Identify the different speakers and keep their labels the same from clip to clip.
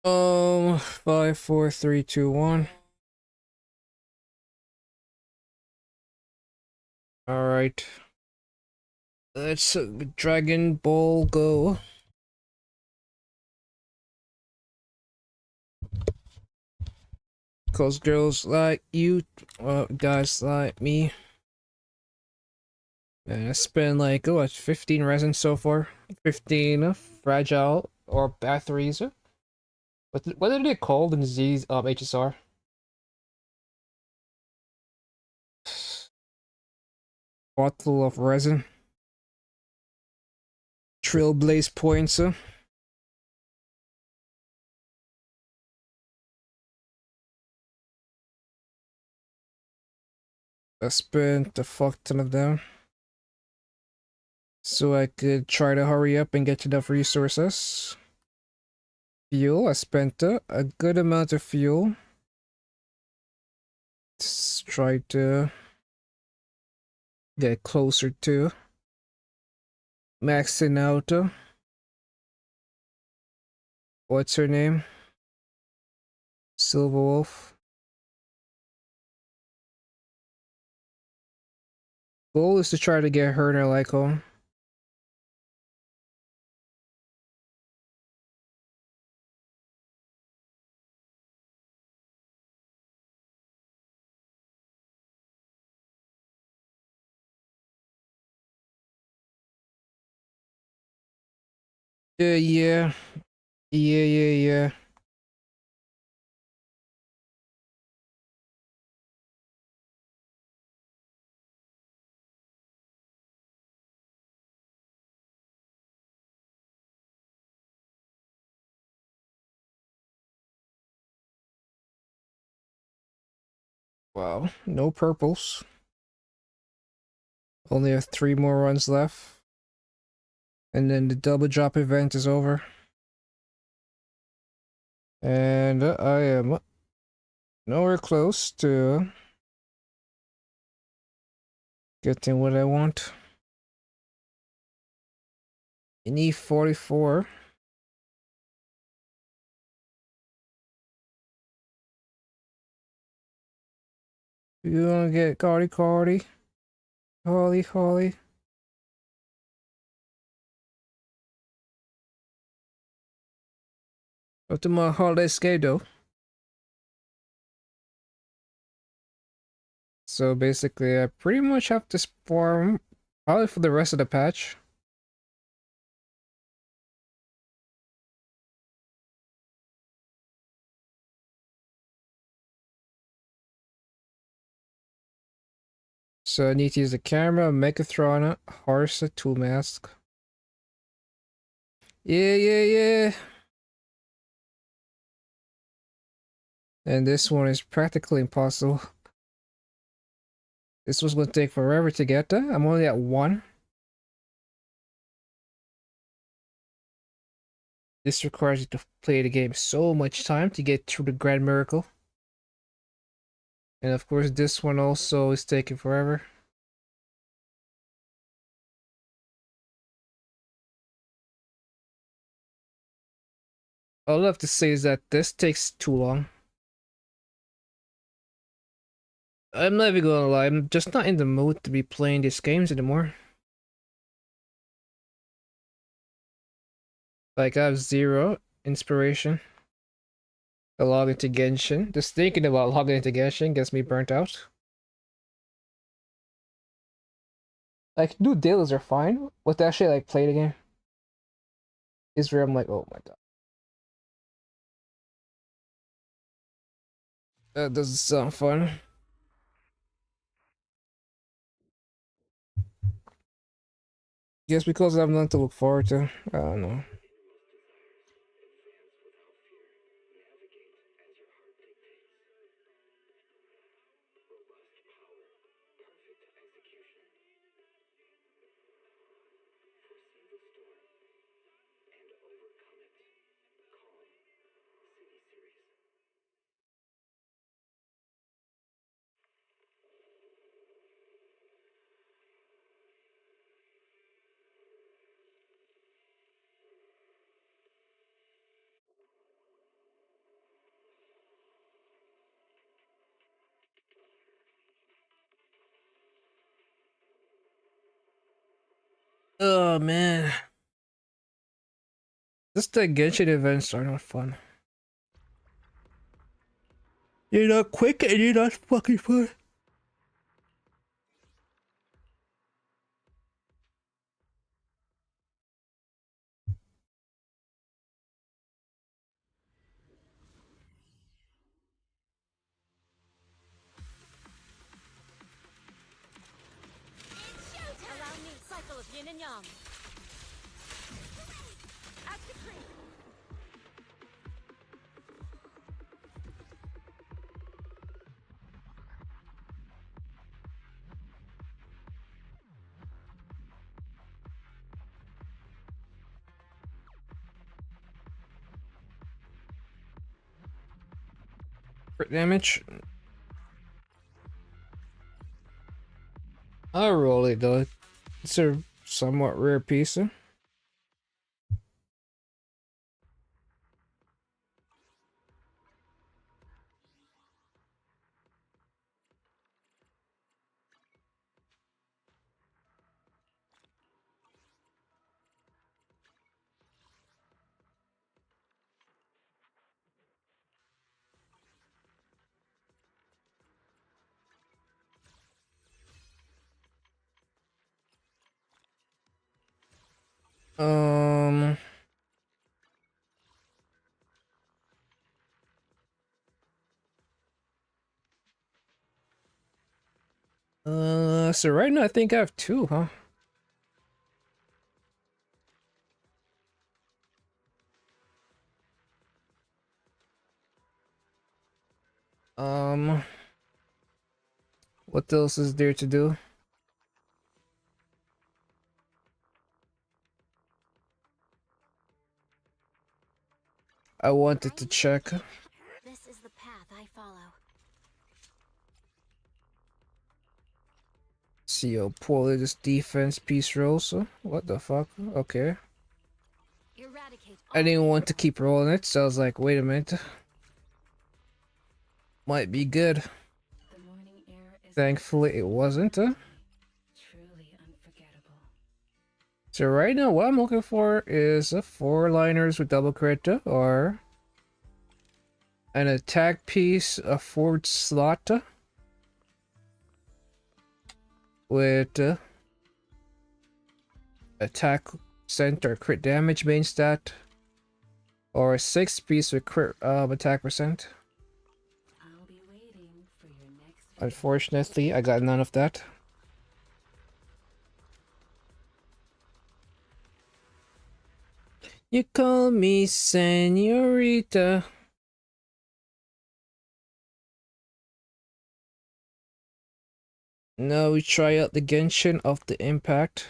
Speaker 1: Five, four, three, two, one. All right. Let's Dragon Ball go. Cause girls like you, guys like me. And I spent like what 15 resin so far. 15 fragile or batteries. What are they called in Z's HSR? Bottle of resin. Trailblaze points. I spent a fuck ton of them. So I could try to hurry up and get enough resources. Fuel, I spent a good amount of fuel. Let's try to get closer to maxing out. What's her name? Silver Wolf. Goal is to try to get her in her like home. Yeah. Wow, no purples. Only have 3 more runs left. And then the double drop event is over. And I am nowhere close to getting what I want. In E44. You wanna get Cardi. Holly. Up to my holiday schedule. So basically, I pretty much have to farm probably for the rest of the patch. So I need to use the camera, Megatron, horse, a tool mask. Yeah. And this one is practically impossible. This was going to take forever to get to. I'm only at 1. This requires you to play the game so much time to get through the Grand Miracle. And of course, this one also is taking forever. All I have to say is that this takes too long. I'm not even gonna lie, I'm just not in the mood to be playing these games anymore. Like, I have 0 inspiration to log into Genshin. Just thinking about logging into Genshin gets me burnt out. Like, new dailies are fine, but to actually, like, play the game is where I'm like, oh my god. That doesn't sound fun. Just because I have nothing to look forward to. I don't know. Oh man. Just the Genshin events are not fun. You're not quick and you're not fucking fun.
Speaker 2: Allow me cycle of yin and yang. At the tree.
Speaker 1: Crit damage. I'll roll it though. It's a somewhat rare piece. Um. So right now I think I have two, huh? Um, what else is there to do? I wanted to check.
Speaker 2: This is the path I follow.
Speaker 1: See how poorly this defense piece rolls. What the fuck? Okay.
Speaker 2: Eradicate.
Speaker 1: I didn't want to keep rolling it, so I was like, wait a minute. Might be good.
Speaker 2: The morning air is
Speaker 1: Thankfully, it wasn't.
Speaker 2: truly unforgettable.
Speaker 1: So right now, what I'm looking for is a 4-liners with double crit or an attack piece, a forward slot with attack center crit damage main stat, or a 6-piece with crit attack percent.
Speaker 2: I'll be waiting for your next video.
Speaker 1: Unfortunately, I got none of that. You call me senorita. Now we try out the Genshin of the Impact.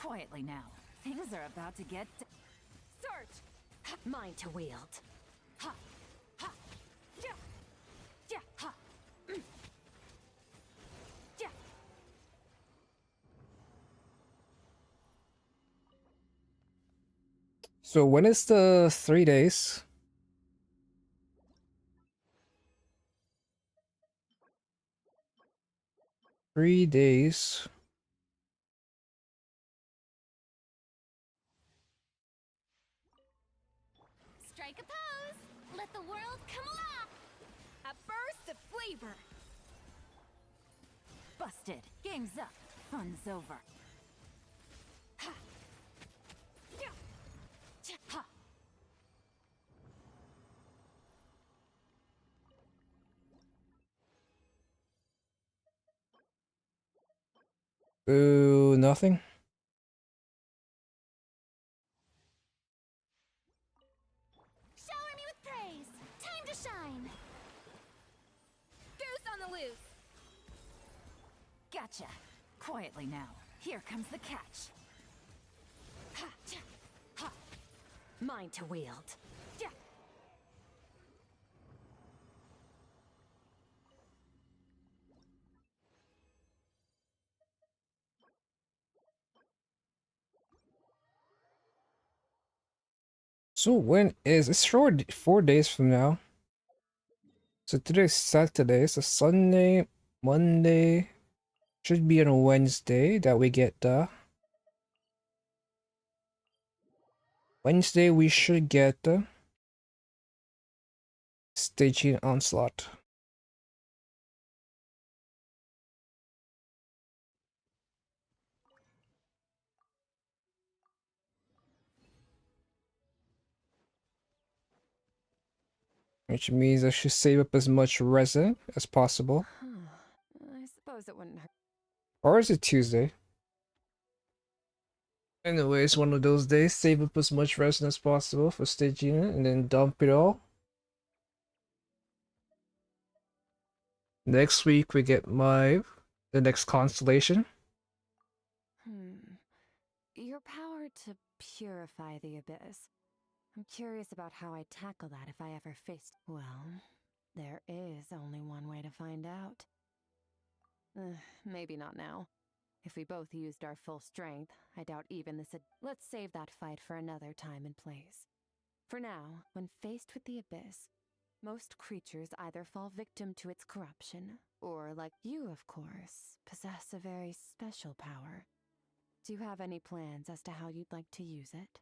Speaker 2: Quietly now. Things are about to get... Search! Mine to wield. Ha! Ha! Yeah! Yeah! Ha! Yeah!
Speaker 1: So when is the 3 days? Three days.
Speaker 2: Strike a pose! Let the world come alive! A burst of flavor! Busted. Game's up. Fun's over. Ha! Yeah! Ha!
Speaker 1: Ooh, nothing.
Speaker 2: Shower me with praise. Time to shine. Goose on the loose. Gotcha. Quietly now. Here comes the catch. Ha! Cha! Ha! Mine to wield. Yeah!
Speaker 1: So when is it's 4 days from now? So today's Saturday, so Sunday, Monday, should be on a Wednesday that we get the Wednesday we should get the staging onslaught. Which means I should save up as much resin as possible.
Speaker 2: I suppose it wouldn't hurt.
Speaker 1: Or is it Tuesday? Anyways, one of those days, save up as much resin as possible for staging it and then dump it all. Next week we get the next constellation.
Speaker 2: Your power to purify the abyss. I'm curious about how I'd tackle that if I ever faced... Well, there is only one way to find out. Maybe not now. If we both used our full strength, I doubt even this... Let's save that fight for another time and place. For now, when faced with the abyss, most creatures either fall victim to its corruption, or, like you, of course, possess a very special power. Do you have any plans as to how you'd like to use it?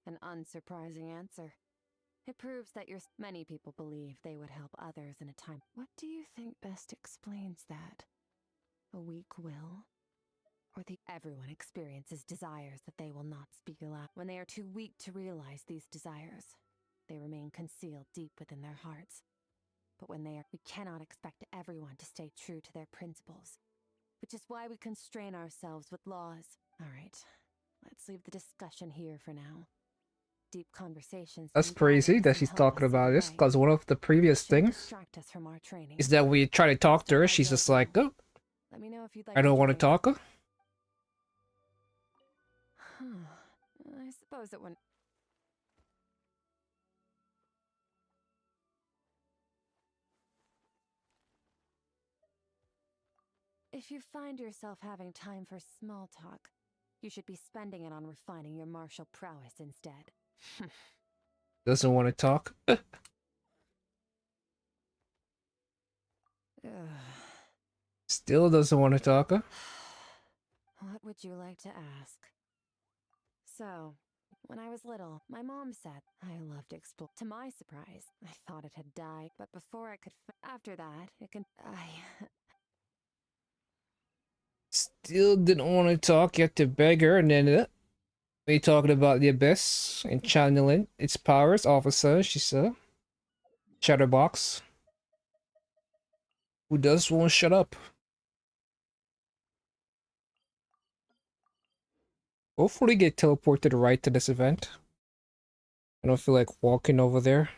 Speaker 2: An unsurprising answer. It proves that many people believe they would help others in a time. What do you think best explains that? A weak will? Or everyone experiences desires that they will not speak aloud. When they are too weak to realize these desires, they remain concealed deep within their hearts. But when we cannot expect everyone to stay true to their principles, which is why we constrain ourselves with laws. All right, let's leave the discussion here for now. Deep conversations.
Speaker 1: That's crazy that she's talking about this, because one of the previous things
Speaker 2: distract us from our training.
Speaker 1: is that we try to talk to her, she's just like, oh,
Speaker 2: Let me know if you'd like
Speaker 1: I don't want to
Speaker 2: join.
Speaker 1: talk.
Speaker 2: I suppose it wouldn't. If you find yourself having time for small talk, you should be spending it on refining your martial prowess instead.
Speaker 1: Doesn't want to talk. Still doesn't want to talk.
Speaker 2: What would you like to ask? So, when I was little, my mom said I loved explore. To my surprise, I thought it had died, but before I could after that,
Speaker 1: Still didn't want to talk, you had to beg her, and then we talking about the abyss and channeling its powers off of her, she said. Chatterbox. Who does won't shut up. Hopefully get teleported right to this event. I don't feel like walking over there.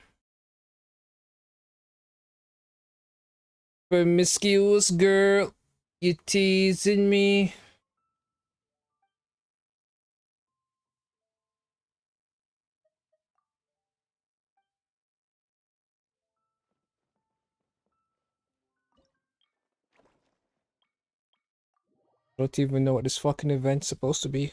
Speaker 1: Promiscuous girl, you teasing me. I don't even know what this fucking event's supposed to be.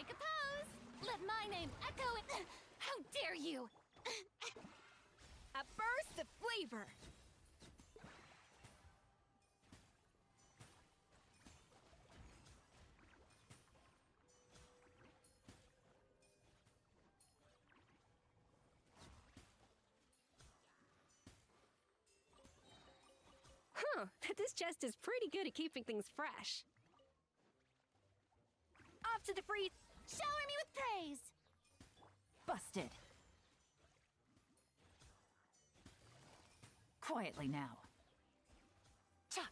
Speaker 2: Strike a pose! Let my name echo in. How dare you!
Speaker 3: A burst of flavor!
Speaker 4: Huh, this chest is pretty good at keeping things fresh.
Speaker 3: Off to the freeze!
Speaker 2: Shower me with praise!
Speaker 3: Busted. Quietly now.
Speaker 2: Cha!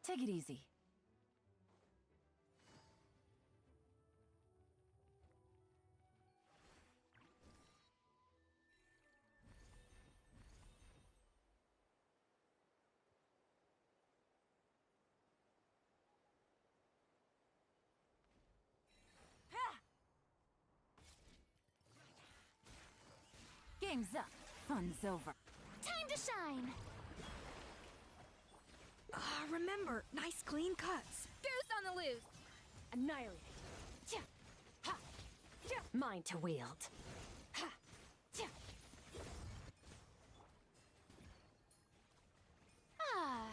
Speaker 3: Take it easy. Game's up. Fun's over.
Speaker 2: Time to shine!
Speaker 3: Remember, nice clean cuts.
Speaker 4: Goose on the loose! Annihilate it.
Speaker 2: Cha! Ha! Cha!
Speaker 4: Mine to wield.
Speaker 2: Ha! Cha! Ah!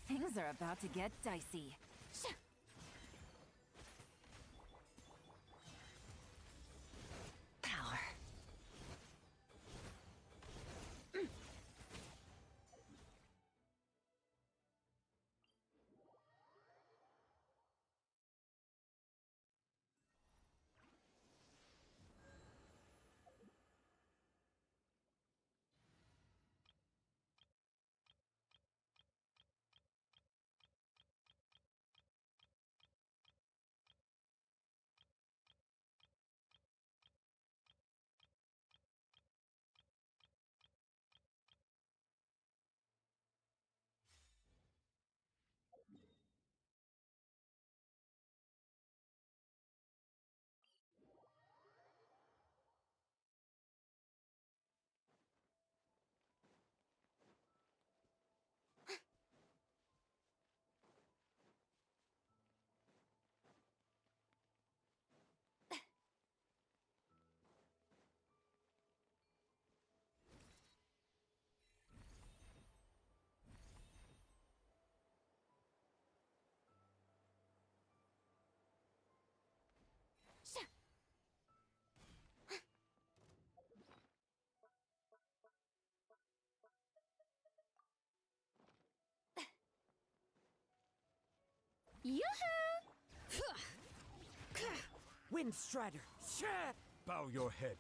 Speaker 3: Things are about to get dicey.
Speaker 2: Sha!
Speaker 3: Power.
Speaker 2: Sha! Yoo-hoo!
Speaker 5: Windstrider! Bow your head.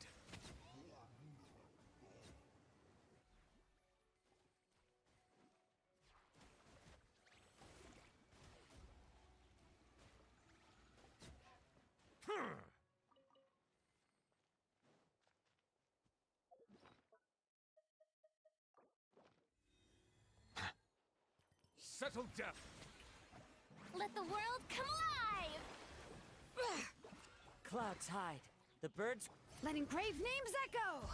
Speaker 5: Settle down.
Speaker 2: Let the world come alive!
Speaker 5: Clouds hide. The birds.
Speaker 3: Letting brave names echo!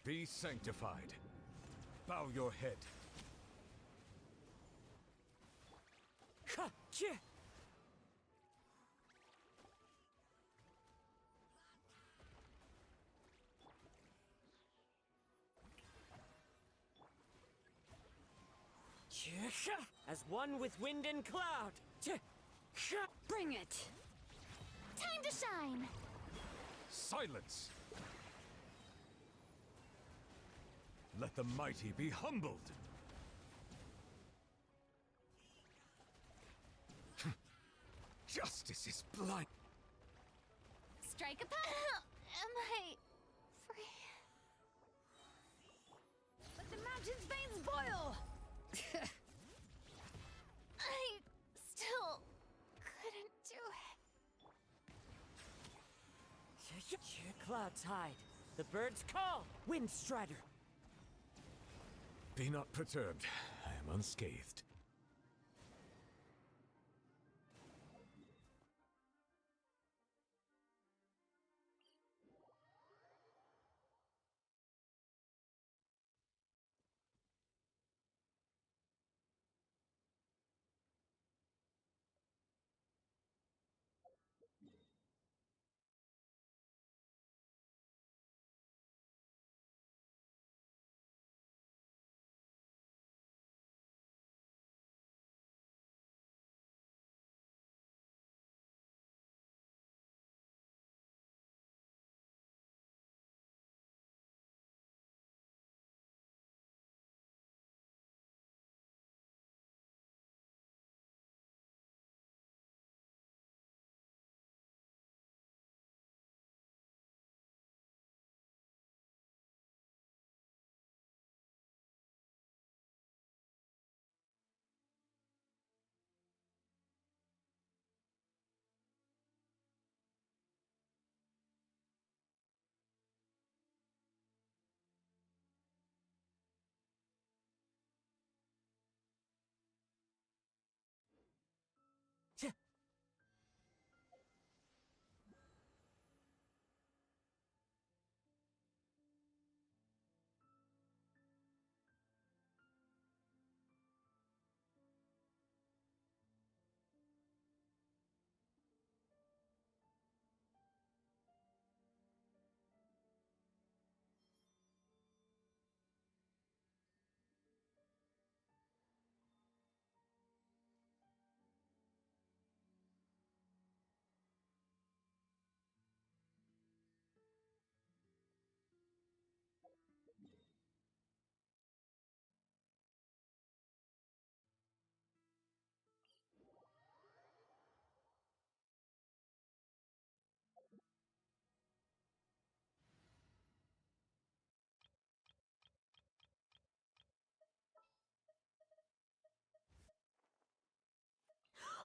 Speaker 5: Be sanctified. Bow your head. As one with wind and cloud.
Speaker 3: Bring it!
Speaker 2: Time to shine!
Speaker 5: Silence! Let the mighty be humbled. Justice is blind.
Speaker 2: Strike a pose! Am I free?
Speaker 3: Let the mountain's veins boil!
Speaker 5: Cloud tide. The birds call. Wind strider.
Speaker 6: Be not perturbed. I am unscathed.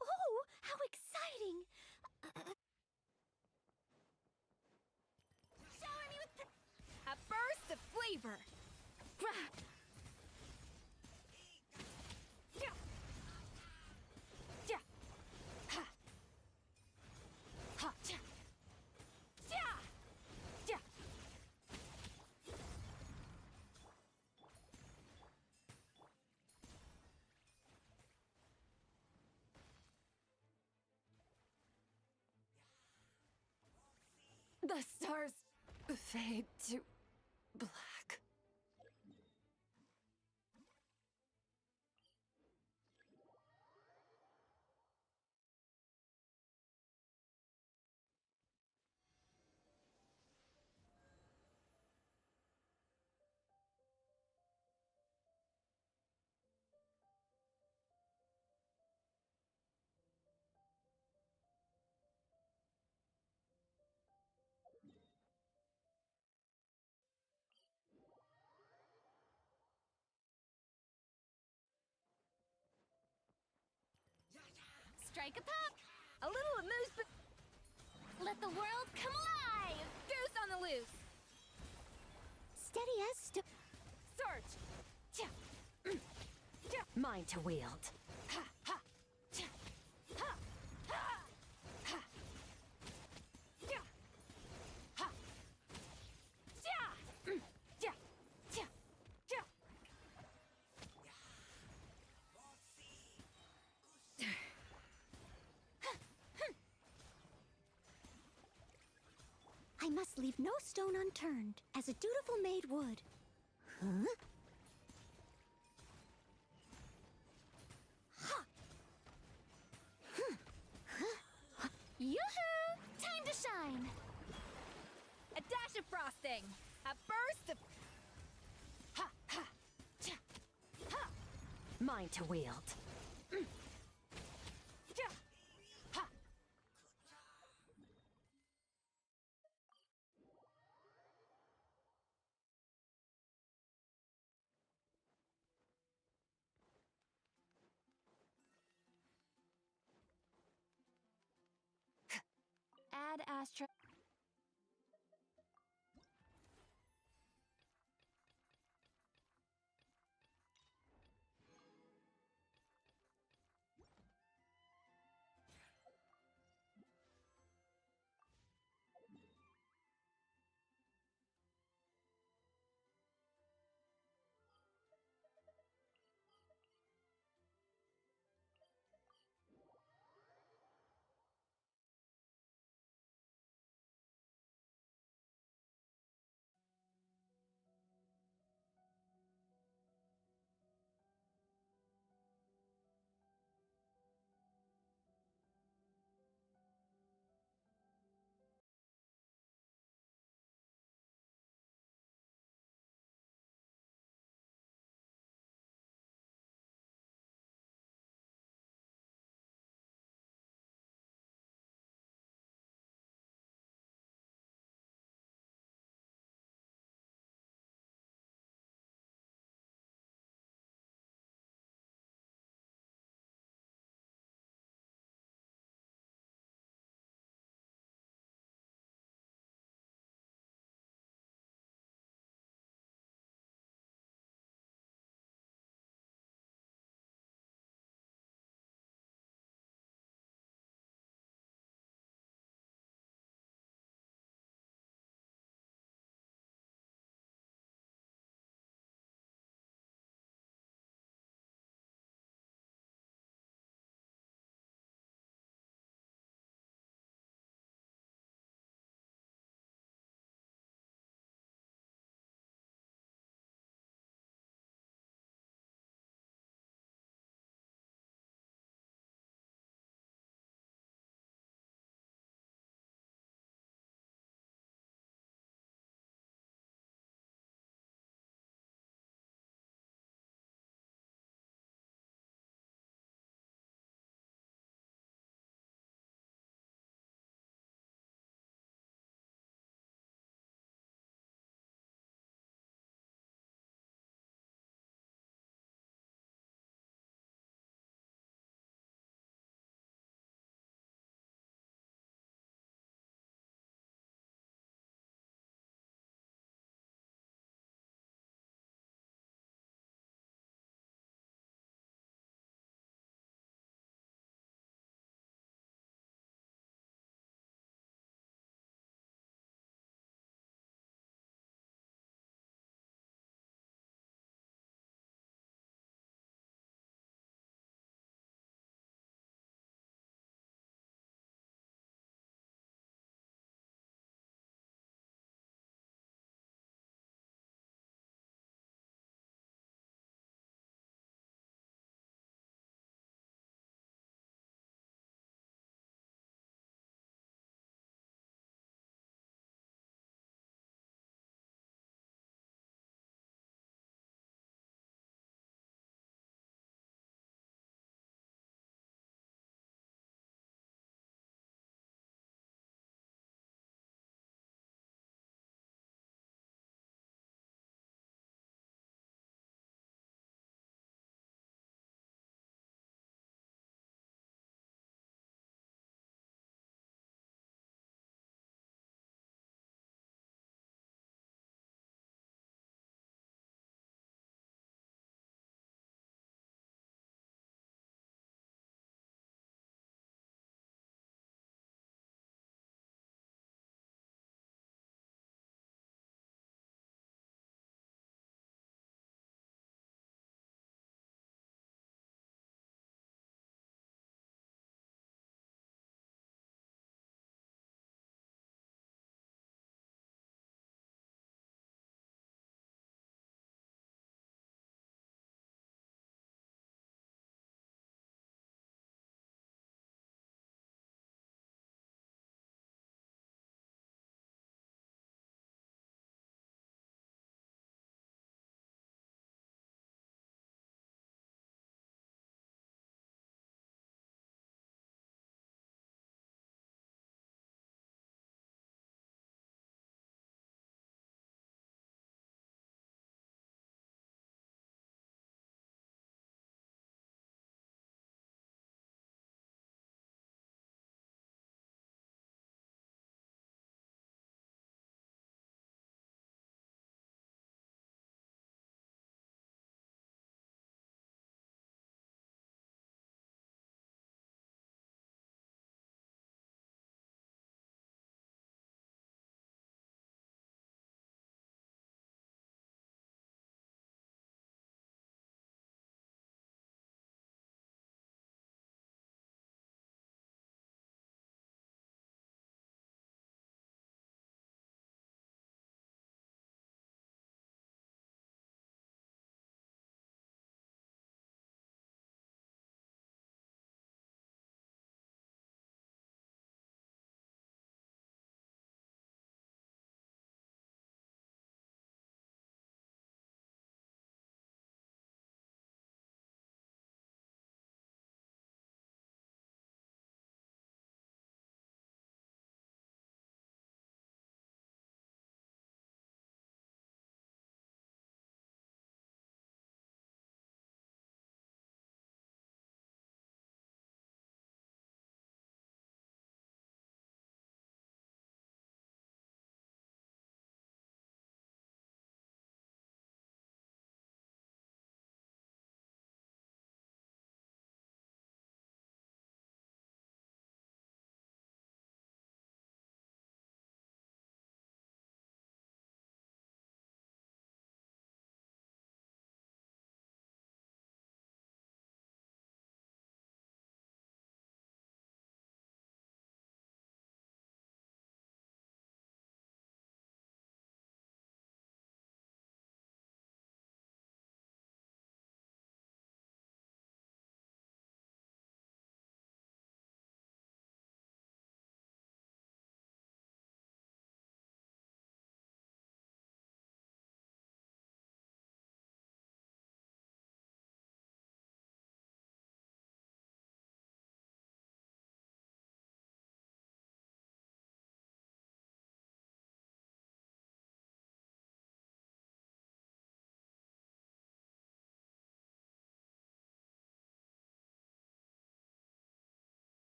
Speaker 4: Oh, how exciting! Shower me with a burst of flavor. Yeah. Yeah. Ha. Ha. Yeah. Yeah. Yeah. The stars fade to black. Strike a pop! A little amuse, but let the world come alive! Goose on the loose! Steady as Search!
Speaker 3: Mine to wield.
Speaker 4: Ha! Ha! Ha! Ha! Ha! Yeah! Ha! Yeah! Yeah! Yeah! Yeah! I must leave no stone unturned, as a dutiful maid would. Huh? Ha! Yoo-hoo! Time to shine! A dash of frosting! A burst of... Ha! Ha! Cha! Ha!
Speaker 3: Mine to wield.
Speaker 4: Ja! Ha! Add Astra.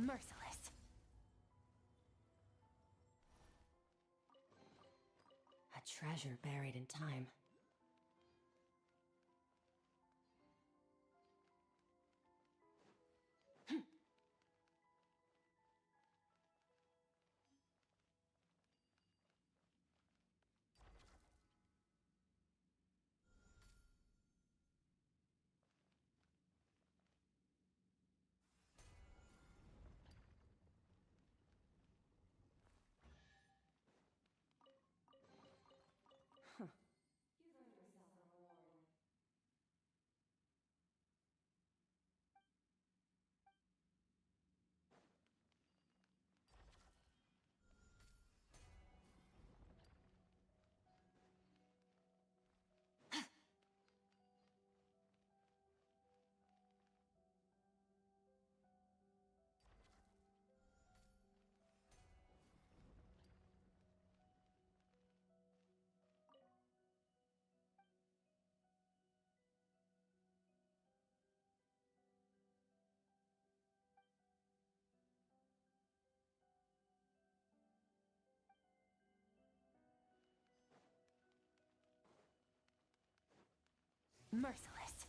Speaker 2: Merciless. A treasure buried in time. Merciless.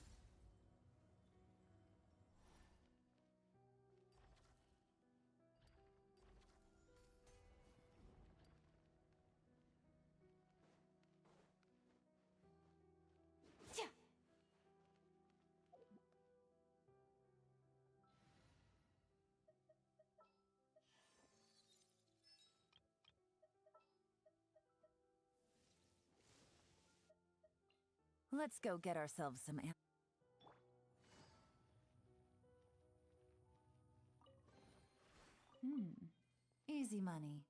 Speaker 3: Let's go get ourselves some easy money.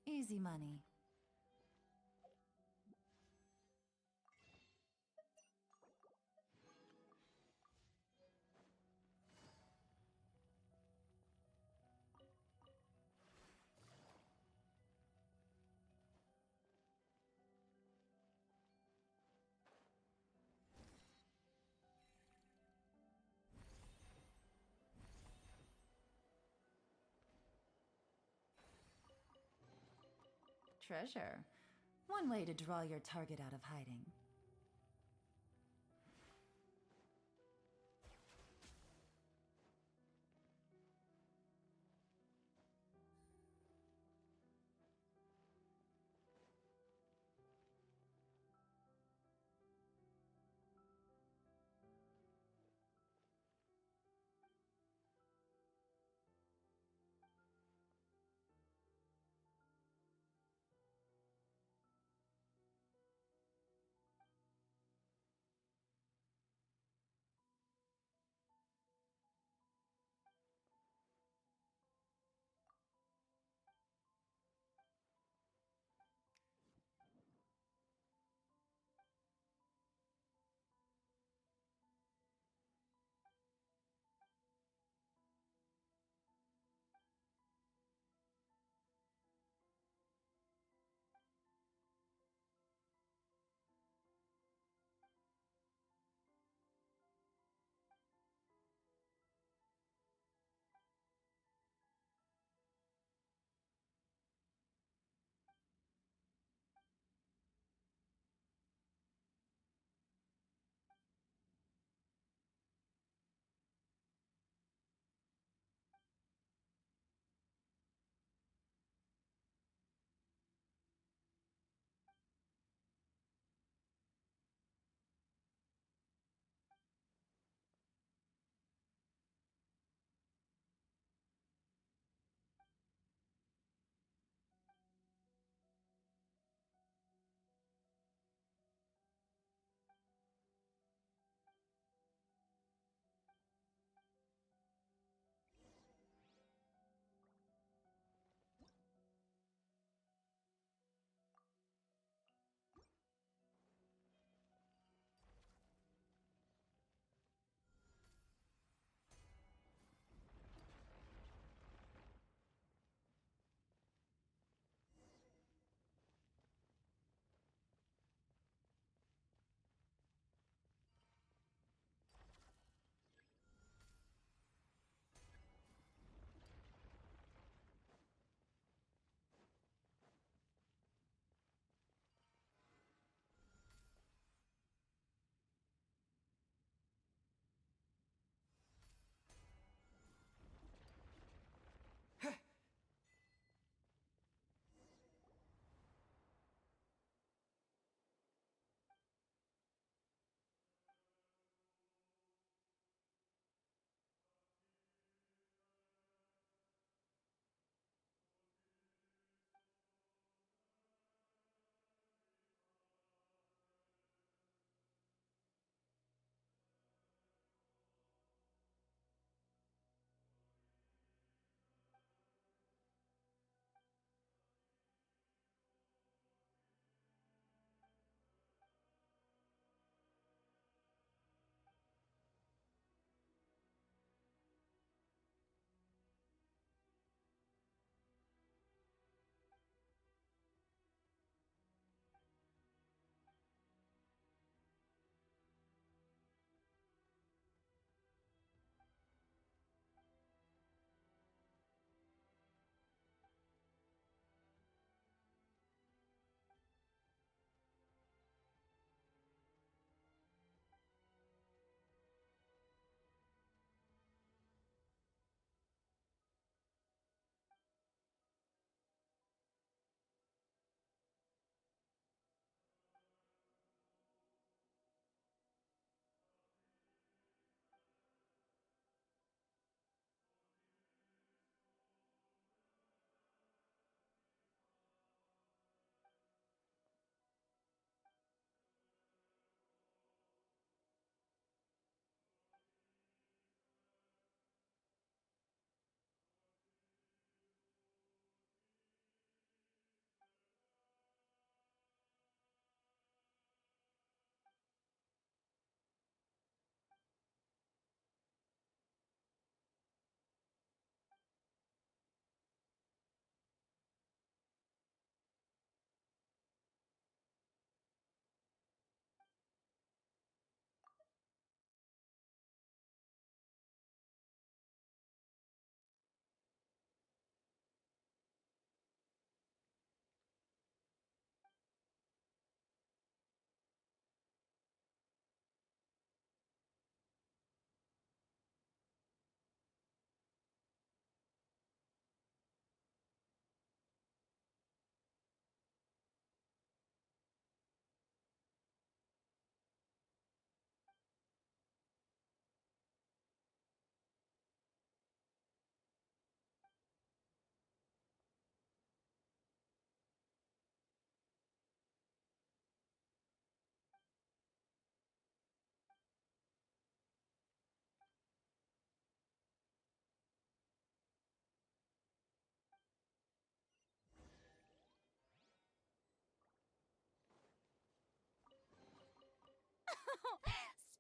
Speaker 3: Easy money. Treasure. One way to draw your target out of hiding.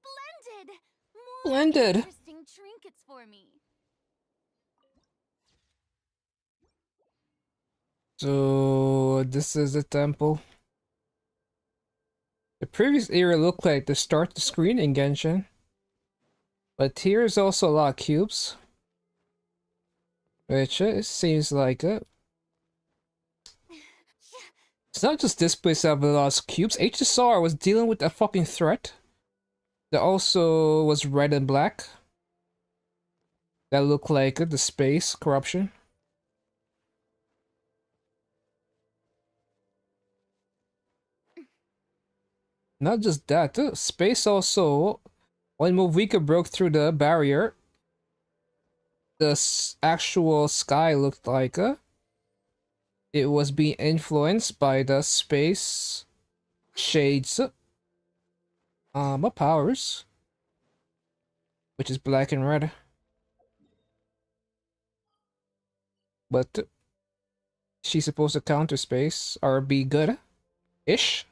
Speaker 4: Splendid! More
Speaker 1: Splendid.
Speaker 4: interesting trinkets for me.
Speaker 1: So this is the temple. The previous area looked like the start the screen in Genshin. But here's also a lot of cubes. Which it seems like it. It's not just this place that have a lot of cubes. HSR was dealing with a fucking threat. That also was red and black. That looked like the space corruption. Not just that, space also. When Movika broke through the barrier, the actual sky looked like it was being influenced by the space shades powers, which is black and red. But she's supposed to counter space or be good-ish,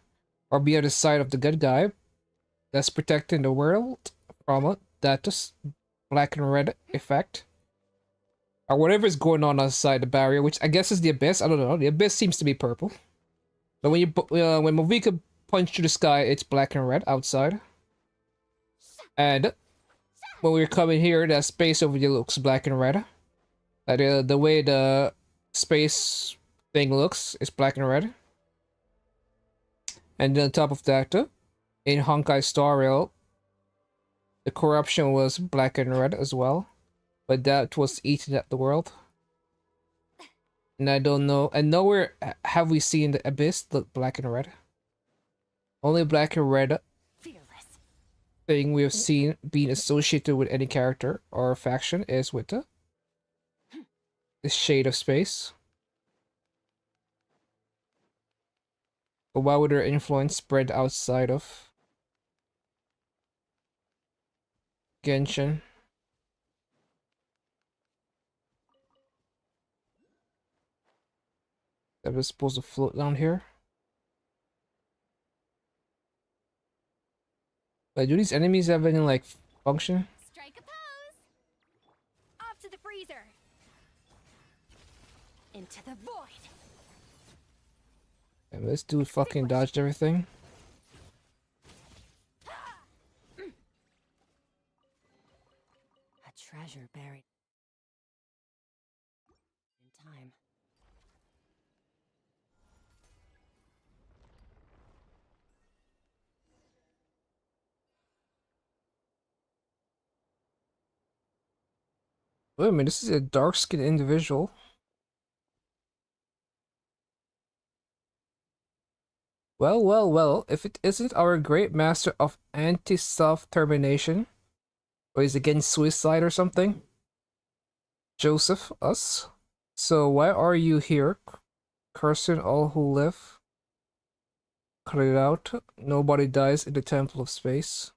Speaker 1: or be on the side of the good guy that's protecting the world from that black and red effect. Or whatever is going on outside the barrier, which I guess is the abyss. I don't know. The abyss seems to be purple. But when when Movika punched through the sky, it's black and red outside. And when we're coming here, that space over there looks black and red. Like the way the space thing looks is black and red. And then on top of that, in Honkai Star Rail, the corruption was black and red as well. But that was eating at the world. And I don't know. And nowhere have we seen the abyss look black and red. Only black and red
Speaker 2: Fearless.
Speaker 1: thing we have seen being associated with any character or faction is with the shade of space. But why would their influence spread outside of Genshin? That was supposed to float down here. Like, do these enemies have any, like, function?
Speaker 4: Strike a pose! Off to the freezer!
Speaker 2: Into the void.
Speaker 1: And this dude fucking dodged everything.
Speaker 2: A treasure buried in time.
Speaker 1: Wait a minute, this is a dark-skinned individual. Well, well, well, if it isn't our great master of anti-self-termination, or he's against suicide or something, Joseph, us. So why are you here, cursing all who live? Cut it out. Nobody dies in the Temple of Space.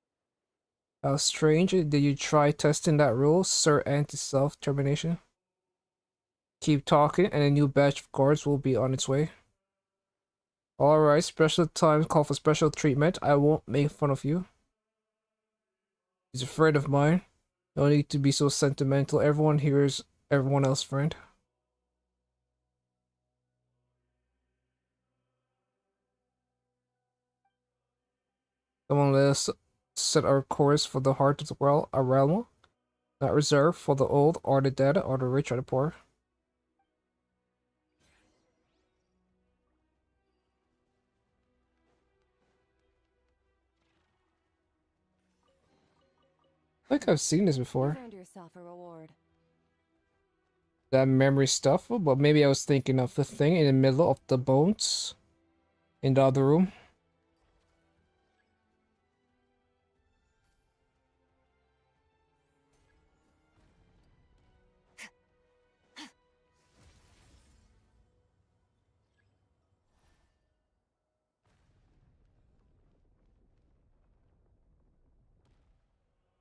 Speaker 1: How strange. Did you try testing that rule, Sir Anti-Self-Termination? Keep talking and a new batch of guards will be on its way. Alright, special time call for special treatment. I won't make fun of you. He's a friend of mine. No need to be so sentimental. Everyone here is everyone else's friend. Come on, let us set our course for the heart of the world, a realm not reserved for the old or the dead or the rich or the poor. I think I've seen this before.
Speaker 2: You've earned yourself a reward.
Speaker 1: That memory stuff, but maybe I was thinking of the thing in the middle of the bones in the other room.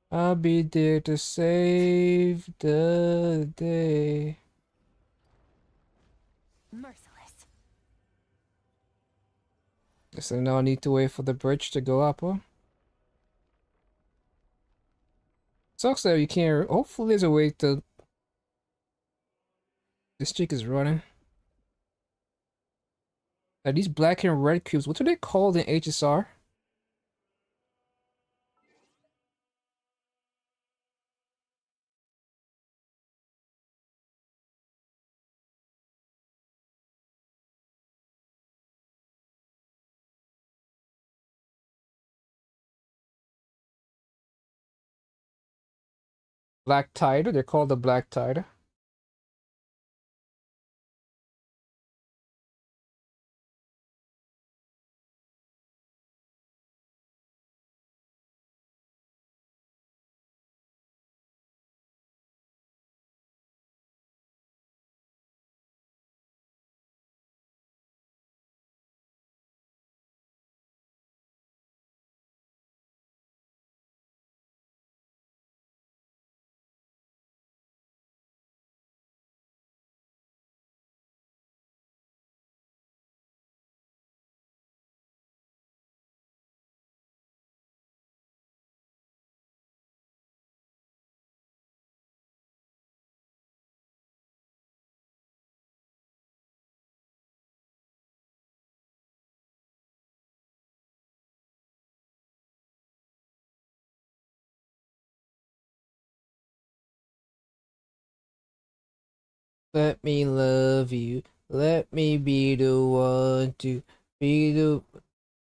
Speaker 1: I'll be there to save the day.
Speaker 2: Merciless.
Speaker 1: Guess I now need to wait for the bridge to go up, huh? Sucks that you can't. Hopefully, there's a way to. This chick is running. Now, these black and red cubes, what are they called in HSR? Black Tide. They're called the Black Tide. Let me love you. Let me be the one to be the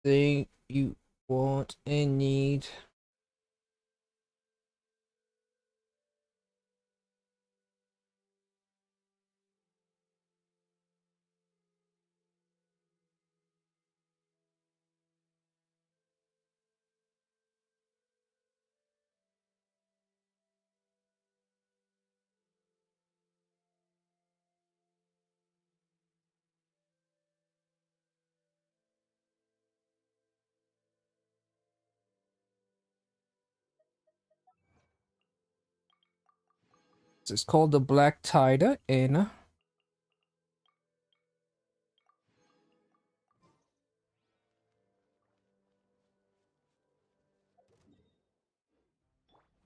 Speaker 1: thing you want and need. It's called the Black Tide, and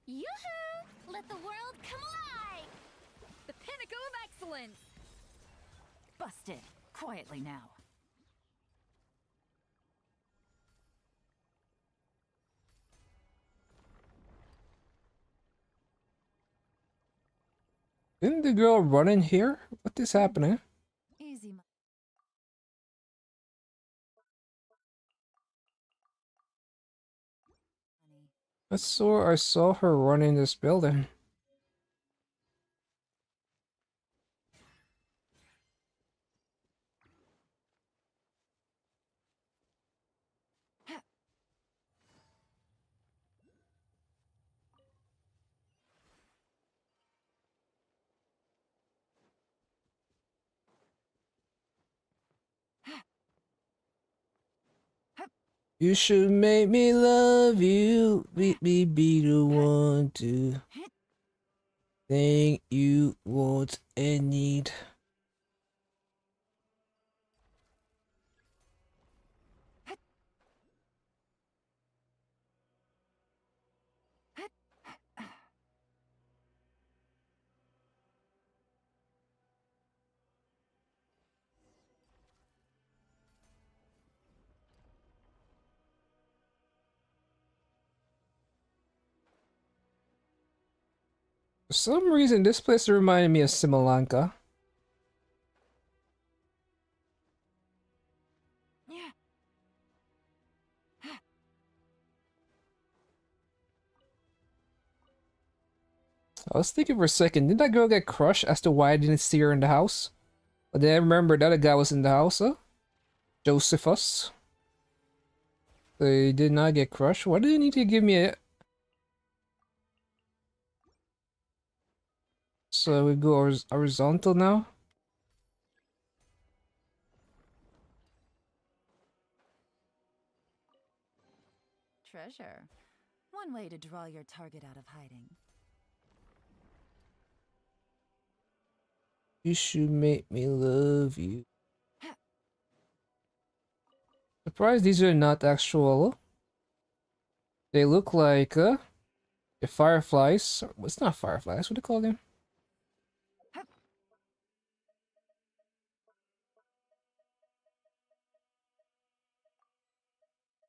Speaker 4: Yoo-hoo! Let the world come alive! The pinnacle of excellence!
Speaker 3: Busted. Quietly now.
Speaker 1: didn't the girl run in here? What is happening?
Speaker 3: Easy.
Speaker 1: I saw her run in this building. You should make me love you. Make me be the one to think you want and need. For some reason, this place reminded me of Simolanka. I was thinking for a second, did that girl get crushed as to why I didn't see her in the house? But then I remembered that other guy was in the house, huh? Josephus. They did not get crushed. Why did they need to give me a... So we go horizontal now?
Speaker 3: Treasure. One way to draw your target out of hiding.
Speaker 1: You should make me love you. Surprised these are not actual. They look like, The fireflies. It's not fireflies. What do you call them?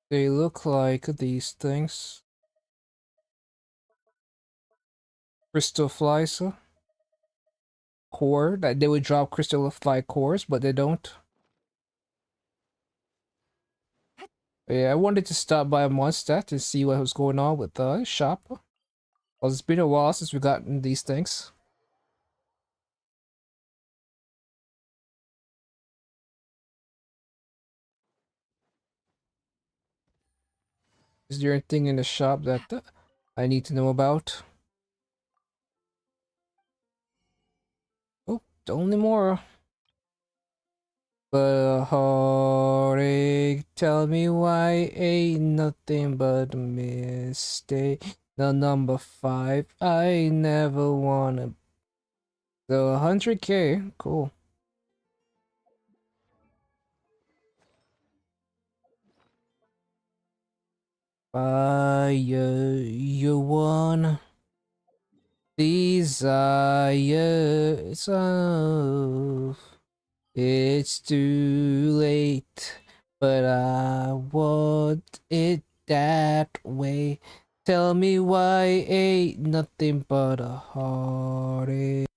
Speaker 1: They look like these things. Crystal flies. Core. That they would drop crystal fly cores, but they don't. Yeah, I wanted to stop by Mondstadt to see what was going on with the shop. Well, it's been a while since we gotten these things. Is there anything in the shop that I need to know about? Oh, only more. But a heartache, tell me why ain't nothing but a mistake. The number 5, I never wanna. The 100K, cool. Fire, you want desires of. It's too late, but I want it that way. Tell me why ain't nothing but a heartache.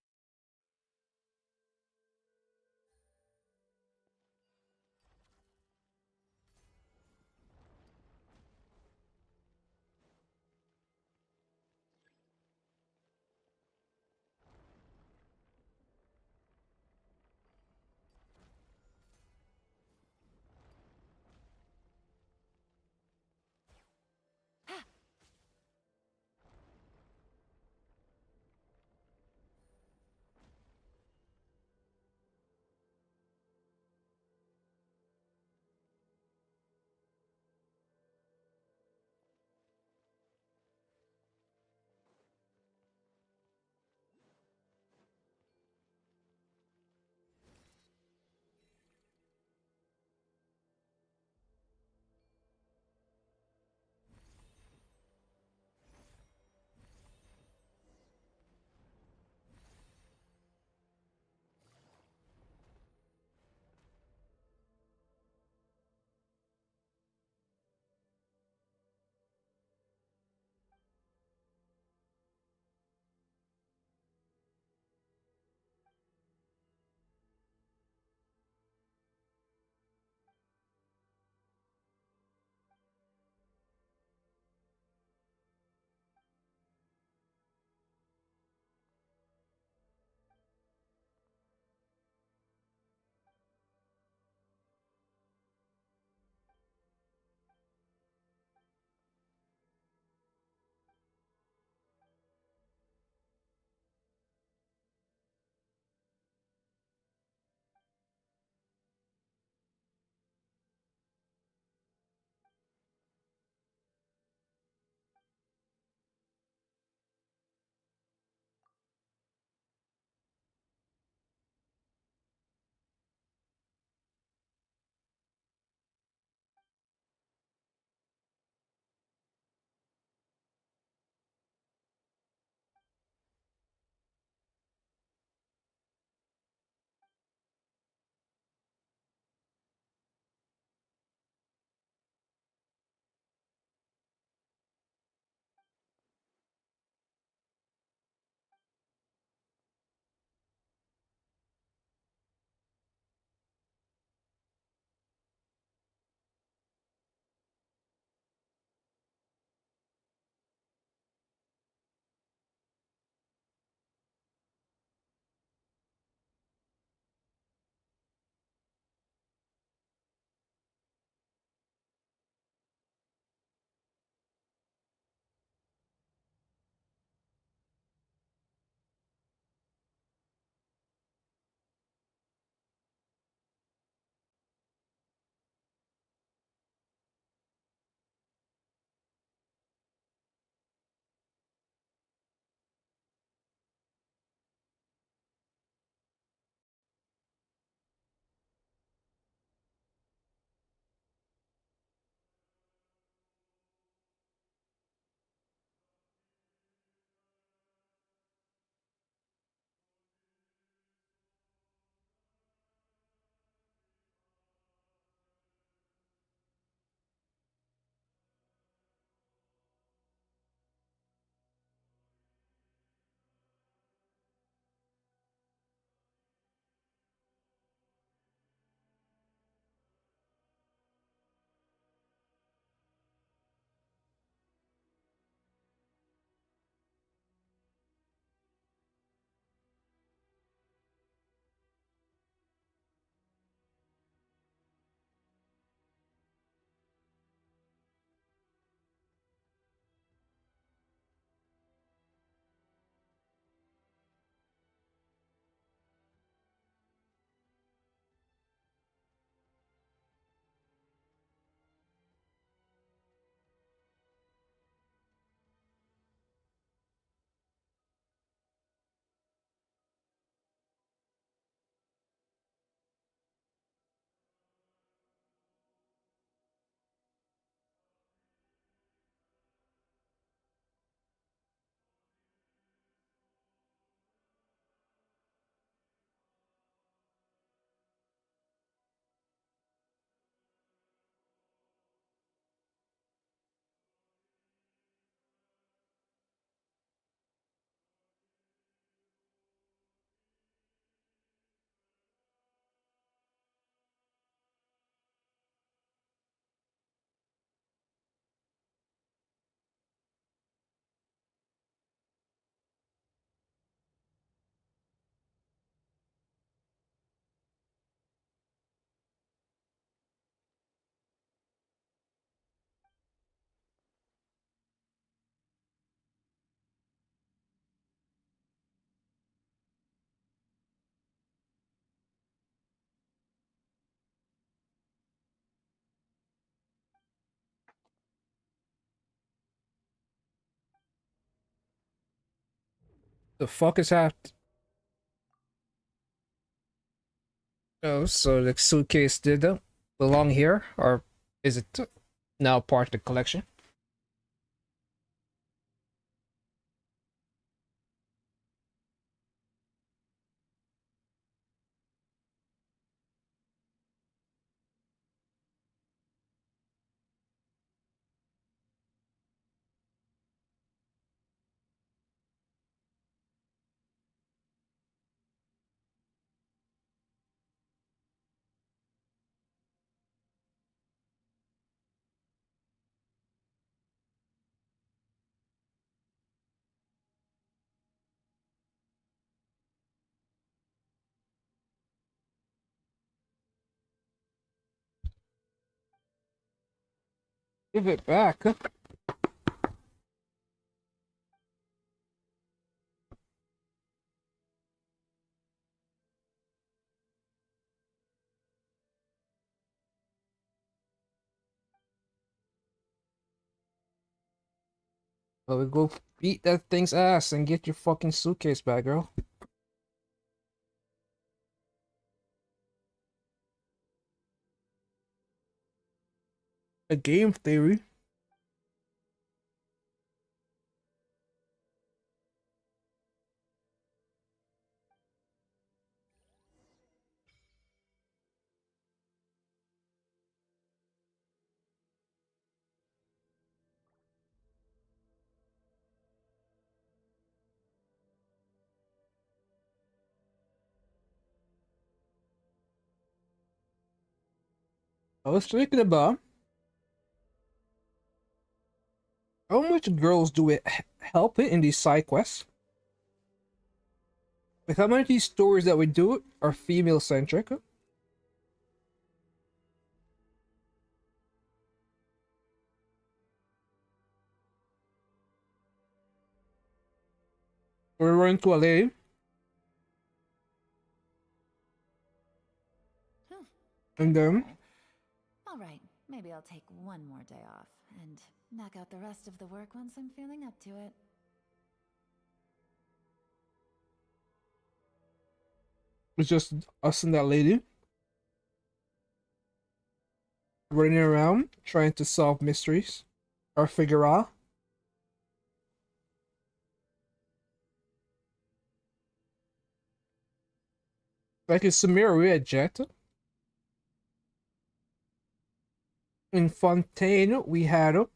Speaker 1: The fuck is happening? Oh, so the suitcase did belong here, or is it now part of the collection? Give it back. Well, we go beat that thing's ass and get your fucking suitcase back, girl. A game theory. I was thinking about how much girls do it help it in these side quests. Like how many of these stories that we do are female centric. We're running to a lady. And then
Speaker 3: All right, maybe I'll take one more day off and knock out the rest of the work once I'm feeling up to it.
Speaker 1: it's just us and that lady running around trying to solve mysteries or figure out. Like in Samira, we had Jet. In Fontaine, we had. What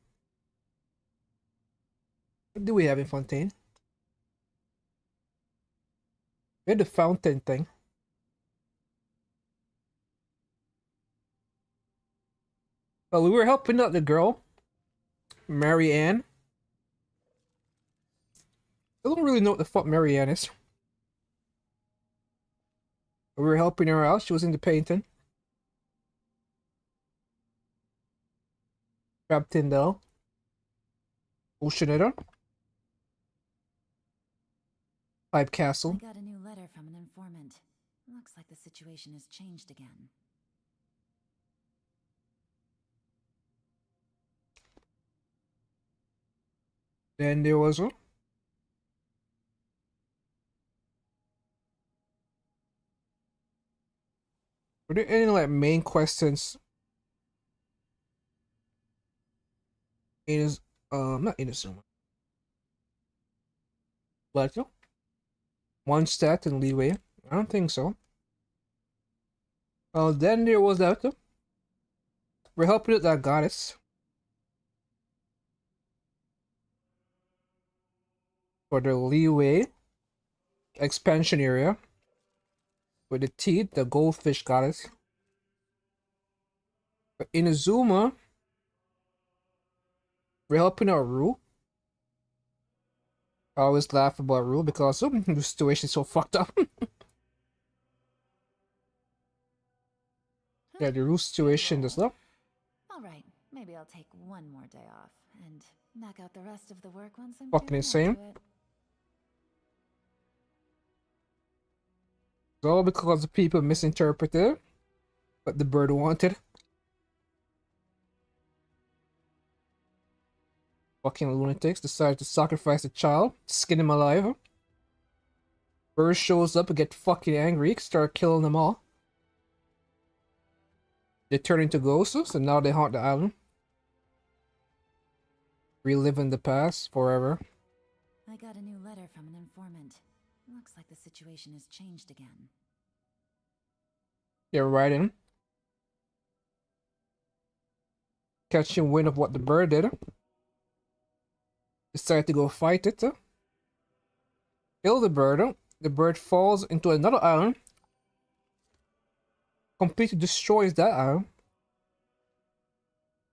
Speaker 1: do we have in Fontaine? We had the fountain thing. Well, we were helping out the girl, Mary Ann. I don't really know what the fuck Mary Ann is. We were helping her out. She was into painting. Grabbed Tyndall. Oceanator. Pipe
Speaker 3: I
Speaker 1: Castle.
Speaker 3: got a new letter from an informant. Looks like the situation has changed again.
Speaker 1: Then there was a. Were there any like main questions? In his not Inazuma. But one stat and leeway. I don't think so. Then there was that. We're helping with that goddess. For the leeway expansion area. With the teeth, the goldfish goddess. But Inazuma, we're helping out Rue. I always laugh about Rue because the situation is so fucked up. Yeah, the Rue situation does not.
Speaker 3: All right, maybe I'll take one more day off and knock out the rest of the work once I'm
Speaker 1: Fucking
Speaker 3: feeling
Speaker 1: insane.
Speaker 3: up to it.
Speaker 1: It's all because the people misinterpreted what the bird wanted. Fucking lunatics decided to sacrifice a child, skin him alive. Bird shows up and get fucking angry, start killing them all. They turn into ghosts, and now they haunt the island. Reliving the past forever.
Speaker 3: I got a new letter from an informant. Looks like the situation has changed again.
Speaker 1: They're riding. Catching wind of what the bird did. Decide to go fight it. Kill the bird. The bird falls into another island. Completely destroys that island.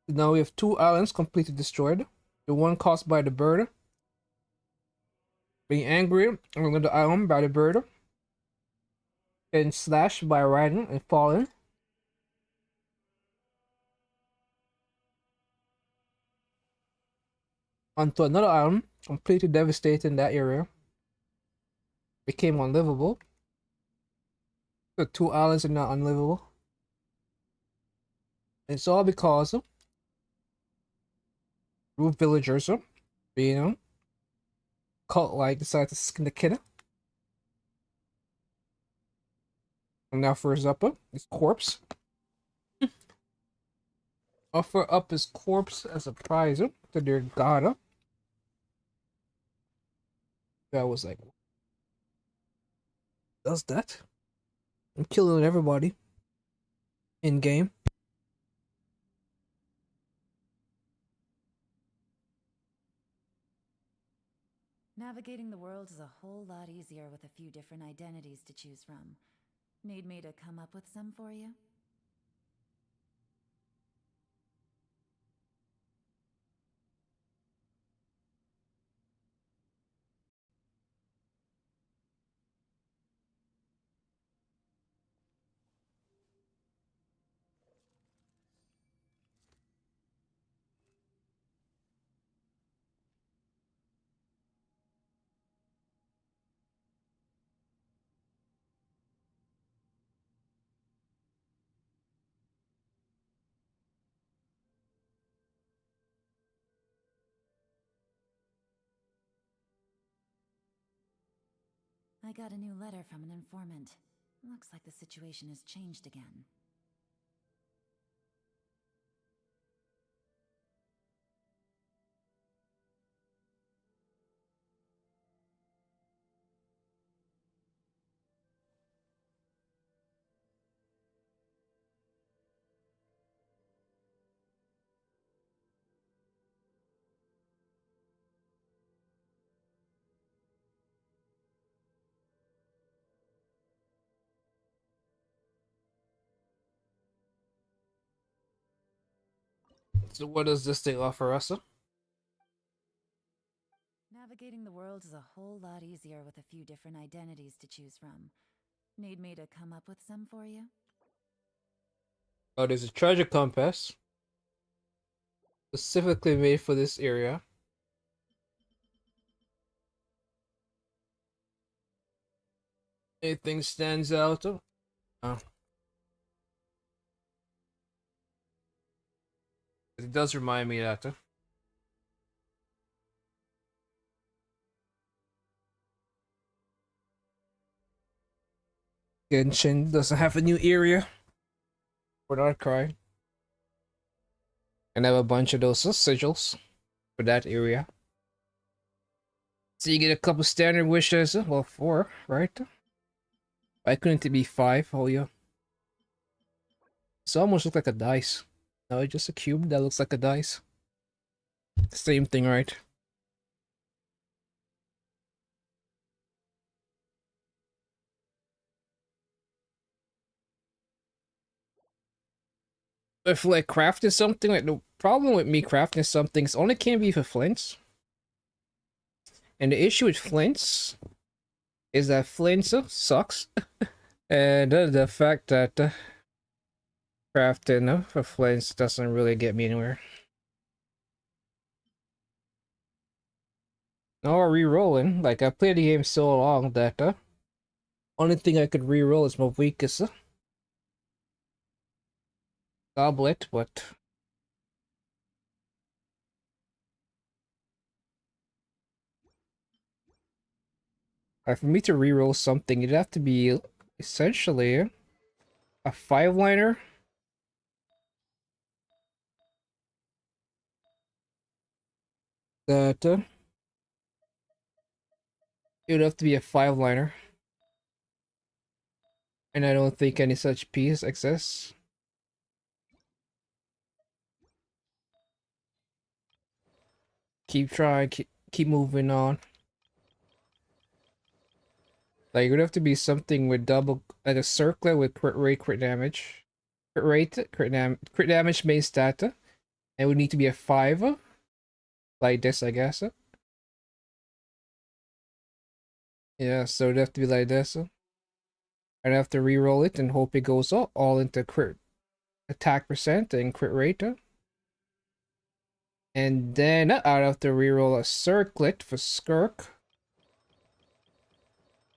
Speaker 1: Now we have 2 islands completely destroyed. The one caused by the bird. Being angry on another island by the bird. Getting slashed by riding and falling. Onto another island. Completely devastating that area. Became unlivable. The 2 islands are now unlivable. It's all because of rude villagers, being cult-like, decided to skin the kid. And now first up, his corpse. Offer up his corpse as a prize to their god. That was like, does that? I'm killing everybody in game.
Speaker 3: Navigating the world is a whole lot easier with a few different identities to choose from. Need me to come up with some for you? I got a new letter from an informant. Looks like the situation has changed again.
Speaker 1: So what does this thing offer us?
Speaker 3: Navigating the world is a whole lot easier with a few different identities to choose from. Need me to come up with some for you?
Speaker 1: Oh, there's a treasure compass. Specifically made for this area. Anything stands out? Oh. It does remind me of that. Genshin doesn't have a new area for Darkrai. And I have a bunch of those sigils for that area. So you get a couple standard wishes. Well, 4, right? Why couldn't it be 5? Oh, yeah. It almost looks like a dice. No, it's just a cube that looks like a dice. Same thing, right? If like crafting something, like the problem with me crafting something is only can be for flints. And the issue with flints is that flints sucks. And the fact that crafting for flints doesn't really get me anywhere. Or re-rolling. Like I played the game so long that only thing I could re-roll is my weakest goblet, but For me to reroll something, it'd have to be essentially a 5-liner. That it would have to be a 5-liner. And I don't think any such piece exists. Keep trying, keep moving on. Like, it would have to be something with double, like a circlet with crit rate, crit damage. Crit rate, crit damage main stat. And it would need to be a 5. Like this, I guess. Yeah, so it'd have to be like this. I'd have to re-roll it and hope it goes all into crit attack percent and crit rate. And then I'd have to re-roll a circlet for Skirk.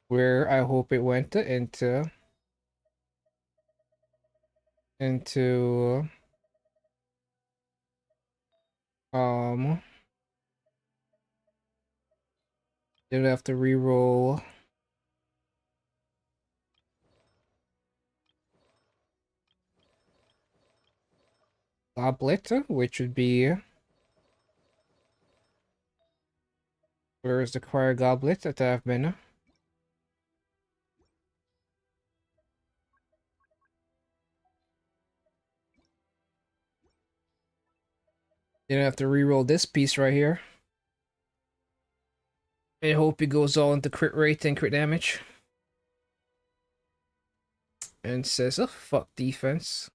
Speaker 1: Where I hope it went into then I have to re-roll Goblet, which would be, where is the choir goblet that I've been? Then I have to re-roll this piece right here. I hope it goes all into crit rate and crit damage. And says, oh, fuck defense.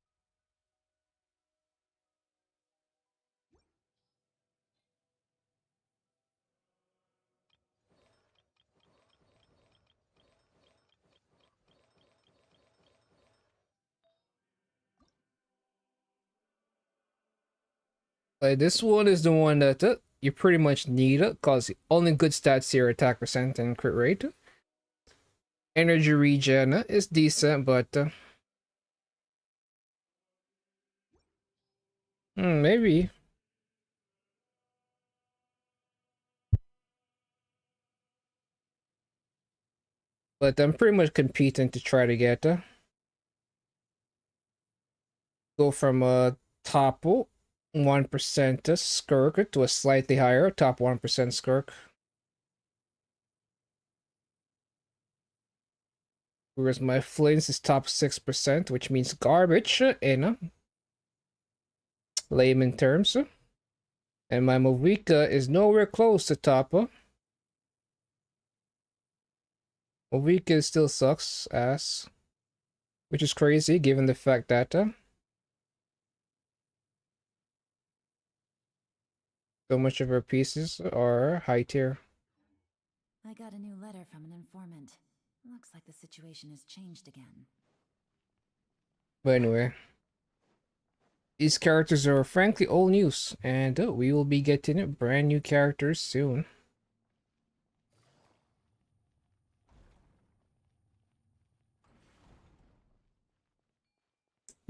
Speaker 1: Like, this one is the one that you pretty much need it, cause the only good stats here are attack percent and crit rate. Energy regen is decent, but maybe. But I'm pretty much competing to try to get go from a top 1% skirk to a slightly higher top 1% skirk. Whereas my flints is top 6%, which means garbage in layman terms. And my Movika is nowhere close to top. Movika still sucks ass. Which is crazy given the fact that so much of her pieces are high tier.
Speaker 3: I got a new letter from an informant. Looks like the situation has changed again.
Speaker 1: But anyway, these characters are frankly old news, and we will be getting brand new characters soon.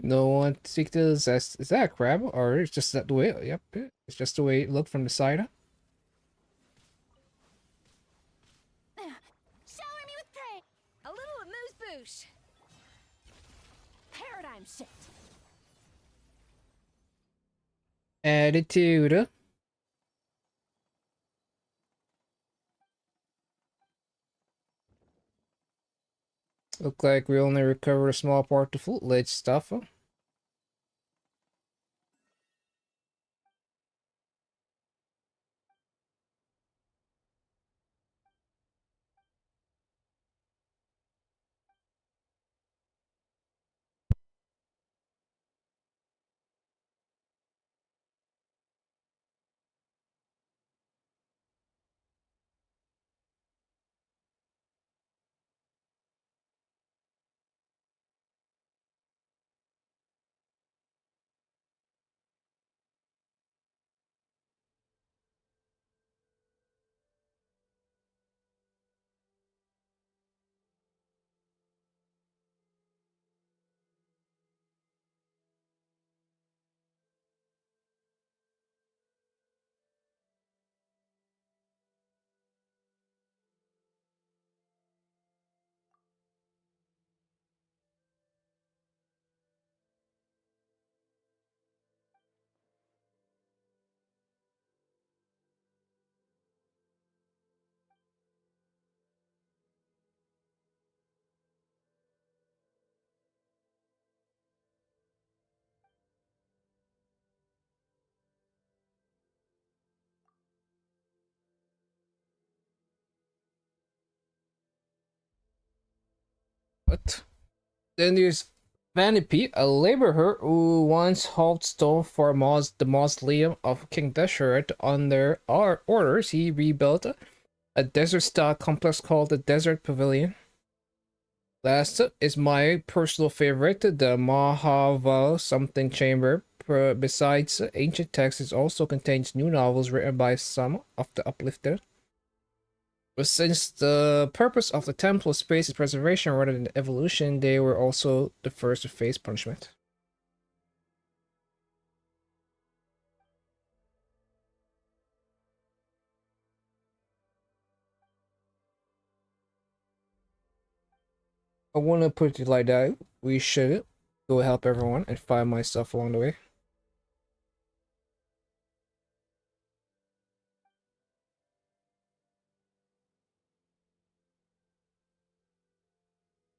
Speaker 1: No one speak to Zest. Is that a crab? Or it's just that the way? Yep, it's just the way it looked from the side.
Speaker 4: Shower me with praise! A little amuse-bouche! Paradigm shift!
Speaker 1: Attitude. Look like we only recovered a small part of foot-lid stuff. But then there's Vanity, a laborer who once hauled stone for the mausoleum of King Deshret. Under our orders, he rebuilt a desert-style complex called the Desert Pavilion. Last is my personal favorite, the Mahaval something chamber. Besides ancient texts, it also contains new novels written by some of the uplifted. But since the purpose of the temple is space is preservation rather than evolution, they were also the first to face punishment. I want to put it like that. We should go help everyone and find myself along the way.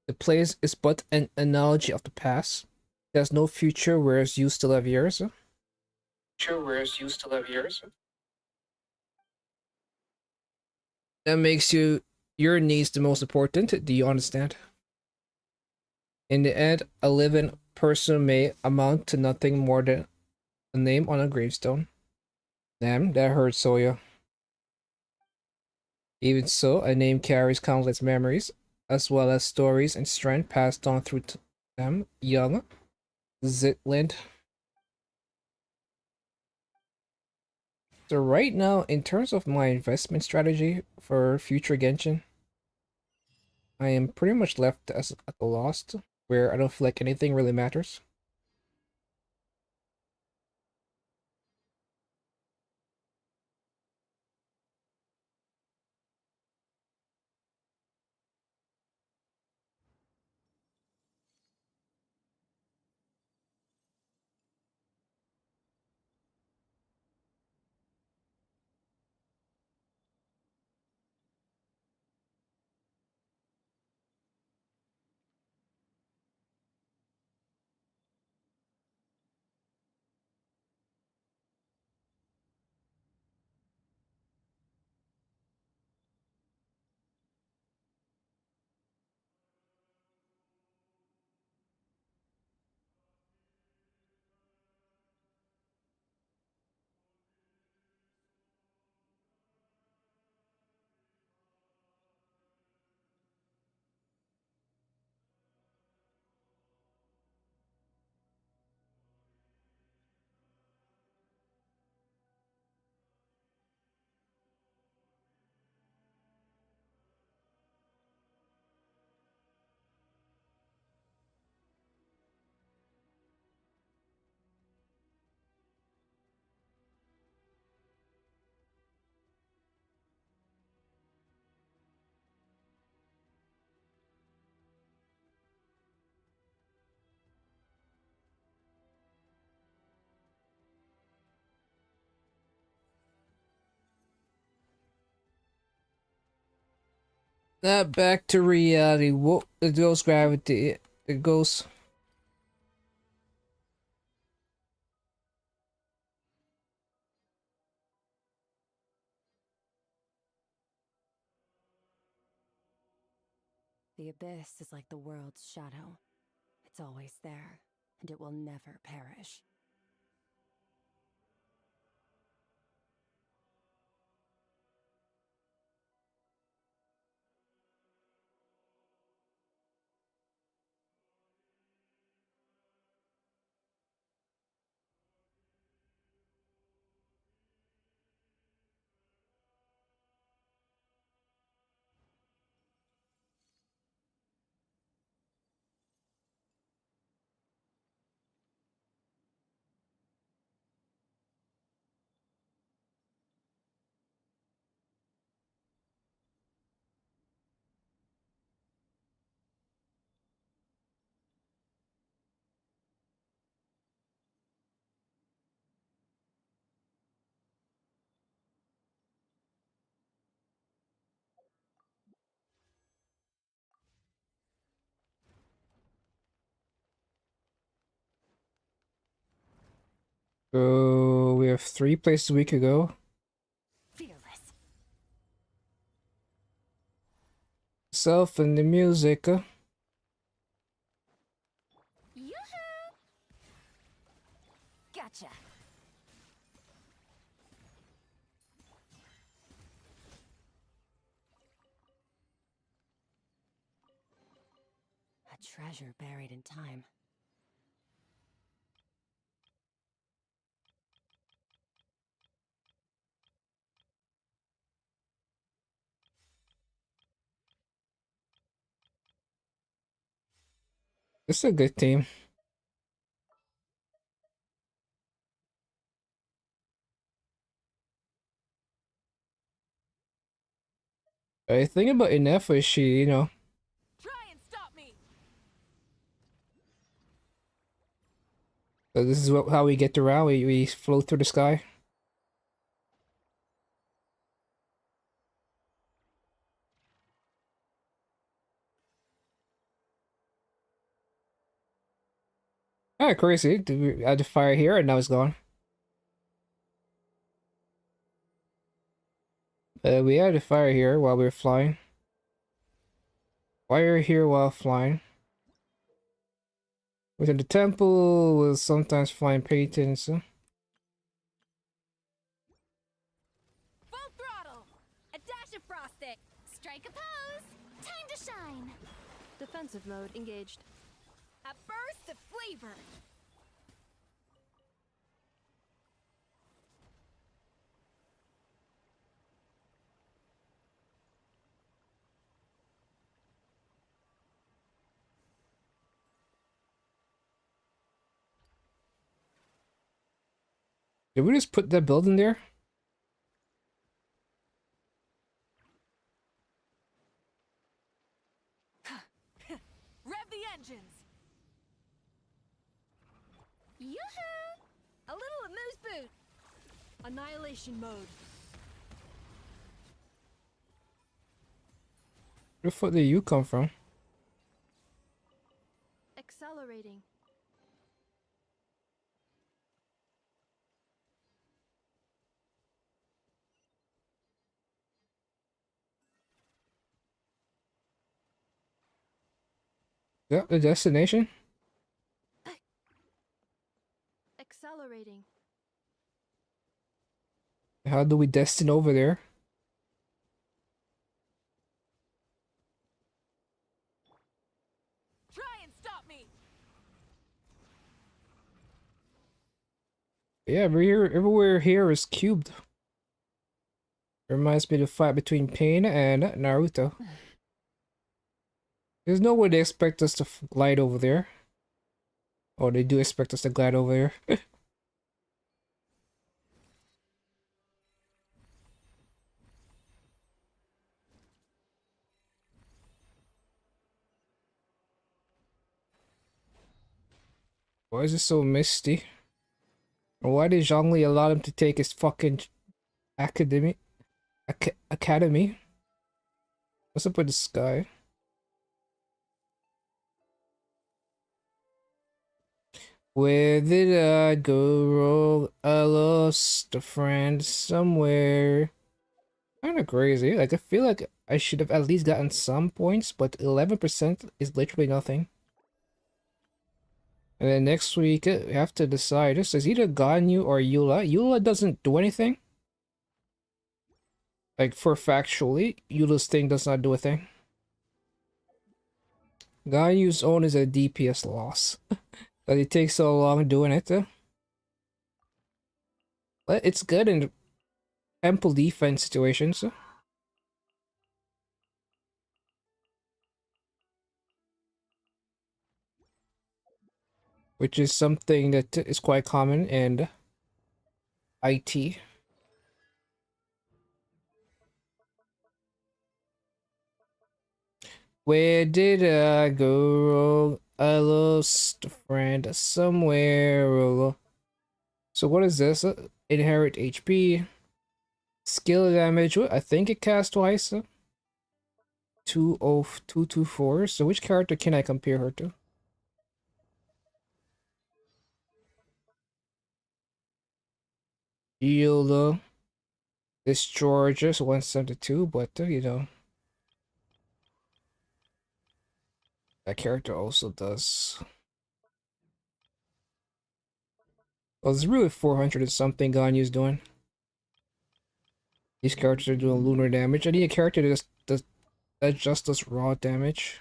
Speaker 1: The place is but an analogy of the past. There's no future, whereas you still have yours. That makes your needs the most important. Do you understand? In the end, a living person may amount to nothing more than a name on a gravestone. Damn, that hurts, Soya. Even so, a name carries countless memories, as well as stories and strength passed on through them. Young Zitland. So right now, in terms of my investment strategy for future Genshin, I am pretty much left at a loss, where I don't feel like anything really matters. Back to reality. What the ghost gravity? The ghost.
Speaker 2: The abyss is like the world's shadow. It's always there, and it will never perish.
Speaker 1: So we have 3 places we could go.
Speaker 2: Fearless.
Speaker 1: Self and the music.
Speaker 4: Gotcha.
Speaker 2: A treasure buried in time.
Speaker 1: This is a good team. The thing about Inefa is she, you know,
Speaker 5: Try and stop me!
Speaker 1: so this is how we get around. We float through the sky. Ah, crazy. We had the fire here and now it's gone. We had a fire here while we were flying. Fire here while flying. Within the temple was sometimes flying patents.
Speaker 4: Full throttle! A dash of frosting! Strike a pose! Time to shine!
Speaker 2: Defensive mode engaged.
Speaker 4: A burst of flavor!
Speaker 1: Did we just put that building there?
Speaker 5: Rev the engines!
Speaker 4: Yoo-hoo! A little amuse boot!
Speaker 5: Annihilation mode.
Speaker 1: Where the fuck did you come from?
Speaker 2: Accelerating.
Speaker 1: Is that the destination?
Speaker 2: Accelerating.
Speaker 1: How do we destine over there?
Speaker 5: Try and stop me!
Speaker 1: Yeah, everywhere here is cubed. Reminds me of the fight between Pain and Naruto. There's no way they expect us to glide over there. Oh, they do expect us to glide over there. Why is it so misty? Why did Zhongli allow him to take his fucking academy? What's up with the sky? Where did I go wrong? I lost a friend somewhere. Kinda crazy. Like, I feel like I should have at least gotten some points, but 11% is literally nothing. And then next week, we have to decide. This is either Ganyu or Eula. Eula doesn't do anything. Like, for factually, Eula's thing does not do a thing. Ganyu's own is a DPS loss. But it takes so long doing it. But it's good in temple defense situations. Which is something that is quite common in IT. Where did I go wrong? I lost a friend somewhere. So what is this? Inherit HP. Skill damage. I think it casts twice. 20224. So which character can I compare her to? Yield. This Georgia's 172, but you know. That character also does Well, it's really 400 and something Ganyu's doing. These characters are doing lunar damage. I need a character that just does raw damage.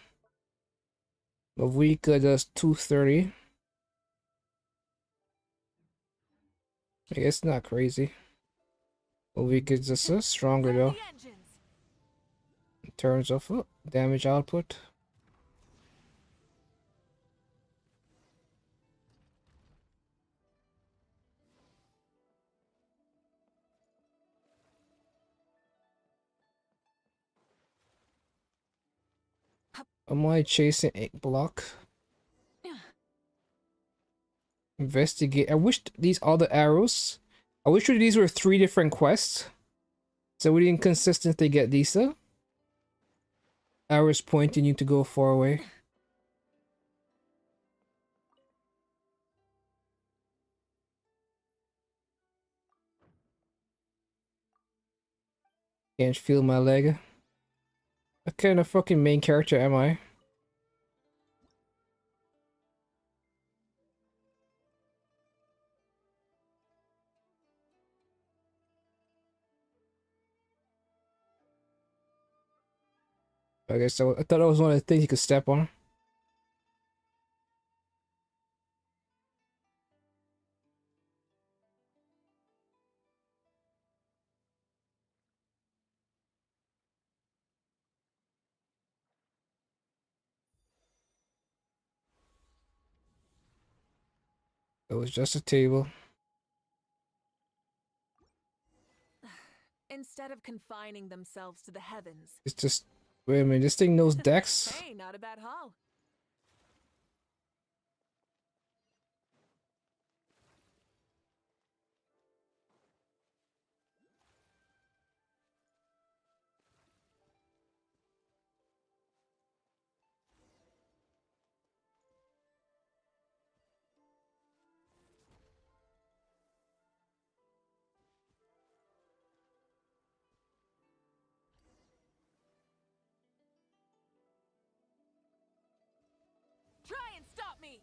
Speaker 1: Mavika does 230. I guess not crazy. Mavika is just stronger
Speaker 5: Fire
Speaker 1: though
Speaker 5: the engines.
Speaker 1: in terms of damage output. Am I chasing 8 block? Investigate. I wish these other arrows. I wish these were 3 different quests. So we didn't consistently get these arrows pointing you to go far away. Can't feel my leg. What kind of fucking main character am I? I guess I thought that was one of the things you could step on. It was just a table.
Speaker 5: Instead of confining themselves to the heavens.
Speaker 1: It's just... Wait a minute, this thing knows Dex?
Speaker 5: Hey, not a bad haul. Try and stop me.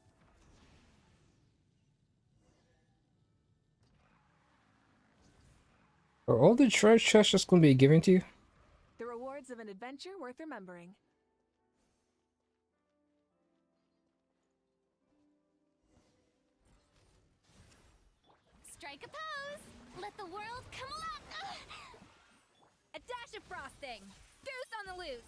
Speaker 1: Are all the treasure chests just gonna be given to you?
Speaker 5: The rewards of an adventure worth remembering.
Speaker 4: Strike a pose! Let the world come alive! A dash of frosting! Goose on the loose!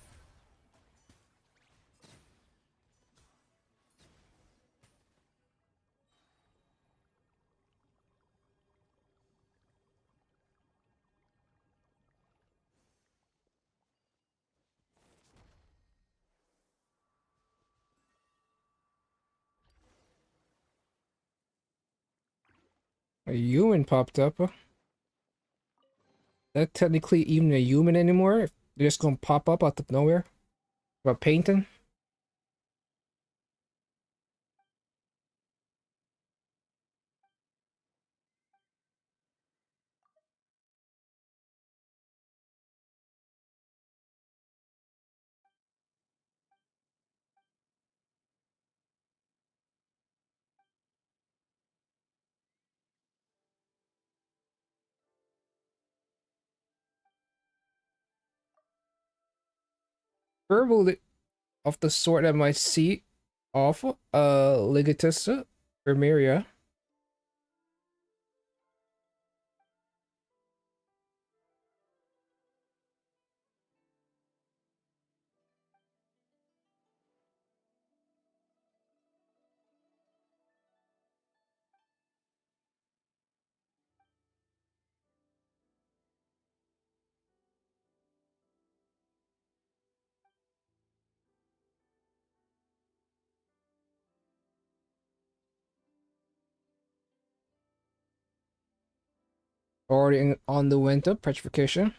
Speaker 1: A human popped up. That technically even a human anymore? They're just gonna pop up out of nowhere? About painting? Verbal of the sort that might see off Ligatus Vermeria. Already on the winter petrification.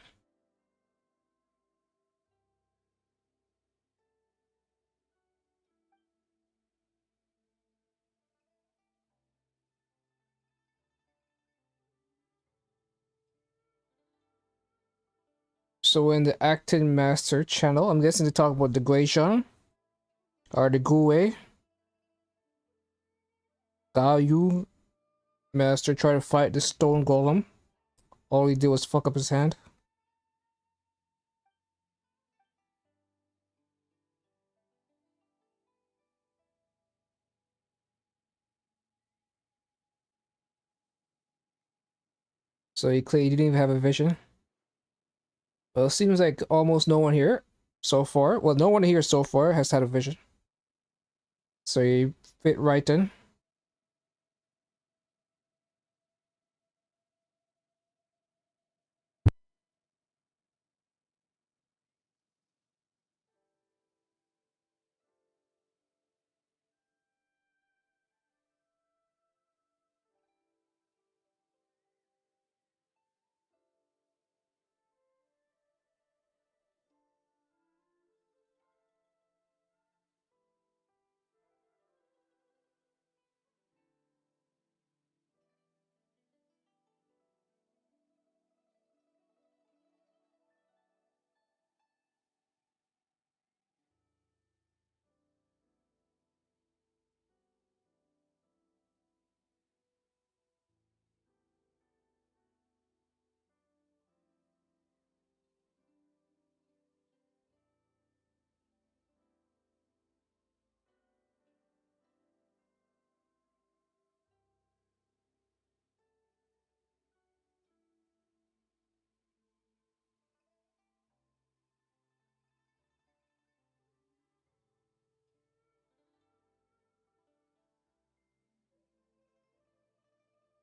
Speaker 1: So in the Acting Master channel, I'm guessing they talk about the Glacian or the Gue, Gayu, Master tried to fight the stone golem. All he did was fuck up his hand. So he claimed he didn't even have a vision. Well, it seems like almost no one here so far. Well, no one here so far has had a vision. So he fit right in.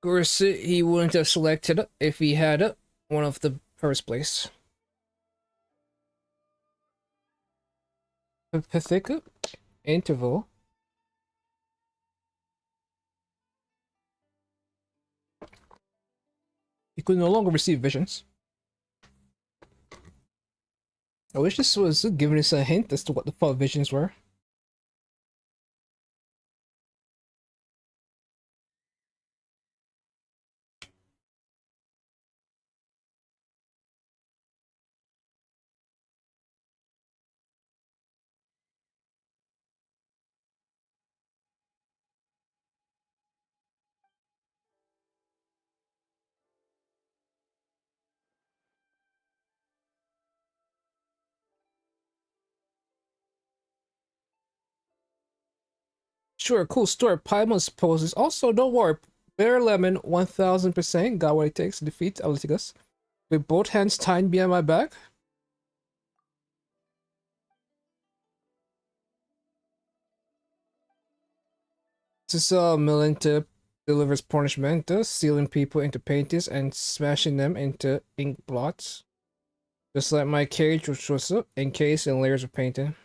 Speaker 1: Of course, he wouldn't have selected if he had one of the first place. Pacific interval. He could no longer receive visions. I wish this was giving us a hint as to what the fuck visions were. Sure, cool story. Paimon poses. Also, don't worry. Bear Lemon 1000% got what it takes to defeat Alitigus. With both hands tied behind my back. This is Melinda delivers punishment, sealing people into paintings and smashing them into ink blots. Just like my cage, which was encased in layers of painting.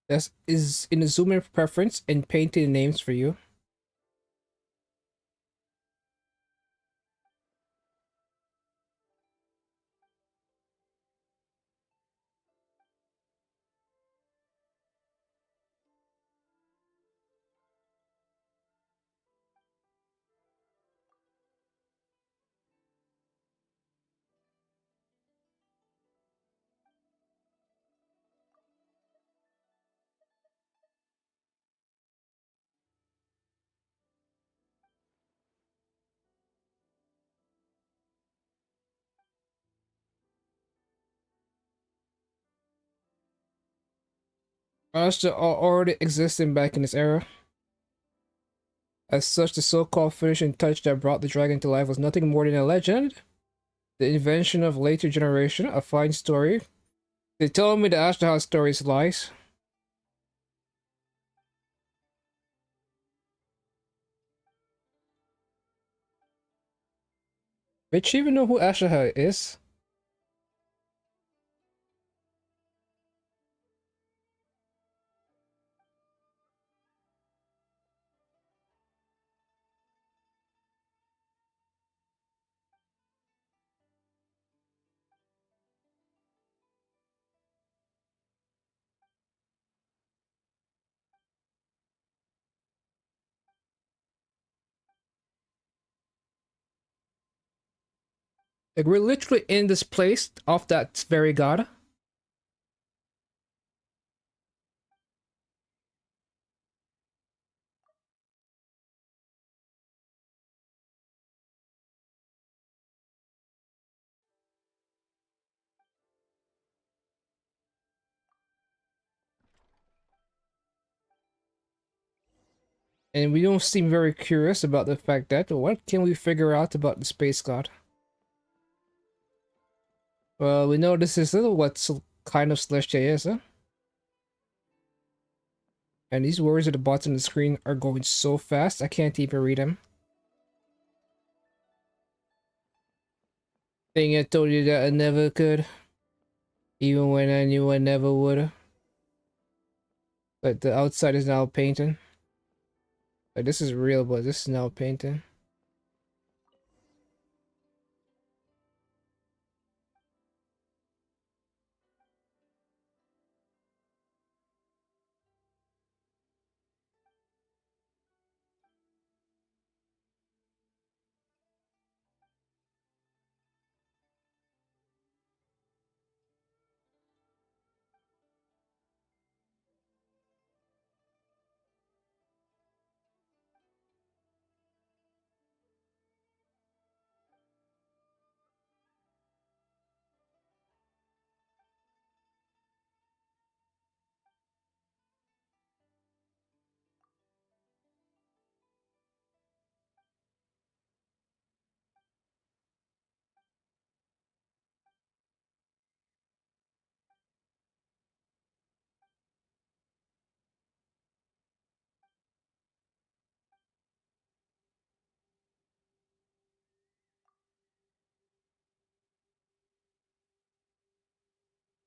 Speaker 1: That is in the zoom in preference and painting names for you. Ashta already existing back in this era. As such, the so-called finishing touch that brought the dragon to life was nothing more than a legend. The invention of later generation, a fine story. They told me the Ashta House story is lies. Bitch, you even know who Ashta is? Like, we're literally in this place of that very god. And we don't seem very curious about the fact that what can we figure out about the space god? Well, we know this is what kind of celestial is, huh? And these words at the bottom of the screen are going so fast, I can't even read them. Thing I told you that I never could. Even when I knew I never would. But the outside is now painting. Like, this is real, but this is now painting.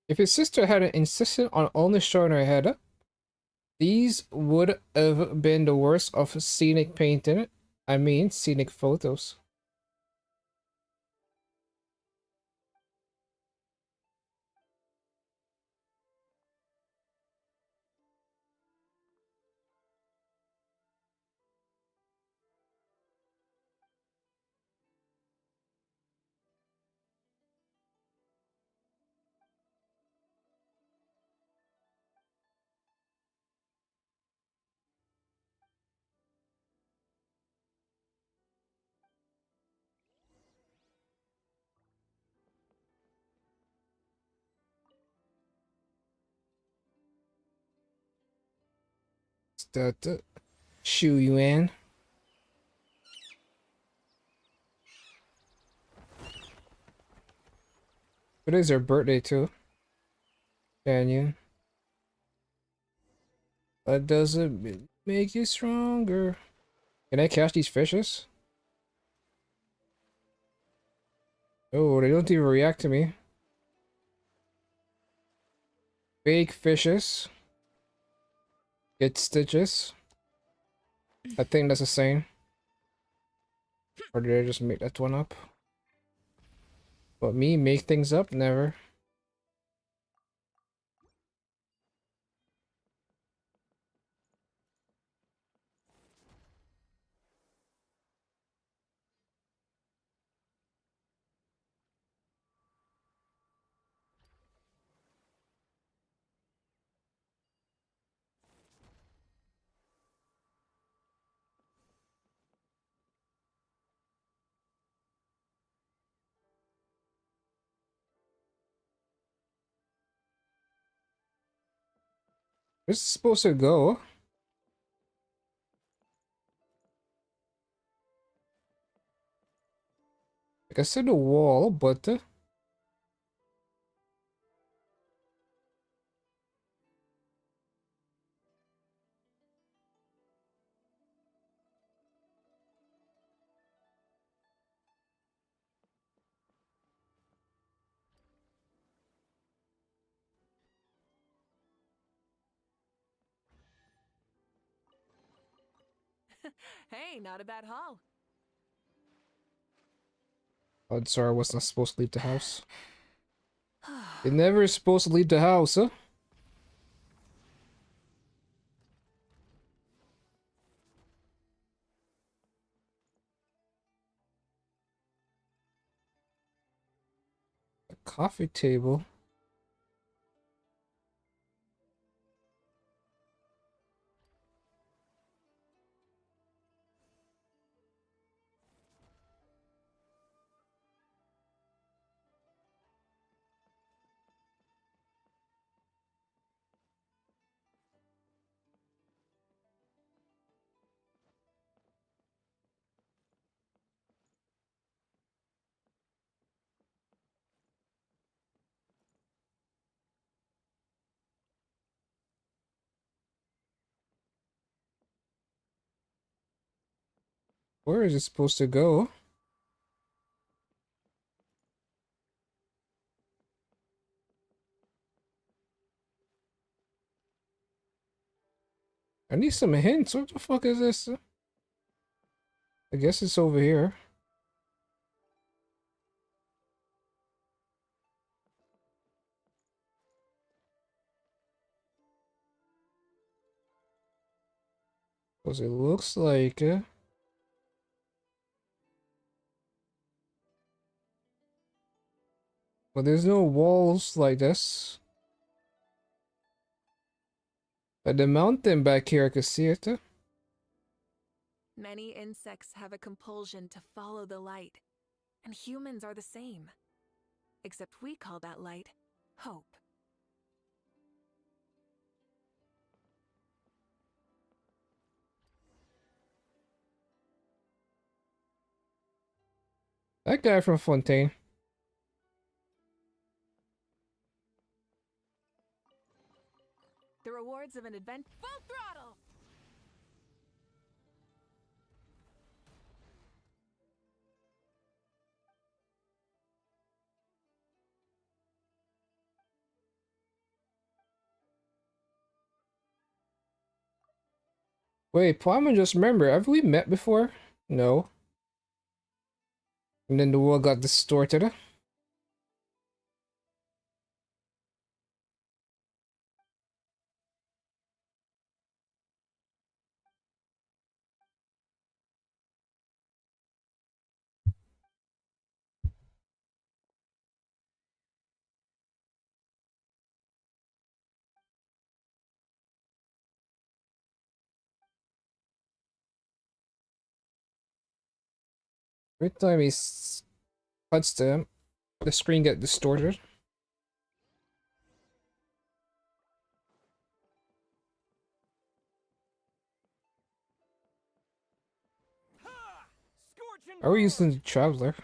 Speaker 1: If his sister hadn't insisted on only showing her head, these would have been the worst of scenic painting. I mean, scenic photos. That Shu Yuan. It is her birthday too. Canyon. That doesn't make you stronger. Can I catch these fishes? Oh, they don't even react to me. Fake fishes. Get stitches. I think that's a saying. Or did I just make that one up? But me, make things up? Never. Where's it supposed to go? Like I said, the wall, but
Speaker 2: Hey, not a bad haul.
Speaker 1: odds are I was not supposed to leave the house. You're never supposed to leave the house, huh? A coffee table. Where is it supposed to go? I need some hints. What the fuck is this? I guess it's over here. Because it looks like... but there's no walls like this. But the mountain back here, I can see it.
Speaker 2: Many insects have a compulsion to follow the light, and humans are the same. Except we call that light hope.
Speaker 1: That guy from Fontaine.
Speaker 2: The rewards of an advent full throttle!
Speaker 1: Wait, Paimon, just remember, have we met before? No. And then the world got distorted. Every time he cuts them, the screen get distorted.
Speaker 5: Ha! Scorching
Speaker 1: Are we
Speaker 5: roar!
Speaker 1: using the Traveler?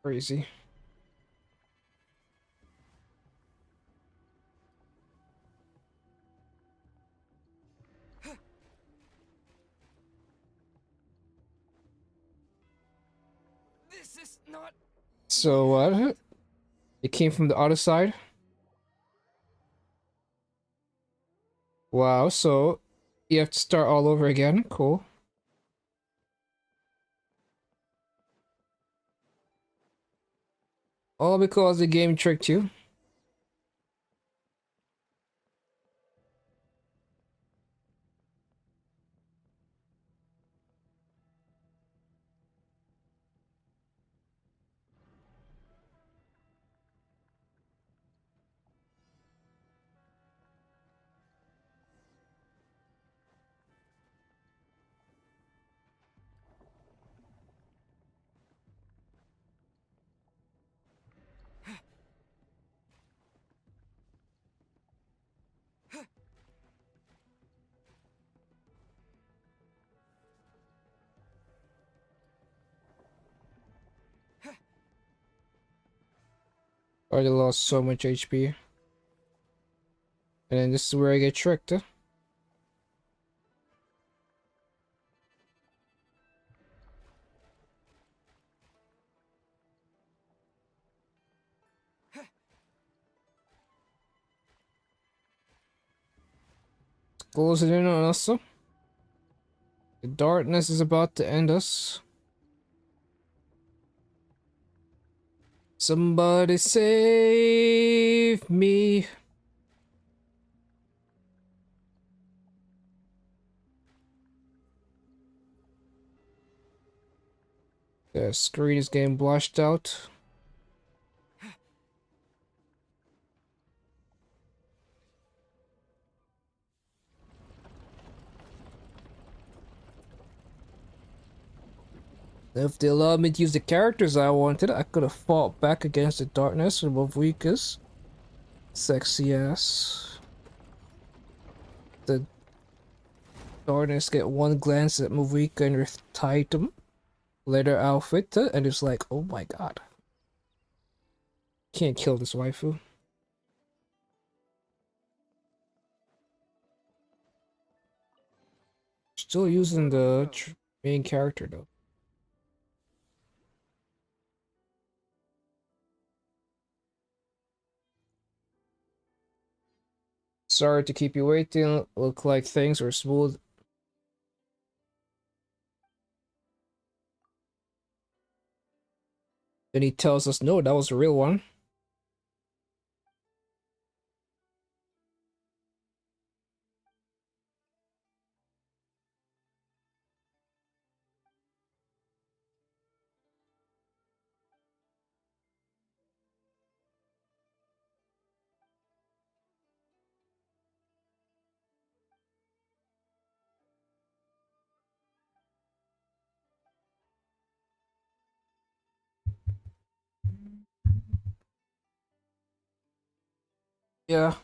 Speaker 1: Crazy.
Speaker 6: this not?
Speaker 1: So what? It came from the other side? Wow, so you have to start all over again? Cool. All because the game tricked you. I already lost so much HP. And then this is where I get tricked, huh? Closing in on us. The darkness is about to end us. Somebody save me. The screen is getting blashed out. If they allowed me to use the characters I wanted, I could have fought back against the darkness with Wavuikas. Sexy ass. The darkness get one glance at Mavika and her titan leather outfit, and it's like, oh my god. Can't kill this waifu. Still using the main character though. Sorry to keep you waiting. Look like things were smooth. Then he tells us, no, that was the real one. Yeah.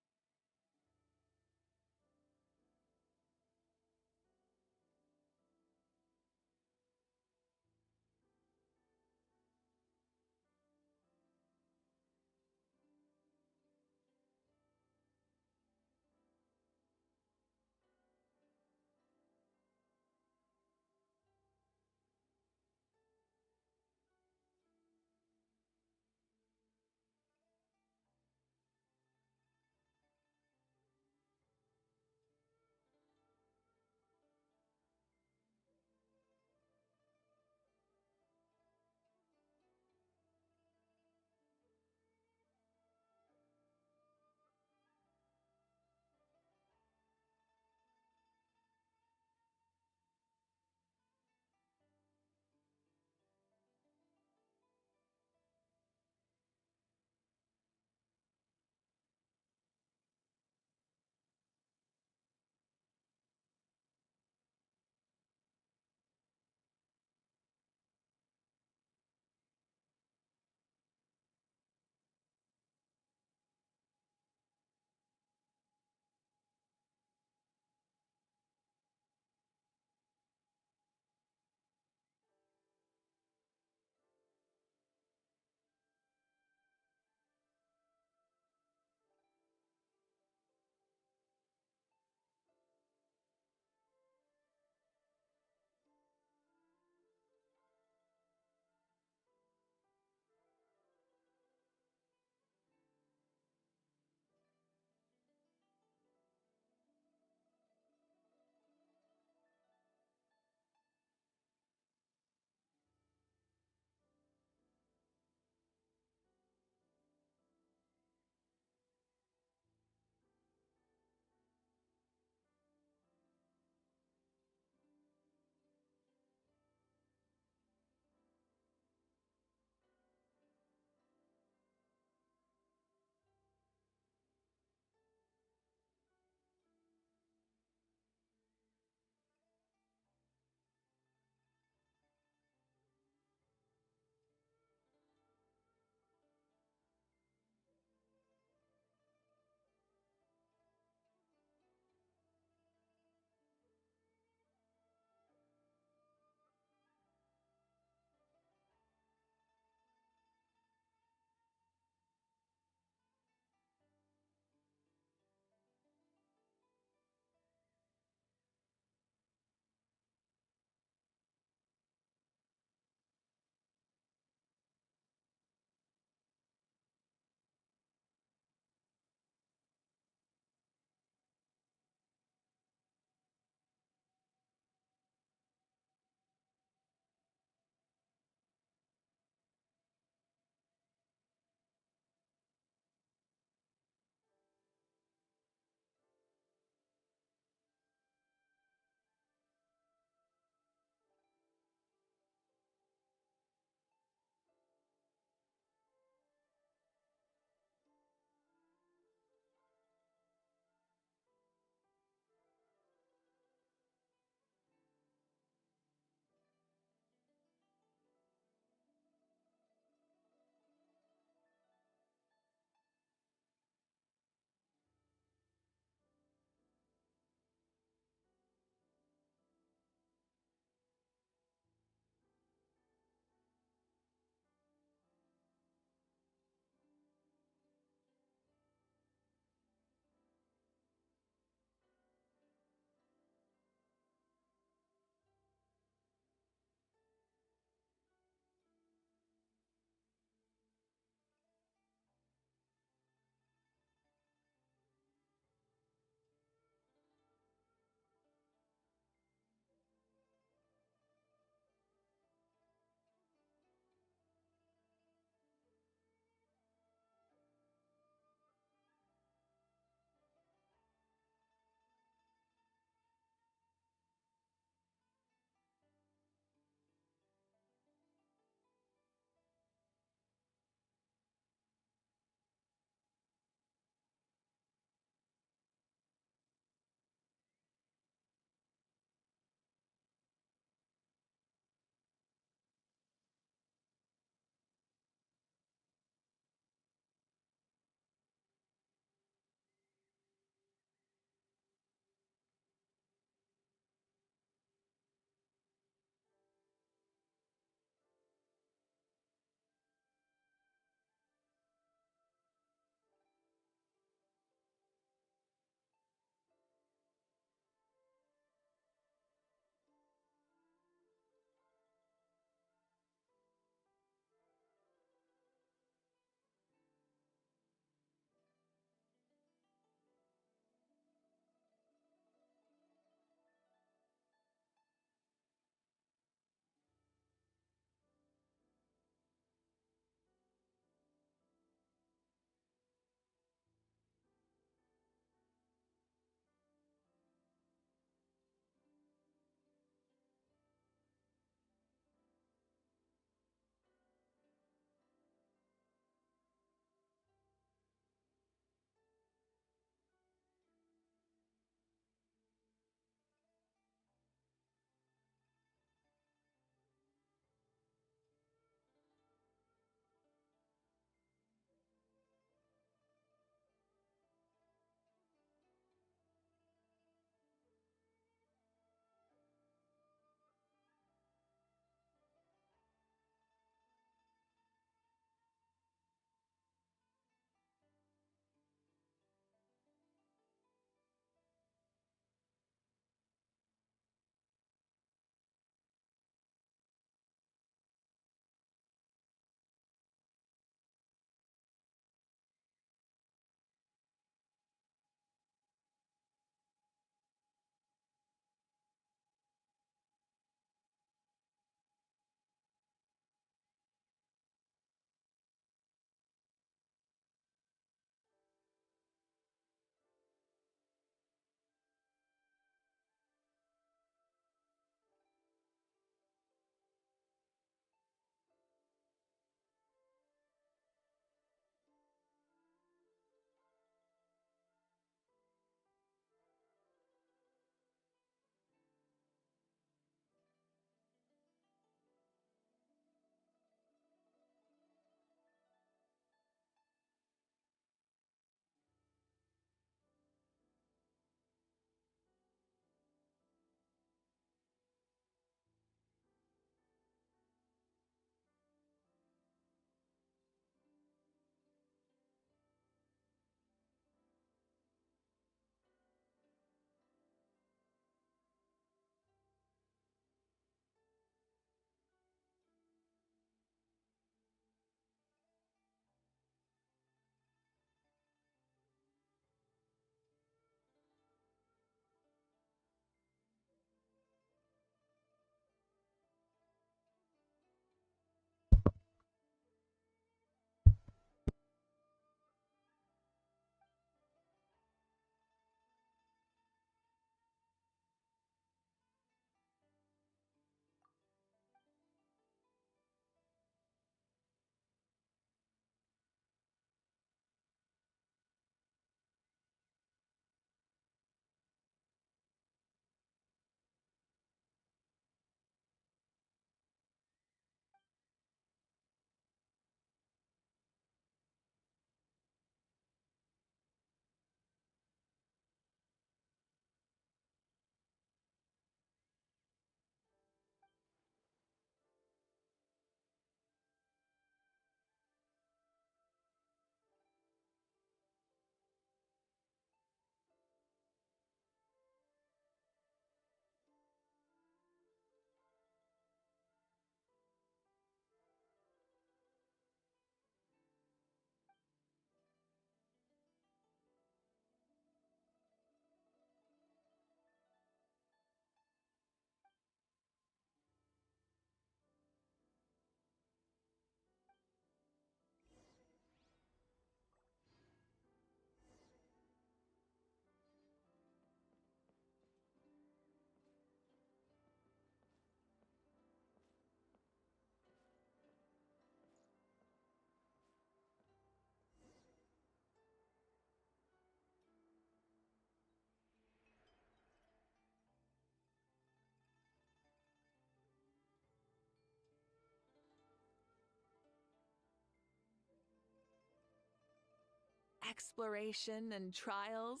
Speaker 7: exploration and trials.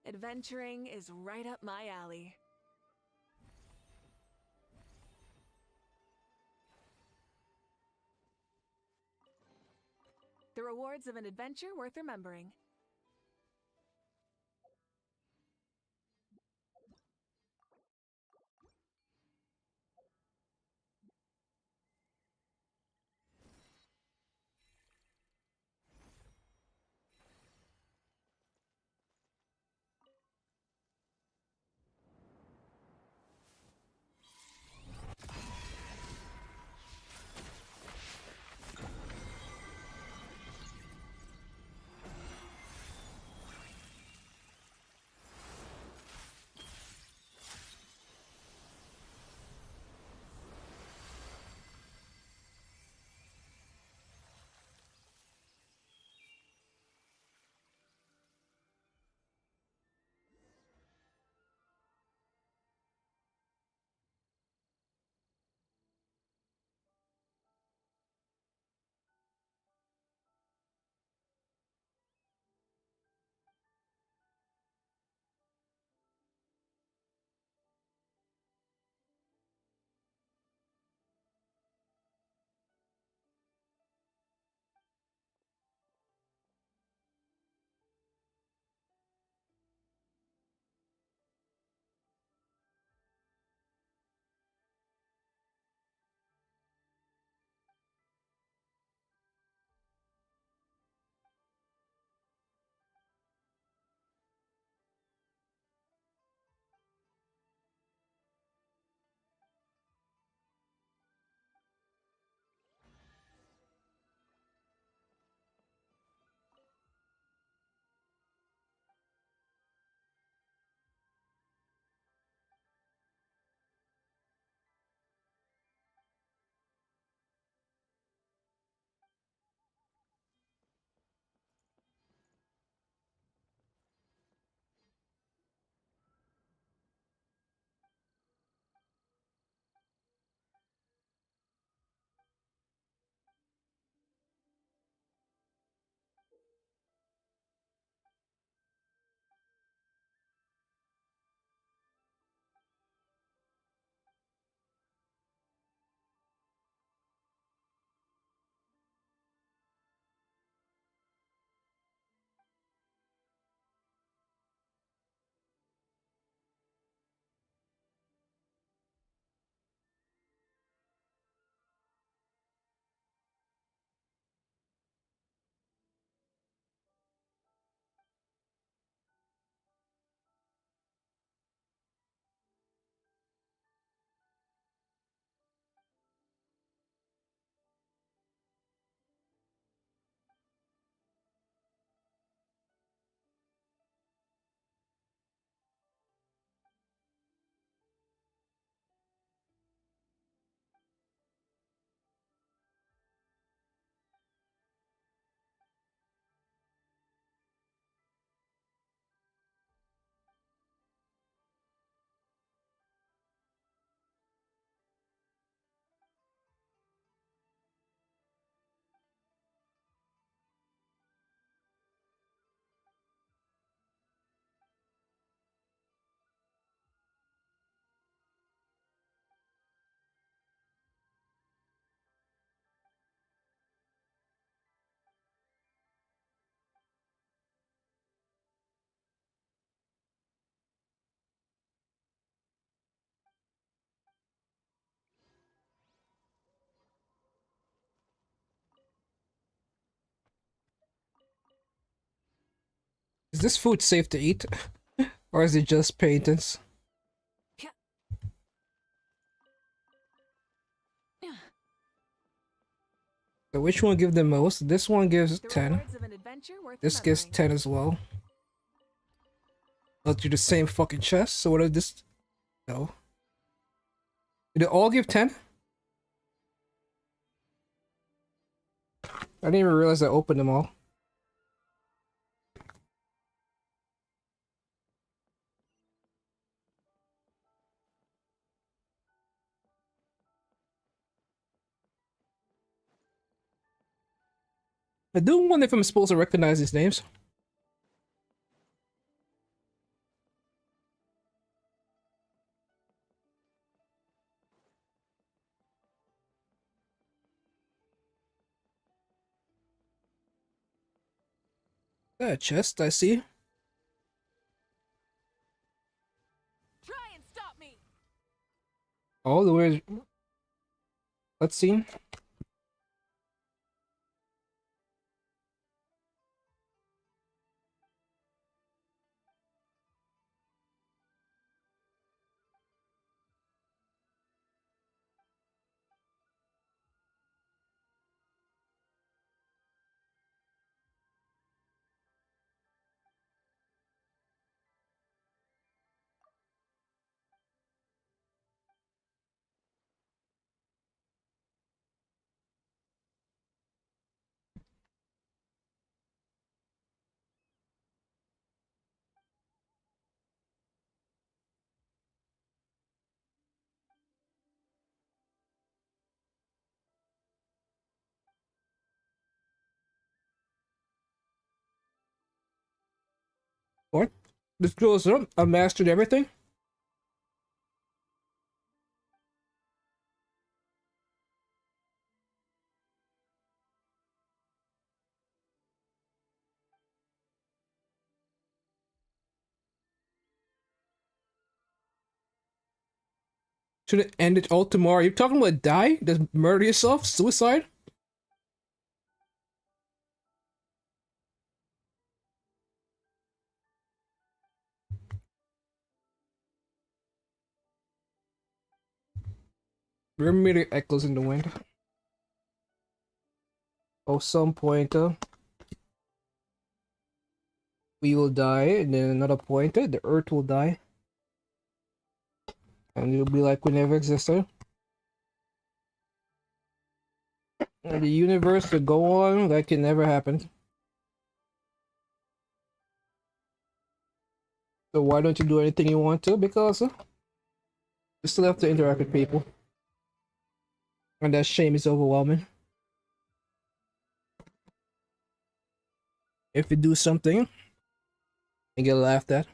Speaker 7: Adventuring is right up my alley. The rewards of an adventure worth remembering.
Speaker 1: Is this food safe to eat? Or is it just paintings? So which one give the most? This one gives
Speaker 7: The
Speaker 1: 10.
Speaker 7: rewards of an adventure worth
Speaker 1: This gives
Speaker 7: remembering.
Speaker 1: 10 as well. Not do the same fucking chest. So what are this? No. Did they all give 10? I didn't even realize I opened them all. I do wonder if I'm supposed to recognize these names. A chest, I see.
Speaker 7: Try and stop me!
Speaker 1: All the way. Let's see. What? This goes up. I mastered everything. Should it end it all tomorrow? You're talking about die? Just murder yourself? Suicide? Remember echoes in the wind. Oh, some point, we will die, and then another point, the earth will die. And it'll be like we never existed. And the universe will go on like it never happened. So why don't you do anything you want to? Because you still have to interact with people. And that shame is overwhelming. If you do something and get laughed at.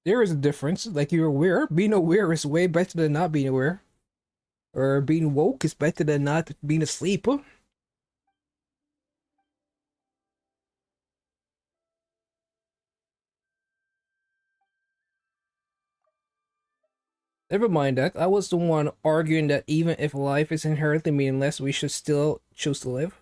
Speaker 1: There is a difference. Like you're aware. Being aware is way better than not being aware. Or being woke is better than not being asleep. Never mind that. I was the one arguing that even if life is inherently meaningless, we should still choose to live.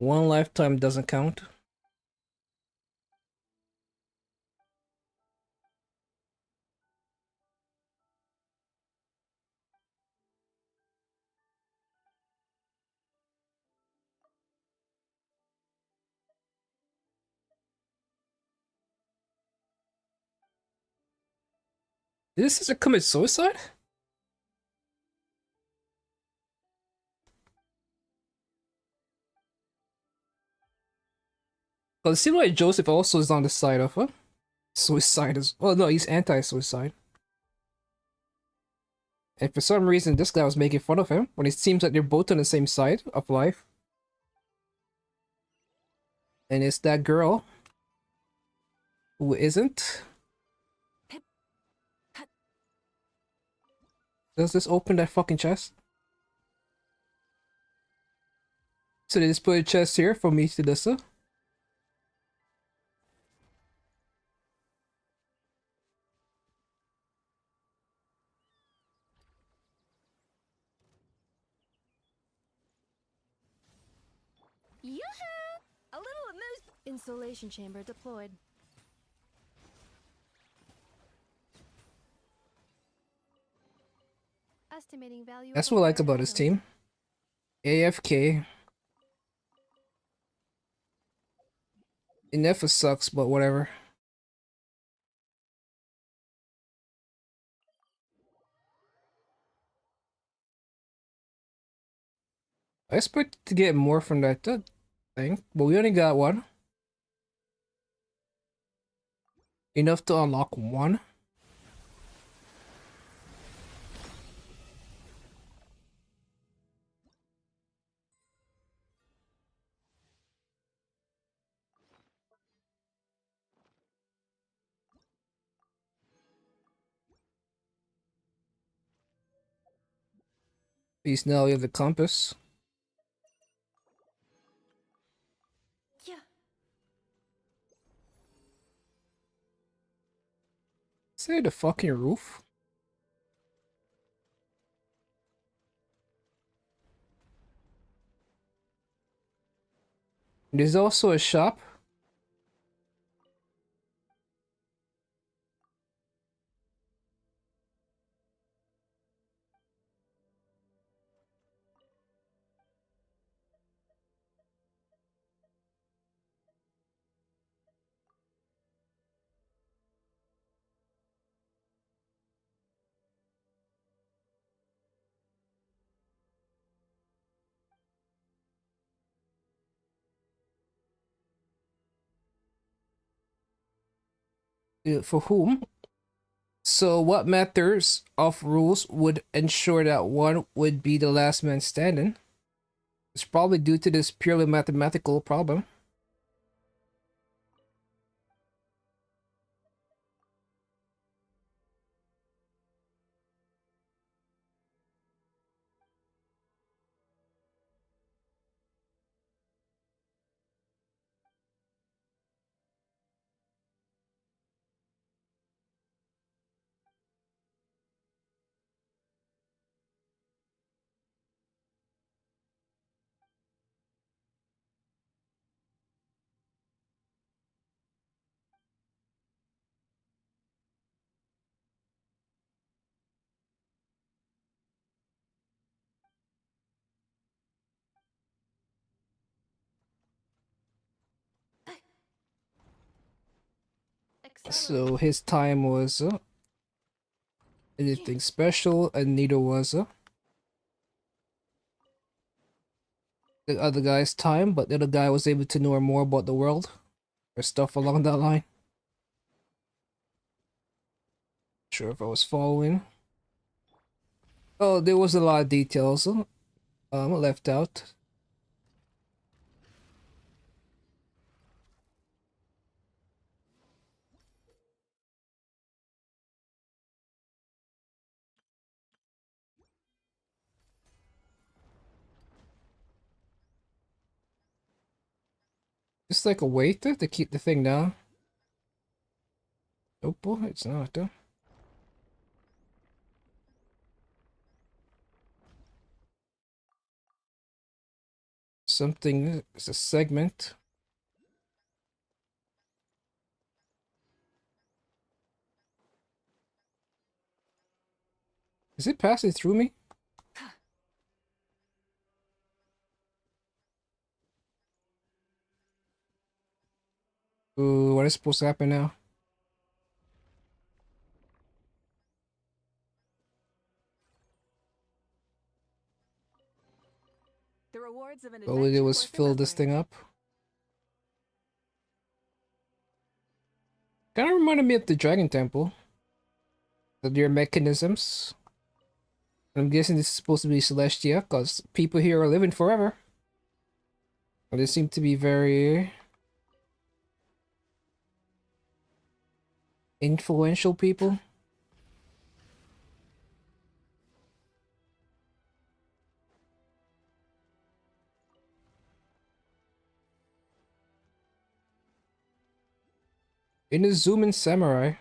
Speaker 1: One lifetime doesn't count. Did this sister commit suicide? Because it seems like Joseph also is on the side of suicide as well. No, he's anti-suicide. And for some reason, this guy was making fun of him when it seems like they're both on the same side of life. And it's that girl who isn't. Does this open that fucking chest? So they just put a chest here for me to this.
Speaker 4: Yoo-hoo! A little amuse.
Speaker 2: Insulation chamber deployed. Estimating value.
Speaker 1: That's what I like about his team. AFK. Enough sucks, but whatever. I expect to get more from that thing, but we only got one. Enough to unlock one. At least now we have the compass.
Speaker 3: Yeah.
Speaker 1: Say the fucking roof. There's also a shop. For whom? So what matters of rules would ensure that one would be the last man standing? It's probably due to this purely mathematical problem. So his time was anything special, and neither was the other guy's time, but the other guy was able to know more about the world or stuff along that line. Sure if I was following. Oh, there was a lot of details left out. Just like a weight to keep the thing down. Nope, it's not. Something is a segment. Is it passing through me? Ooh, what is supposed to happen now?
Speaker 7: The rewards of an
Speaker 1: All we did
Speaker 7: adventure
Speaker 1: was
Speaker 7: worth
Speaker 1: fill this thing
Speaker 7: remembering.
Speaker 1: up. Kind of reminded me of the Dragon Temple. Their mechanisms. I'm guessing this is supposed to be Celestia, because people here are living forever. They seem to be very influential people. In a zooming samurai.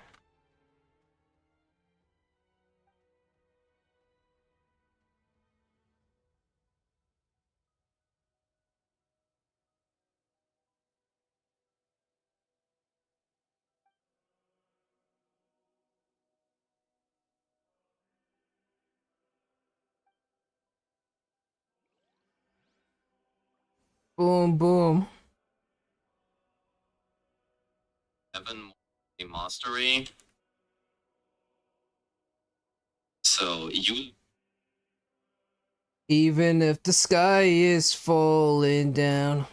Speaker 1: Boom, boom.
Speaker 8: 7 mastery. So you
Speaker 1: Even if the sky is falling down.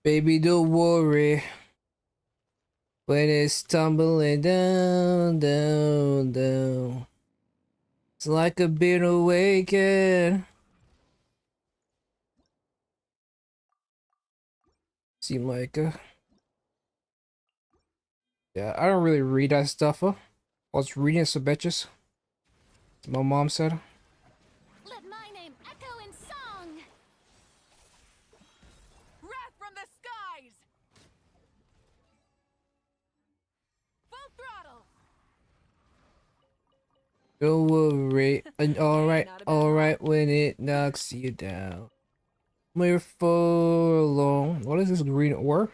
Speaker 1: Baby, don't worry. When it's tumbling down, down, down. It's like a been awakened. See, Micah. Yeah, I don't really read that stuff. Huh? I was reading some bitches. My mom said.
Speaker 4: Let my name echo in song.
Speaker 7: Wrath from the skies! Full throttle!
Speaker 1: Don't worry. And alright,
Speaker 7: not a bad
Speaker 1: alright when it knocks you down. We're for long. What is this green ore?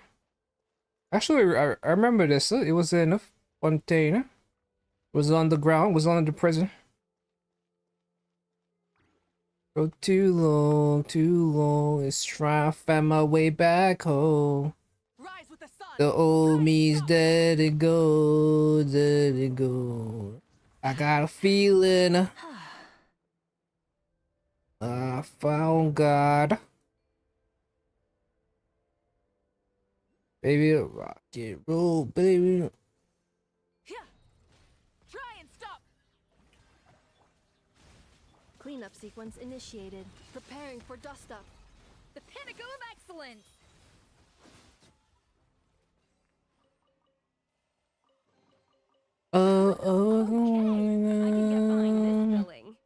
Speaker 1: Actually, I remember this. It was in a container. It was on the ground. It was under the prison. For too long. It's trying to find my way back home.
Speaker 7: Rise with the sun!
Speaker 1: The old
Speaker 7: Rise
Speaker 1: me's
Speaker 7: up!
Speaker 1: dead and go, dead and go. I got a feeling I found God. Baby, rock and roll, baby.
Speaker 7: Yeah. Try and stop!
Speaker 4: Cleanup sequence initiated. Preparing for dust up.
Speaker 2: The pinnacle of excellence!
Speaker 4: Okay, I can get behind this billing.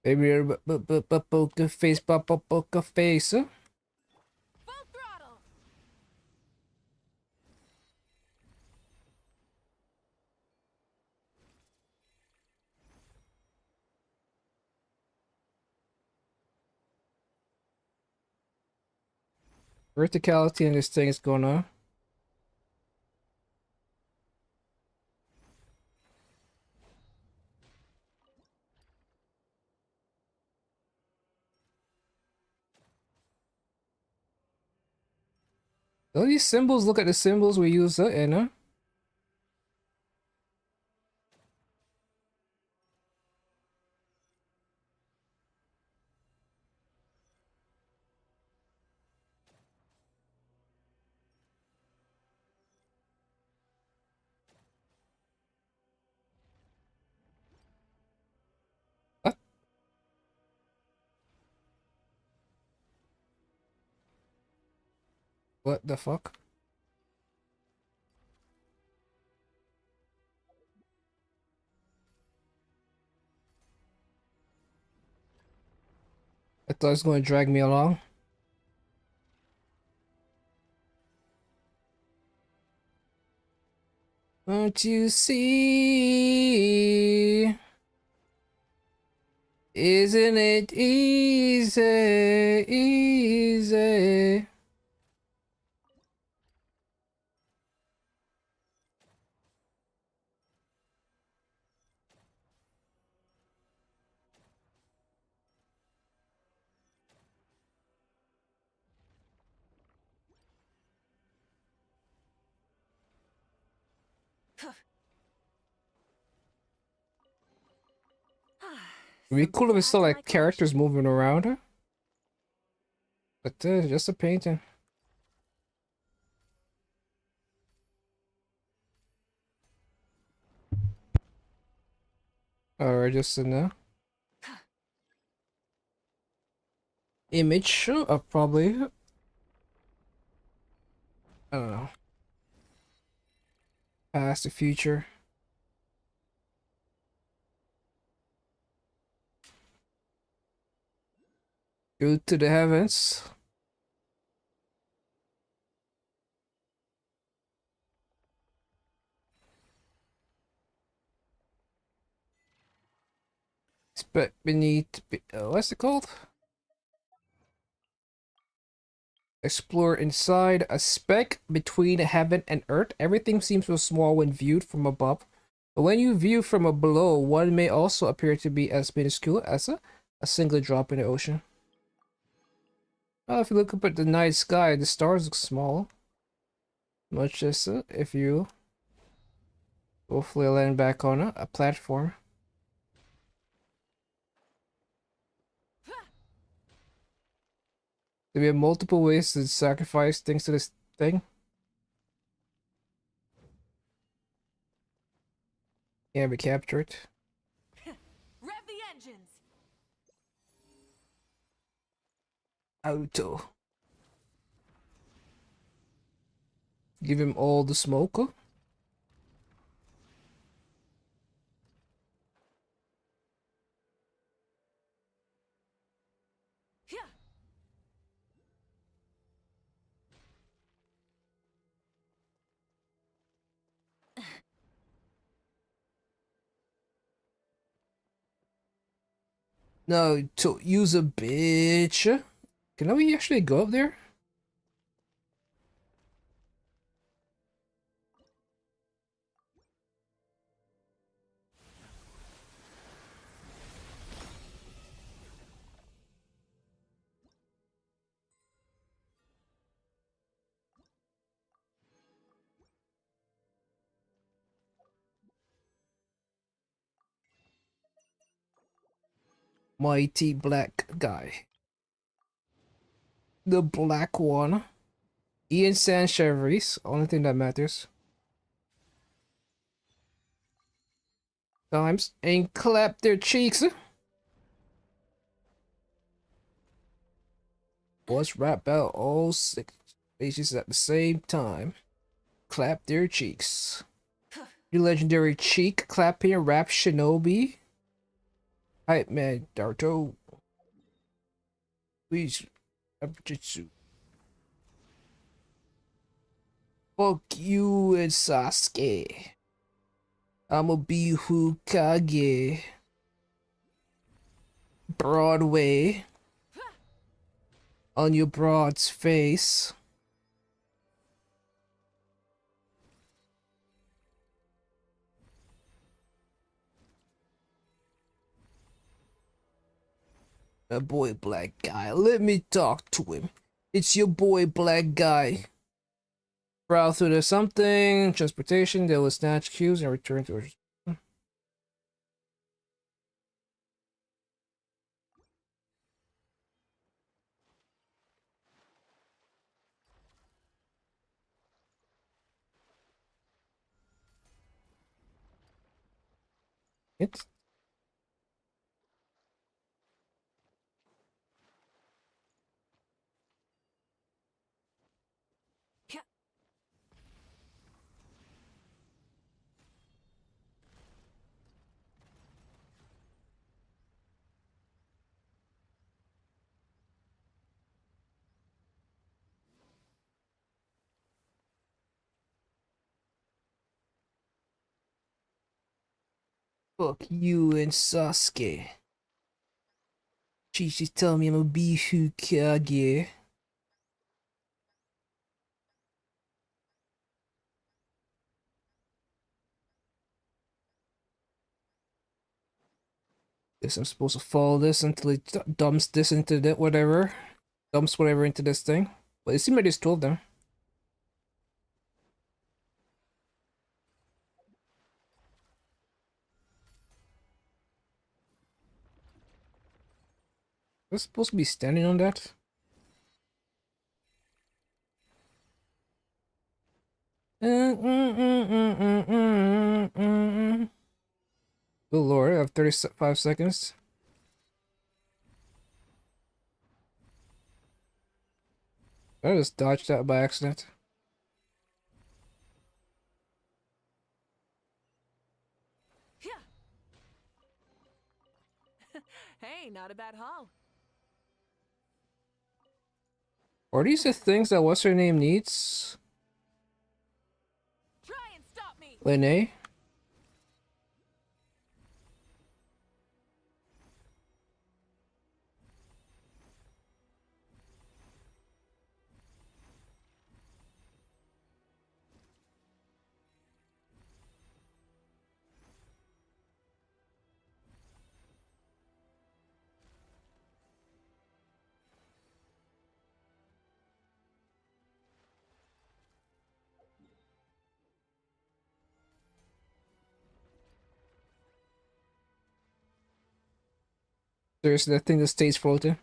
Speaker 1: Baby, poker face, poker face. Huh?
Speaker 7: Full throttle!
Speaker 1: Verticality in this thing is going on. Don't these symbols look at the symbols we use in, huh? What the fuck? I thought it was going to drag me along. Don't you see? Isn't it easy, easy? It'd be cool if it's still like characters moving around her. But just a painting. Or just in the image of probably. I don't know. Past the future. Go to the heavens. Expect beneath. What's it called? Explore inside. A speck between heaven and earth. Everything seems so small when viewed from above. But when you view from below, one may also appear to be as minuscule as a single drop in the ocean. Well, if you look up at the night sky, the stars look small. Much as if you hopefully land back on a platform. Do we have multiple ways to sacrifice things to this thing? Yeah, we capture it.
Speaker 7: Rev the engines.
Speaker 1: Auto. Give him all the smoke.
Speaker 7: Yeah.
Speaker 1: No, to use a bitch. Can we actually go up there? Mighty black guy. The black one. Ian Sancheveries. Only thing that matters. Times and clap their cheeks. Boys rap out all six faces at the same time. Clap their cheeks. Your legendary cheek clapping rap shinobi. Hype man Darto. Please Jitsu. Fuck you and Sasuke. I'ma be Hokage. Broadway. On your broad's face. A boy black guy. Let me talk to him. It's your boy black guy. Browse through the something. Transportation. They will snatch cues and return to her. It's fuck you and Sasuke. She's telling me I'm gonna be Hokage. Guess I'm supposed to follow this until it dumps this into that whatever. Dumps whatever into this thing. But it seems like there's 2 of them. We're supposed to be standing on that? Good lord, I have 35 seconds. I just dodged that by accident.
Speaker 7: Yeah. Hey, not a bad haul.
Speaker 1: Are these the things that what's her name needs?
Speaker 7: Try and stop me.
Speaker 1: Lene? There's that thing that stays floating.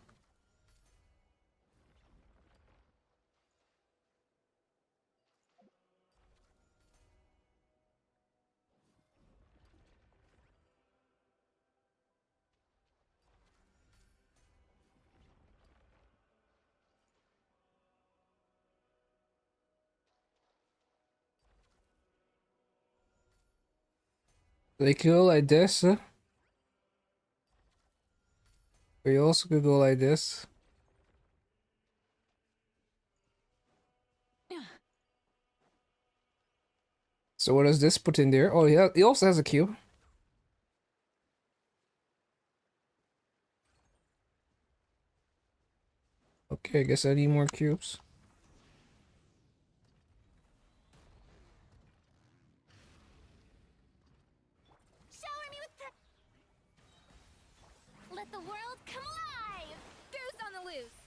Speaker 1: They could go like this. Or you also could go like this. So what does this put in there? Oh yeah, he also has a cube. Okay, I guess I need more cubes.
Speaker 4: Shower me with Let the world come alive! Goose on the loose!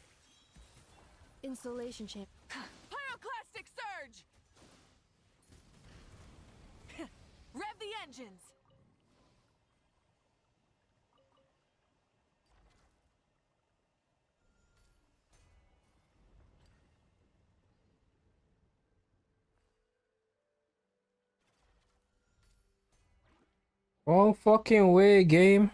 Speaker 2: Insulation chamber.
Speaker 7: Pyroclastic surge! Rev the engines!
Speaker 1: Wrong fucking way, game.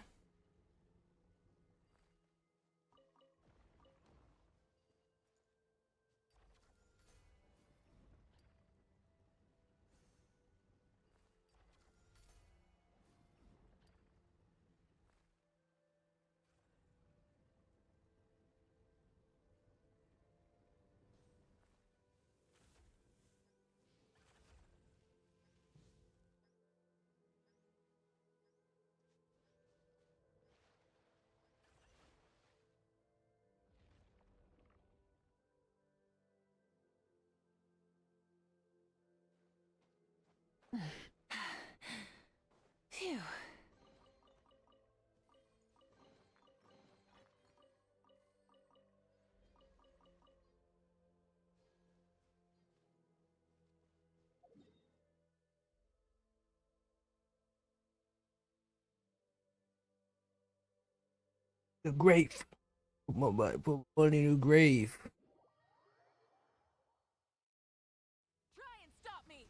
Speaker 2: Phew.
Speaker 1: The grave. Put money in the grave.
Speaker 7: Try and stop me!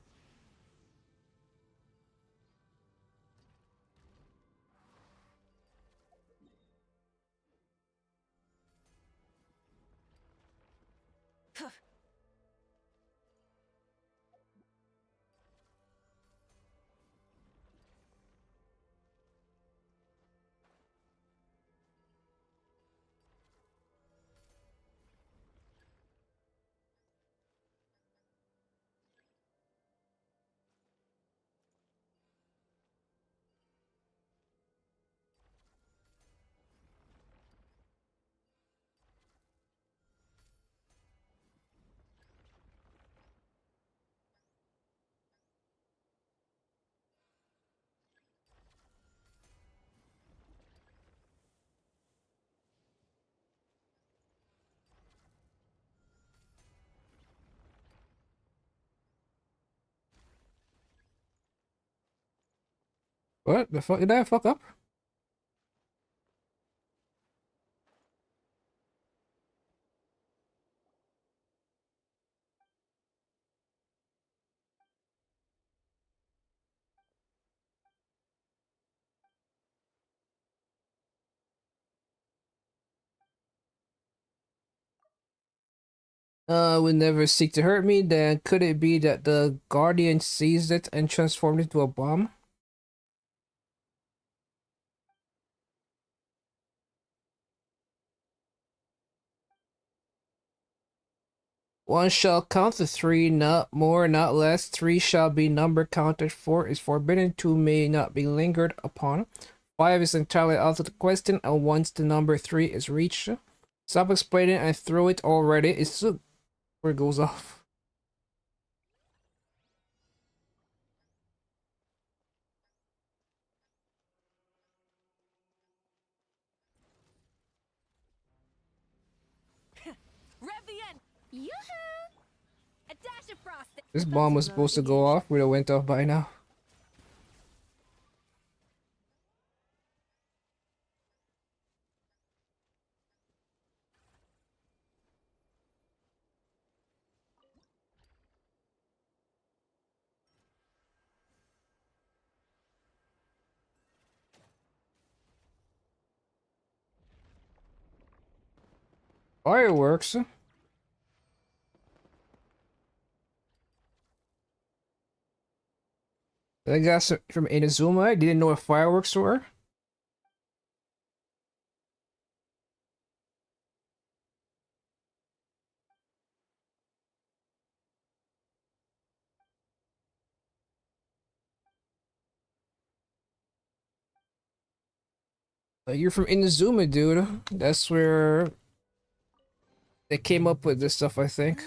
Speaker 1: What the fuck? Did I fuck up? Would never seek to hurt me. Then could it be that the Guardian seized it and transformed it into a bomb? One shall count to three, not more, not less. Three shall be number counted. Four is forbidden. Two may not be lingered upon. Five is entirely out of the question. And once the number three is reached, stop explaining and throw it already. It's where it goes off.
Speaker 7: Rev the end!
Speaker 4: Yoo-hoo! A dash of frosting!
Speaker 1: This bomb was supposed to go off. Would have went off by now. Fireworks? That guy from Inazuma, I didn't know what fireworks were. Like, you're from Inazuma, dude. That's where they came up with this stuff, I think.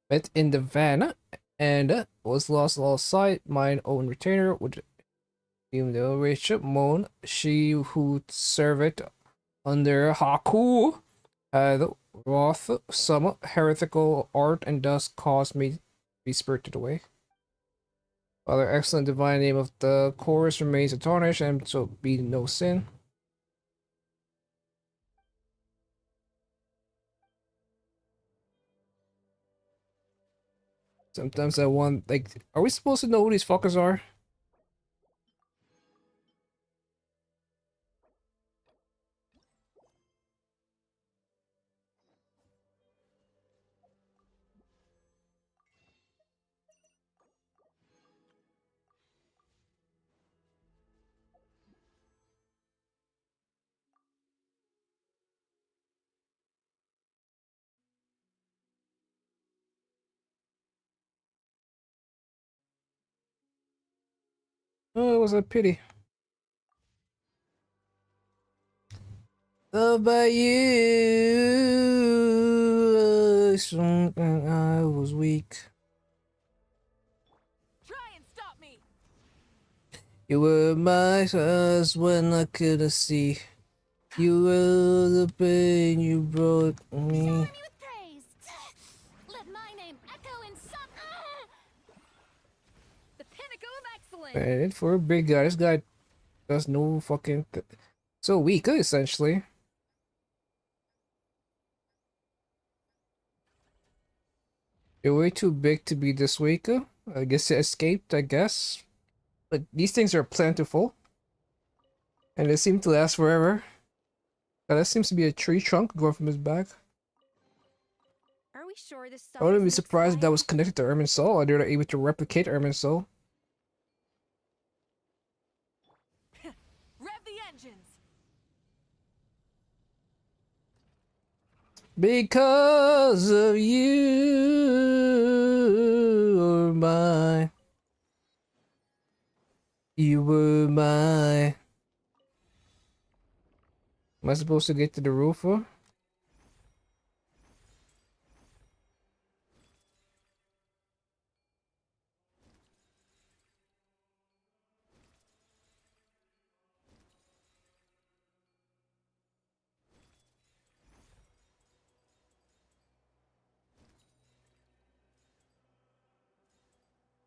Speaker 1: Met in the van and was lost sight. Mine own retainer would give the rich moan. She who served under Haku had wrought some heretical art and thus caused me to be spirited away. Father, excellent divine name of the chorus remains untarnished, and so be no sin. Sometimes I want, like, are we supposed to know who these fuckers are? Oh, it was a pity. Love by you, something I was weak.
Speaker 7: Try and stop me.
Speaker 1: You were my eyes when I couldn't see. You were the pain you brought
Speaker 4: Shower
Speaker 1: me.
Speaker 4: me with praise. Let my name echo in some. The pinnacle of excellence.
Speaker 1: Man, for a big guy, this guy does no fucking. So weak, essentially. You're way too big to be this weak. I guess it escaped, I guess. But these things are plentiful. And they seem to last forever. That seems to be a tree trunk going from his back.
Speaker 2: Are we sure this
Speaker 1: I wouldn't be
Speaker 2: size
Speaker 1: surprised if that was
Speaker 2: looks
Speaker 1: connected to Ermin's soul, or they're not able to replicate Ermin's soul.
Speaker 7: Rev the engines.
Speaker 1: Because of you were mine. You were mine. Am I supposed to get to the roof?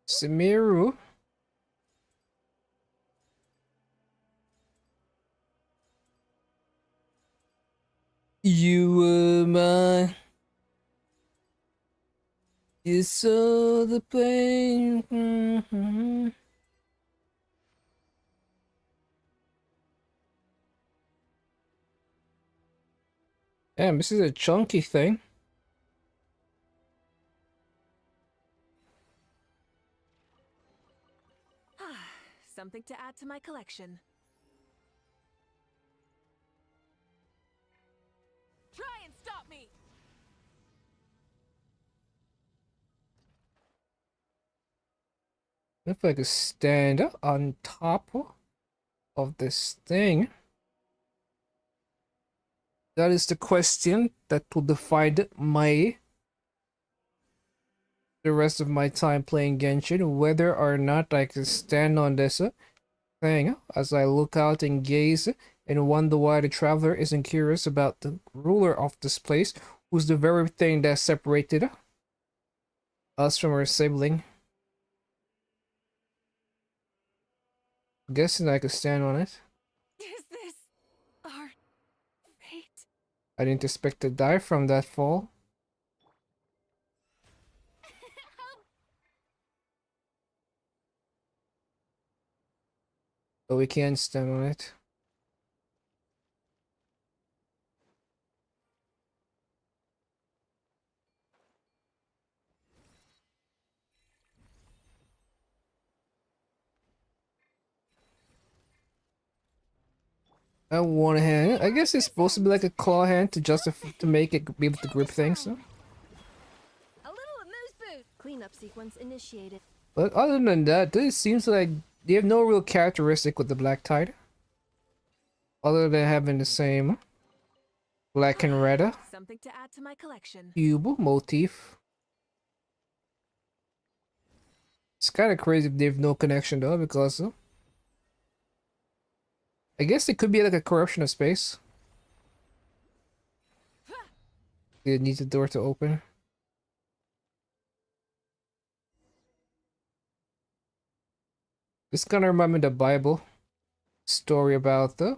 Speaker 1: Simiru? You were mine. You saw the pain. Damn, this is a chunky thing.
Speaker 7: Something to add to my collection. Try and stop me.
Speaker 1: If I could stand on top of this thing. That is the question that will define the rest of my time playing Genshin, whether or not I can stand on this thing as I look out and gaze and wonder why the traveler isn't curious about the ruler of this place, who's the very thing that separated us from our sibling. Guessing I could stand on it.
Speaker 7: Is this
Speaker 1: I didn't expect to die from that fall. But we can't stand on it. A one hand. I guess it's supposed to be like a claw hand to justify to make it be able to grip things. So.
Speaker 4: A little amuse boost. Cleanup sequence initiated.
Speaker 1: But other than that, it seems like they have no real characteristic with the Black Tide. Other than having the same black and red
Speaker 7: Something to add to my collection.
Speaker 1: cube motif. It's kind of crazy if they have no connection though, because I guess it could be like a corruption of space. They need the door to open. This kind of reminds me of the Bible story about the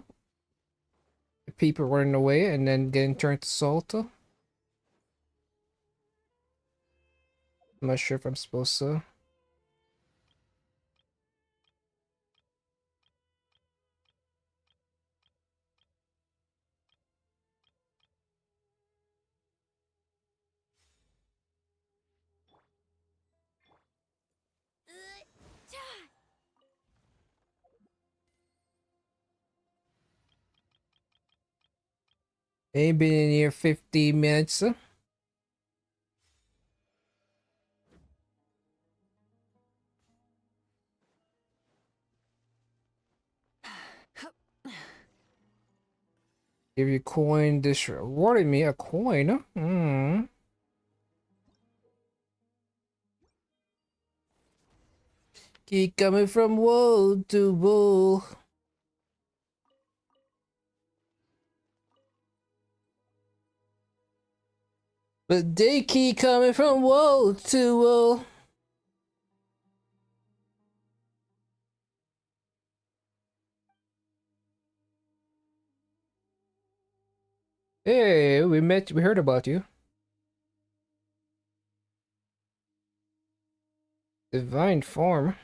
Speaker 1: people running away and then getting turned to salt. I'm not sure if I'm supposed to. Ain't been in here 15 minutes. Give you coin. This rewarded me a coin. Hmm. Keep coming from wall to wall. But they keep coming from wall to wall. Hey, we heard about you. Divine form.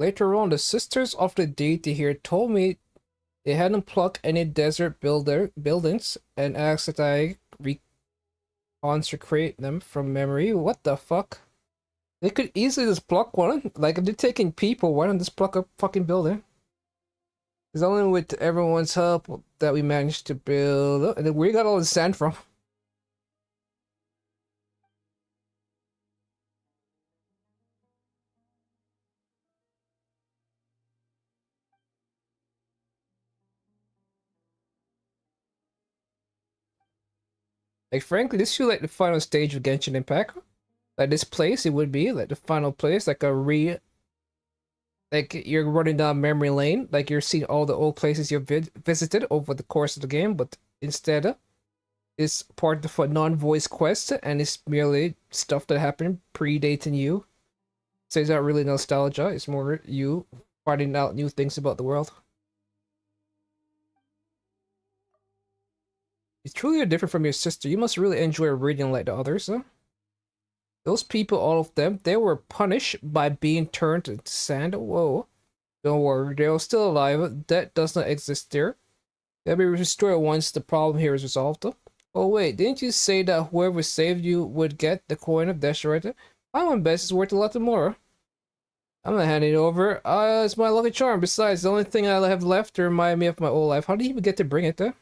Speaker 1: Later on, the sisters of the deity here told me they hadn't plucked any desert buildings and asked that I reconsecrate them from memory. What the fuck? They could easily just pluck one. Like, if they're taking people, why don't they just pluck a fucking building? It's only with everyone's help that we managed to build. And then where you got all the sand from? Like, frankly, this feels like the final stage of Genshin Impact. Like, this place, it would be like the final place, like like you're running down memory lane, like you're seeing all the old places you've visited over the course of the game, but instead, it's part of a non-voice quest, and it's merely stuff that happened predating you. So it's not really nostalgia, it's more you finding out new things about the world. It's truly different from your sister. You must really enjoy reading like the others, huh? Those people, all of them, they were punished by being turned into sand. Whoa. Don't worry, they're still alive. That does not exist there. They'll be restored once the problem here is resolved. Oh wait, didn't you say that whoever saved you would get the coin of Desperate? My one best is worth a lot more. I'm not handing it over. It's my lucky charm. Besides, the only thing I have left to remind me of my old life. How did you even get to bring it there?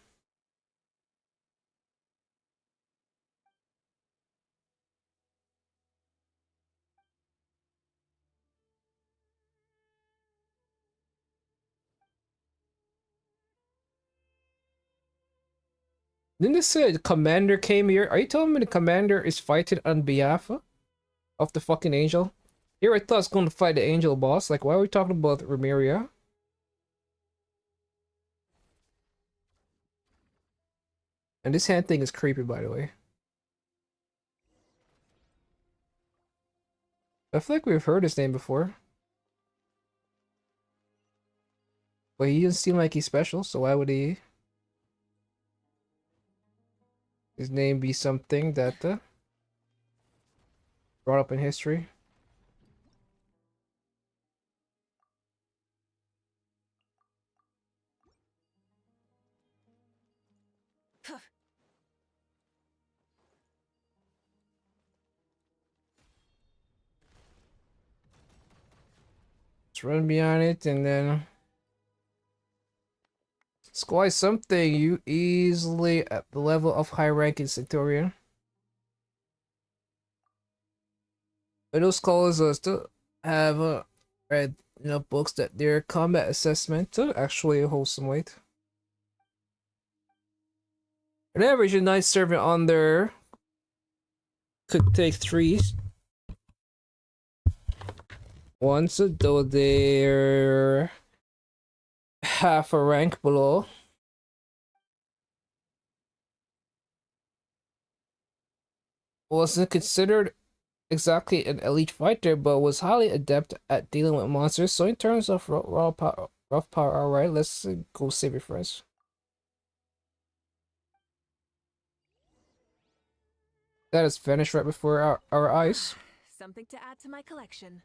Speaker 1: Didn't this say the commander came here? Are you telling me the commander is fighting on behalf of the fucking angel? Here I thought I was going to fight the angel boss. Like, why are we talking about Remiria? And this hand thing is creepy, by the way. I feel like we've heard his name before. But he doesn't seem like he's special, so why would he... his name be something that brought up in history? Let's run beyond it and then... it's quite something. You easily at the level of high-ranking Centurion. But those scholars still have read enough books that their combat assessment actually holds some weight. An average knight serving on there could take 3 once, though they're half a rank below. Wasn't considered exactly an elite fighter, but was highly adept at dealing with monsters. So in terms of raw power, rough power, alright, let's go save your friends. That is vanished right before our eyes.
Speaker 7: Something to add to my collection.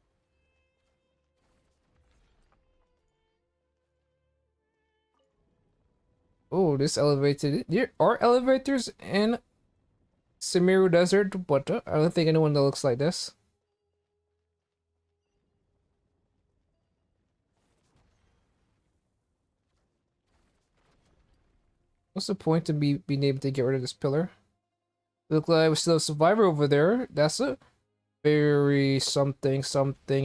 Speaker 1: Oh, this elevated. There are elevators in Semiru Desert, but I don't think anyone that looks like this. What's the point to being able to get rid of this pillar? Look like we still have a survivor over there. That's a very something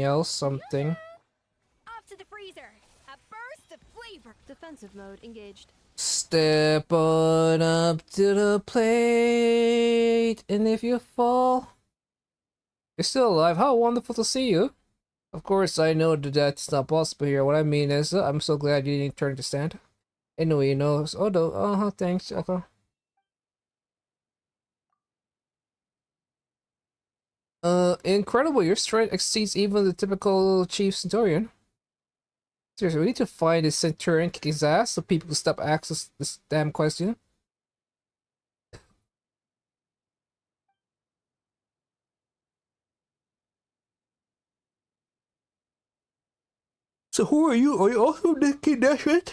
Speaker 1: else something.
Speaker 4: Off to the freezer. A burst of flavor.
Speaker 2: Defensive mode engaged.
Speaker 1: Step on up to the plate, and if you fall, you're still alive. How wonderful to see you. Of course, I know that that's not possible here. What I mean is, I'm so glad you didn't turn to stand. Anyway, you know, oh no, thanks, okay. Incredible, your strength exceeds even the typical chief centurion. Seriously, we need to find this centurion, kick his ass, so people can stop asking this damn question. So who are you? Are you also King Dashret?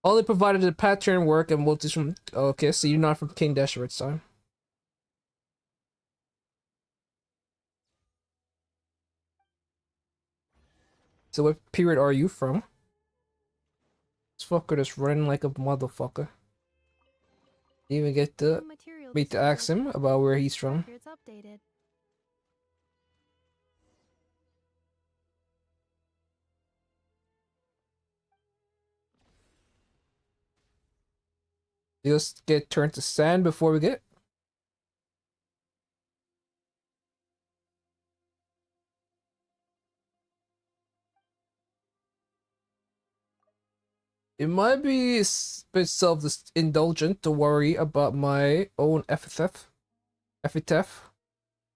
Speaker 1: Only provided the pattern work and multis from... okay, so you're not from King Dashret's time. So what period are you from? This fucker just running like a motherfucker. You even get to meet to ask him about where he's from.
Speaker 2: It's updated.
Speaker 1: Just get turned to sand before we get. It might be a bit self-indulgent to worry about my own epitaph.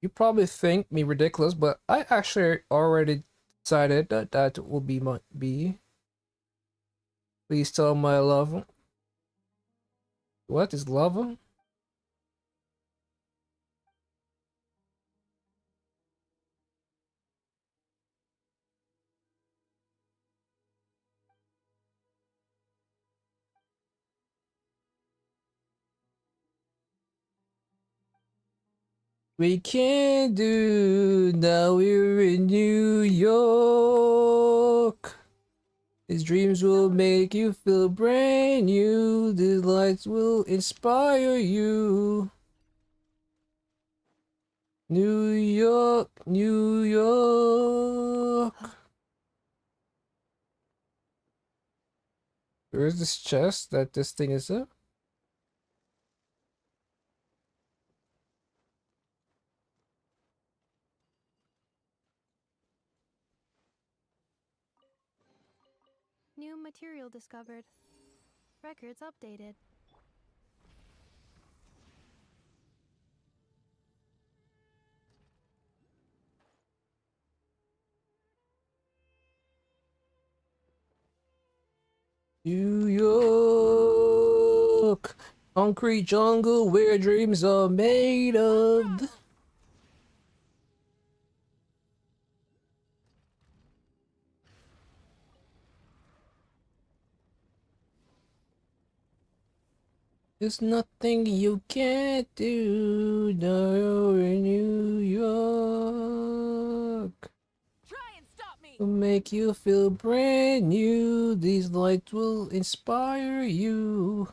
Speaker 1: You probably think me ridiculous, but I actually already decided that that will be my be. Please tell my love. What is love? We can do now we're in New York. These dreams will make you feel brand new. These lights will inspire you. New York, New York. Where's this chest that this thing is up?
Speaker 9: New material discovered. Records updated.
Speaker 1: New York, concrete jungle where dreams are made of. There's nothing you can't do. Now you're in New York.
Speaker 7: Try and stop me!
Speaker 1: Will make you feel brand new. These lights will inspire you.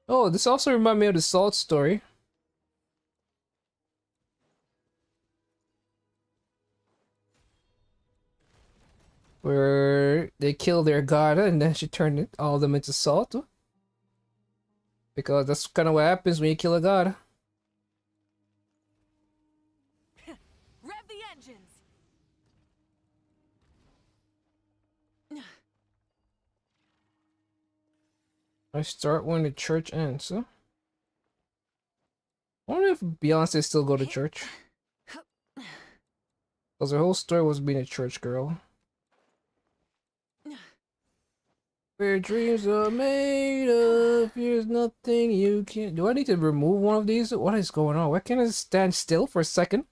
Speaker 1: Oh, this also reminds me of the Salt story. Where they kill their god and then she turned all of them into salt. Because that's kind of what happens when you kill a god.
Speaker 7: Rev the engines!
Speaker 1: I start when the church ends, huh? I wonder if Beyonce still go to church. Because her whole story was being a church girl. Where dreams are made of, here's nothing you can't... Do I need to remove one of these? What is going on? Why can't I stand still for a second?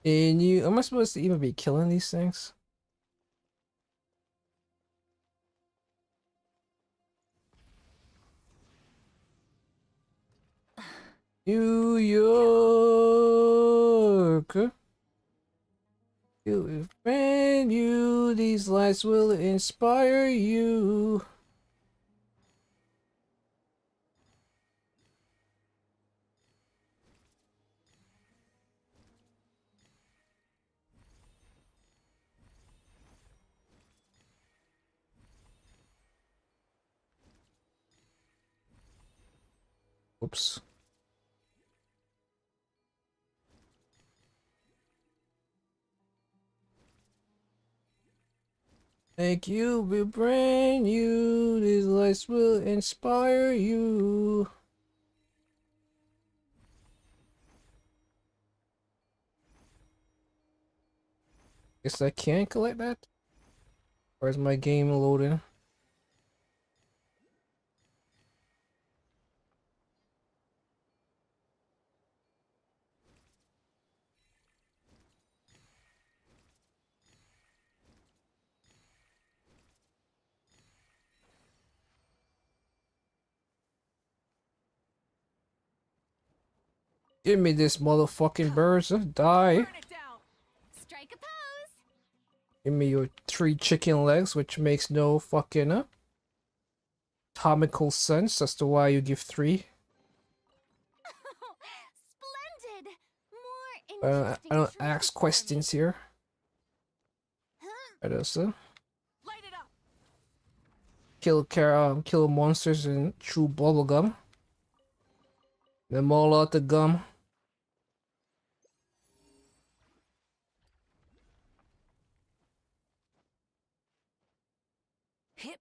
Speaker 1: And you... Am I supposed to even be killing these things? New York. You brand new, these lights will inspire you. Oops. Make you be brand new, these lights will inspire you. Guess I can't collect that? Or is my game loading? Give me this motherfucking birds. Die.
Speaker 7: Burn it down!
Speaker 4: Strike a pose!
Speaker 1: Give me your 3 chicken legs, which makes no fucking atomical sense as to why you give 3.
Speaker 4: Splendid! More
Speaker 1: I
Speaker 4: interesting
Speaker 1: don't
Speaker 4: shrimp
Speaker 1: ask
Speaker 4: for me.
Speaker 1: questions here.
Speaker 4: Huh?
Speaker 1: I just
Speaker 7: Light it up!
Speaker 1: kill monsters and chew bubblegum. Then maul out the gum.
Speaker 7: Hip.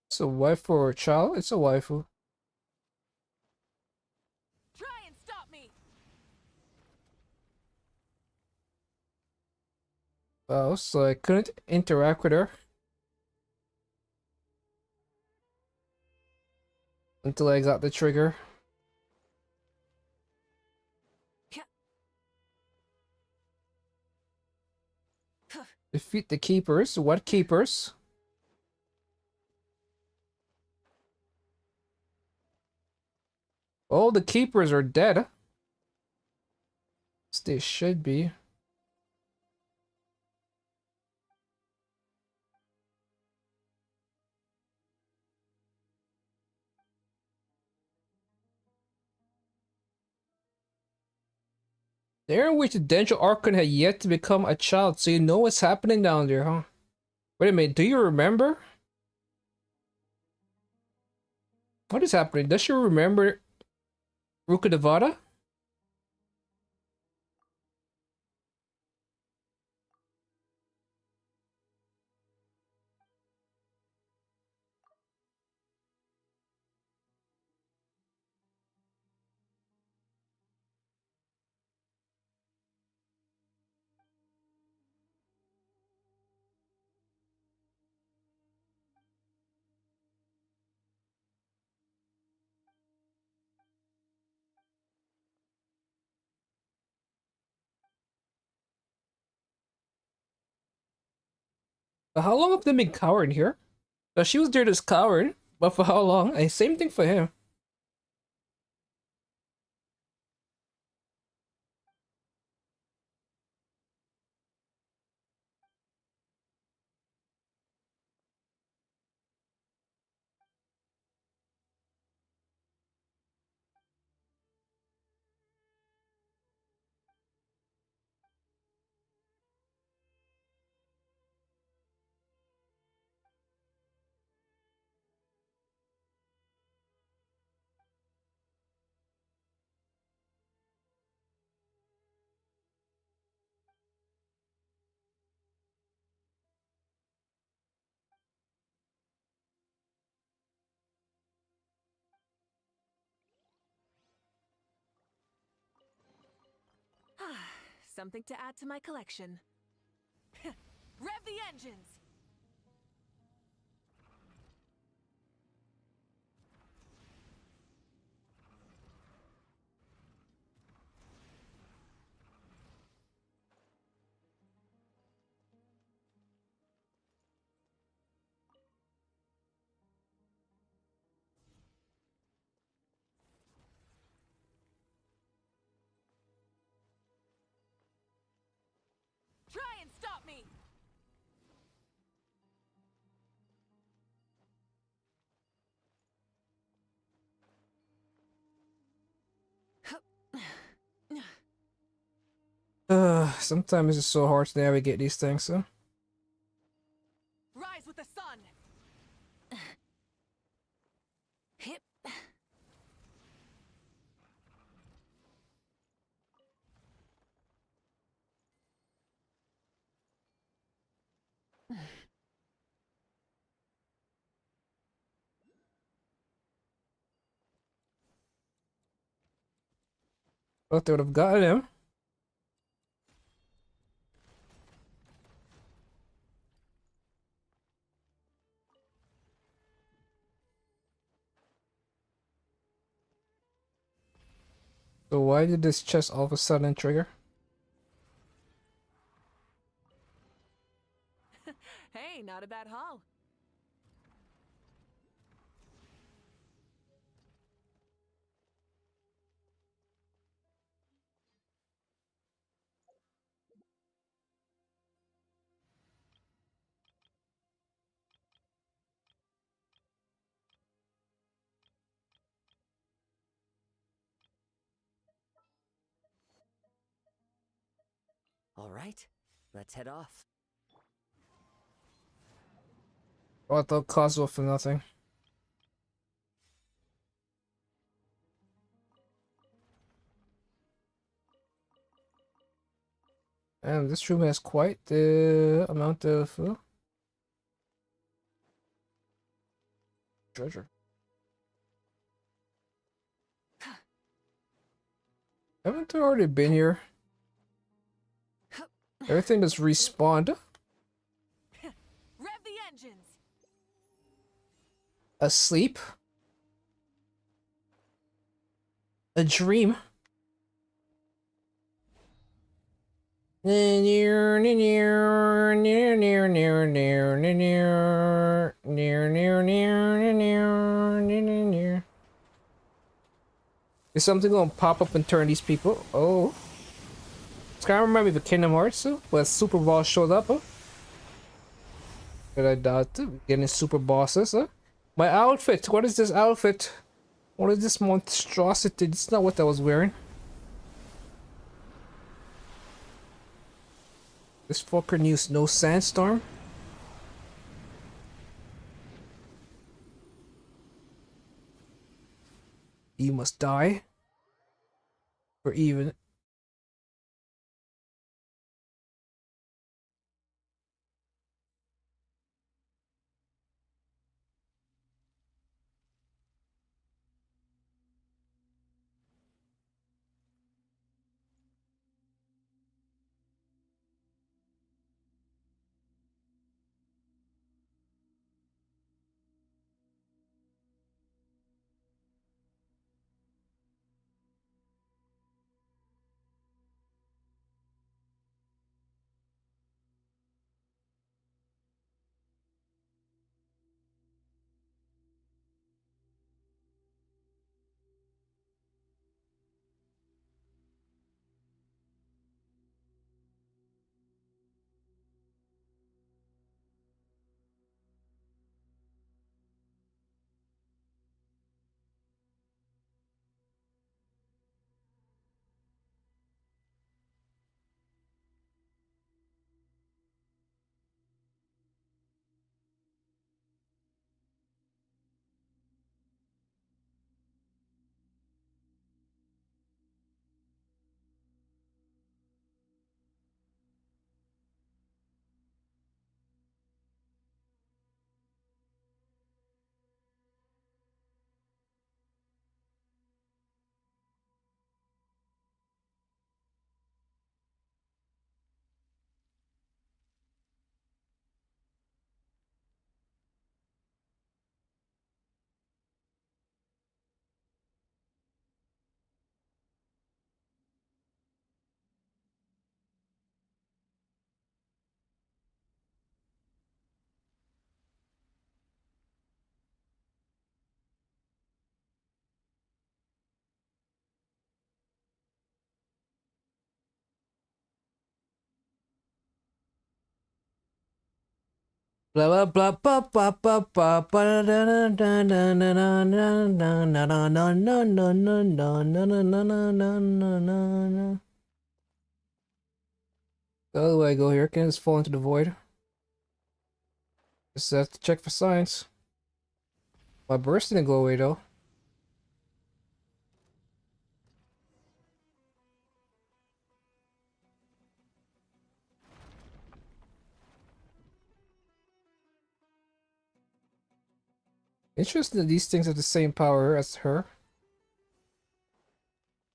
Speaker 1: It's a wife or a child? It's a waifu.
Speaker 7: Try and stop me!
Speaker 1: Oh, so I couldn't interact with her until I got the trigger. Defeat the keepers. What keepers? All the keepers are dead. As they should be. There in which the Dendro Archon had yet to become a child, so you know what's happening down there, huh? Wait a minute, do you remember? What is happening? Does she remember Ruka Devada? But how long have they been cowering here? She was there just cowering, but for how long? And same thing for him.
Speaker 7: Something to add to my collection. Rev the engines! Try and stop me!
Speaker 1: Sometimes it's so hard to navigate these things, so.
Speaker 7: Rise with the sun!
Speaker 3: Hip.
Speaker 1: Thought they would have gotten him. So why did this chest all of a sudden trigger?
Speaker 7: Hey, not a bad haul.
Speaker 5: All right, let's head off.
Speaker 1: Oh, I thought Cosmo for nothing. And this room has quite the amount of treasure. Haven't I already been here? Everything that's respawned.
Speaker 7: Rev the engines!
Speaker 1: Asleep. A dream. Near, near, near, near, near, near, near, near, near, near, near, near, near, near. Is something gonna pop up and turn these people? Oh. It's kind of remind me of a Kingdom Hearts, where Super Boss showed up, But I doubt it. Getting super bosses, My outfit! What is this outfit? What is this monstrosity? This is not what I was wearing. This fucker needs no sandstorm. You must die. Or even. Blah blah blah blah blah blah blah da da da da da da da da da no no no no no no no no no no no no. The other way I go here, can I just fall into the void? Just have to check for signs. My burst didn't go away though. Interesting that these things have the same power as her.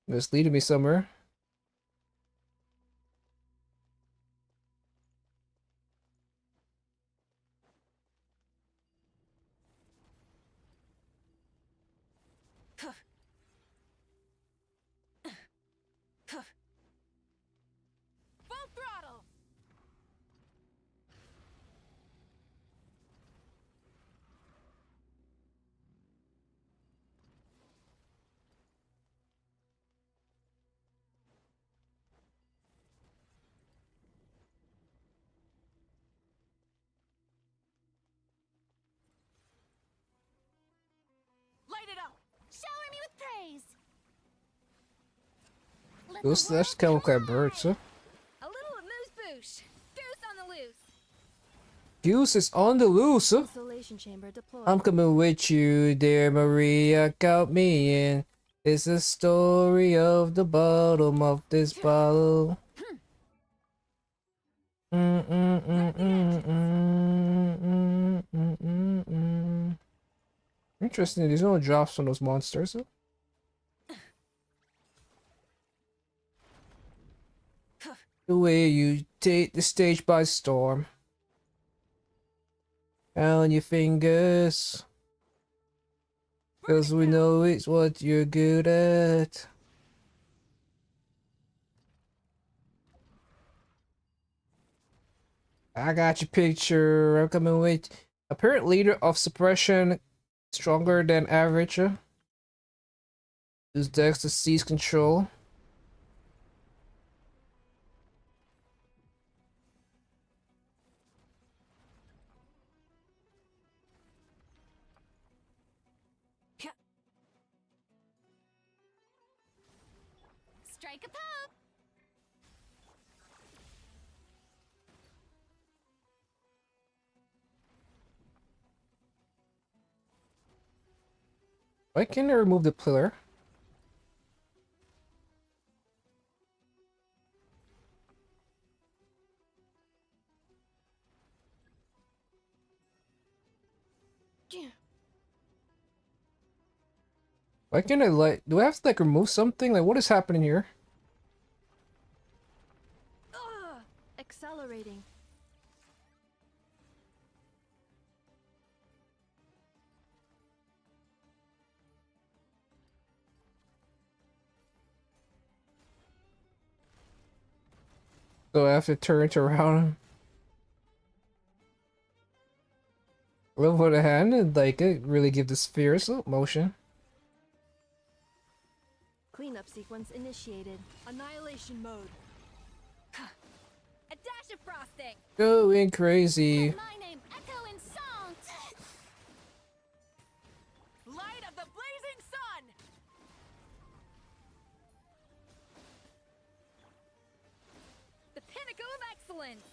Speaker 1: It's leading me somewhere.
Speaker 7: Full throttle! Light it up!
Speaker 4: Shower me with praise. Let
Speaker 1: Those
Speaker 4: the
Speaker 1: that's
Speaker 4: world
Speaker 1: kind of
Speaker 4: come
Speaker 1: look like birds,
Speaker 4: alive.
Speaker 7: A little amuse-bouche. Goose on the loose.
Speaker 1: Goose is on the loose,
Speaker 9: Isolation chamber deployed.
Speaker 1: I'm coming with you, dear Maria. Count me in. It's the story of the bottom of this bottle. Interesting, there's no drops from those monsters. The way you take the stage by storm. On your fingers. Cause we know it's what you're good at. I got your picture. I'm coming with apparent leader of suppression, stronger than average. Use Dex to seize control.
Speaker 4: Strike a pop!
Speaker 1: Why can't I remove the pillar? Why can't I like? Do I have to like remove something? Like what is happening here?
Speaker 9: Accelerating.
Speaker 1: So I have to turn it around. Love with a hand and like it really give the sphere slow motion.
Speaker 9: Cleanup sequence initiated.
Speaker 7: Annihilation mode.
Speaker 4: A dash of frosting!
Speaker 1: Going crazy.
Speaker 4: My name echo in song!
Speaker 7: Light of the blazing sun!
Speaker 4: The pinnacle of excellence!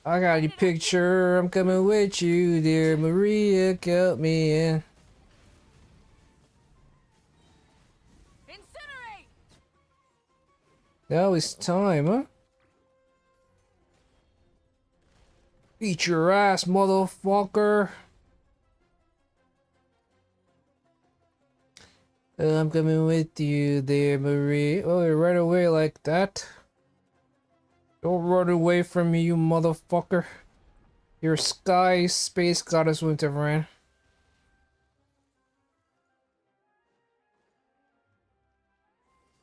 Speaker 1: I got your picture. I'm coming with you, dear Maria. Count me in.
Speaker 7: Incinerate!
Speaker 1: Now it's time, huh? Eat your ass, motherfucker. I'm coming with you there, Marie. Oh, you ran away like that? Don't run away from me, you motherfucker. Your sky space goddess wouldn't have ran.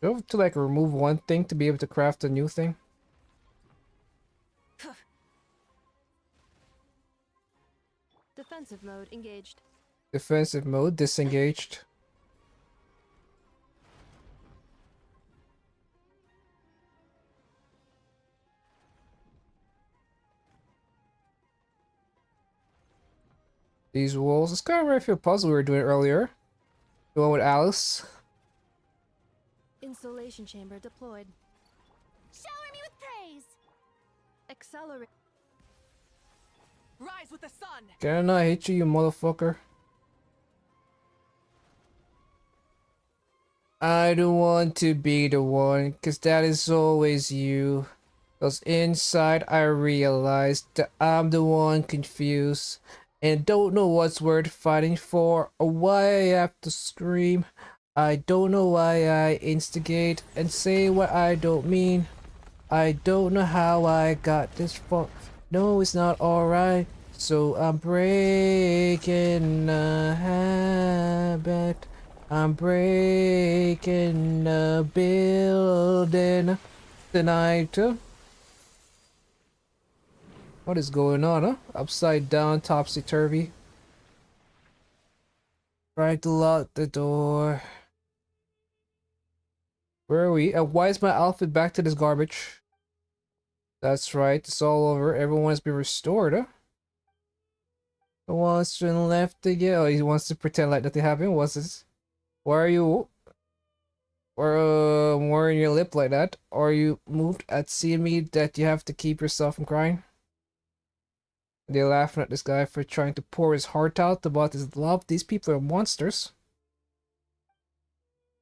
Speaker 1: Do you have to like remove one thing to be able to craft a new thing?
Speaker 9: Defensive mode engaged.
Speaker 1: Defensive mode disengaged. These walls. It's kind of reminds me of a puzzle we were doing earlier. The one with Alice.
Speaker 9: Insulation chamber deployed.
Speaker 4: Shower me with praise!
Speaker 9: Accelerate.
Speaker 7: Rise with the sun!
Speaker 1: Can I hit you, you motherfucker? I don't want to be the one, cause that is always you. Cause inside I realized that I'm the one confused and don't know what's worth fighting for or why I have to scream. I don't know why I instigate and say what I don't mean. I don't know how I got this far. No, it's not alright. So I'm breaking a habit. I'm breaking a building tonight. What is going on, huh? Upside down, topsy-turvy. Trying to lock the door. Where are we? And why is my outfit back to this garbage? That's right, it's all over. Everyone has been restored, huh? The one's been left again. Oh, he wants to pretend like nothing happened. What's this? Why are you wearing your lip like that? Are you moved at seeing me that you have to keep yourself from crying? They're laughing at this guy for trying to pour his heart out about his love. These people are monsters.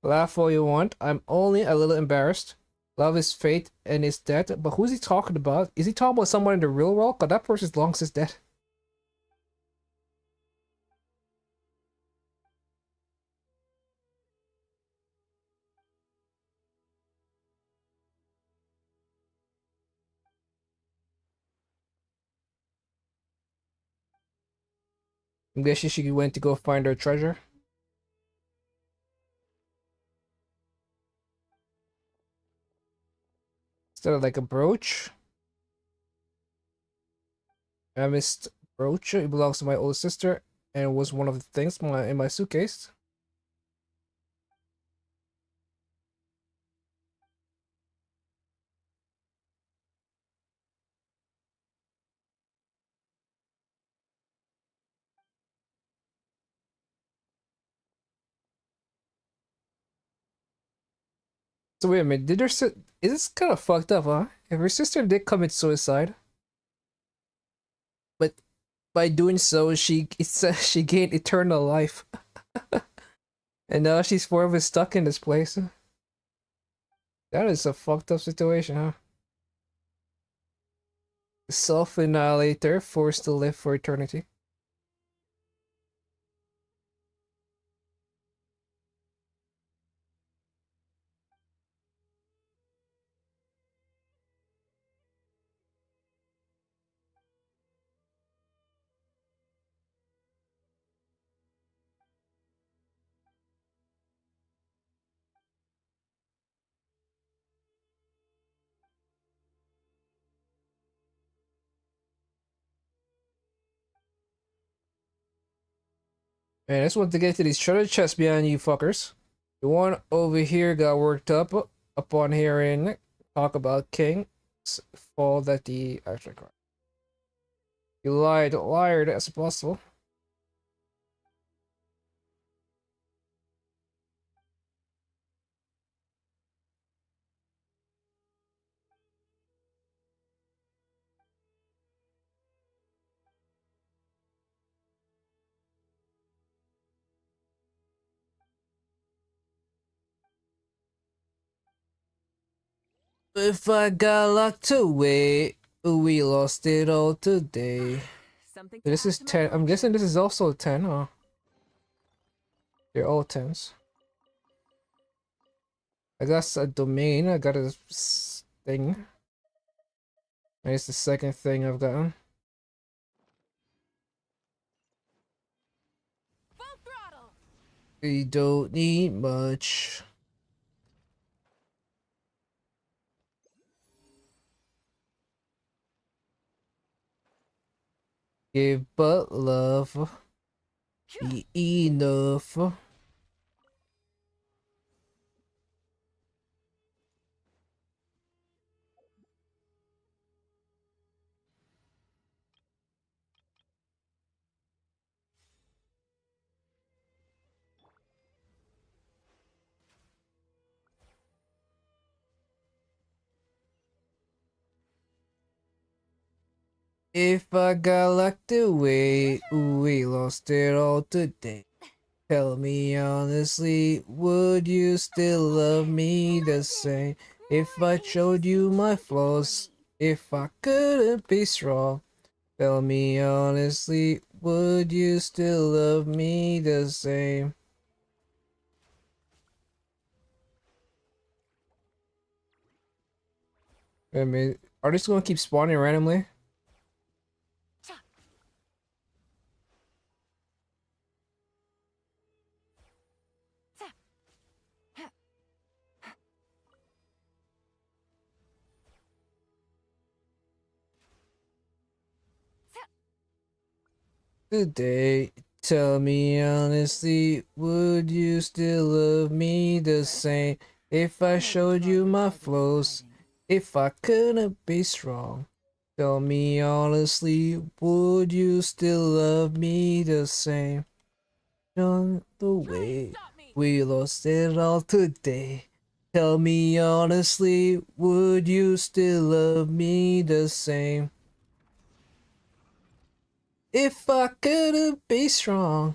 Speaker 1: Laugh all you want. I'm only a little embarrassed. Love is fate and is dead. But who's he talking about? Is he talking about someone in the real world? Cause that person's long since dead. I'm guessing she went to go find her treasure. Instead of like a brooch. amethyst brooch. It belongs to my older sister and was one of the things in my suitcase. So wait a minute, did her is this kind of fucked up, huh? If her sister did commit suicide, but by doing so, she gained eternal life, and now she's forever stuck in this place. That is a fucked up situation, huh? Self-annihilator, forced to live for eternity. Man, I just want to get to these treasure chests behind you fuckers. The one over here got worked up upon hearing talk about King's fall that the actually you lied as possible. If I got locked away, we lost it all today.
Speaker 7: Something
Speaker 1: This
Speaker 7: to add
Speaker 1: is
Speaker 7: to my
Speaker 1: 10. I'm guessing
Speaker 7: collection.
Speaker 1: this is also a 10, huh? They're all 10s. I got a domain, I got a thing. And it's the second thing I've gotten.
Speaker 7: Full throttle.
Speaker 1: We don't need much. Give but love be enough. If I got locked away, we lost it all today. Tell me honestly, would you still love me the same? If I showed you my flaws, if I couldn't be strong, tell me honestly, would you still love me the same? I mean, are they just gonna keep spawning randomly? Today, tell me honestly, would you still love me the same? If I showed you my flaws, if I couldn't be strong, tell me honestly, would you still love me the same? On the way, we lost it all today. Tell me honestly, would you still love me the same? If I couldn't be strong,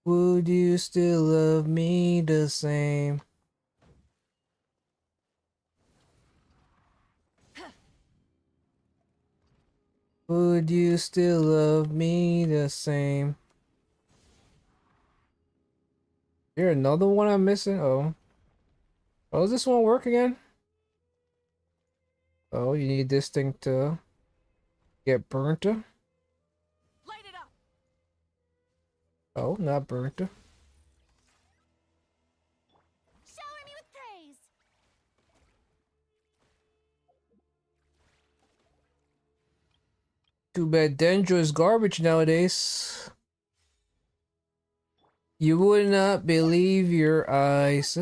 Speaker 1: would you still love me the same? Would you still love me the same? There another one I'm missing? Oh. Oh, does this one work again? Oh, you need this thing to get burnt?
Speaker 7: Light it up.
Speaker 1: Oh, not burnt.
Speaker 4: Shower me with praise.
Speaker 1: Too bad Dendro is garbage nowadays. You would not believe your eyes.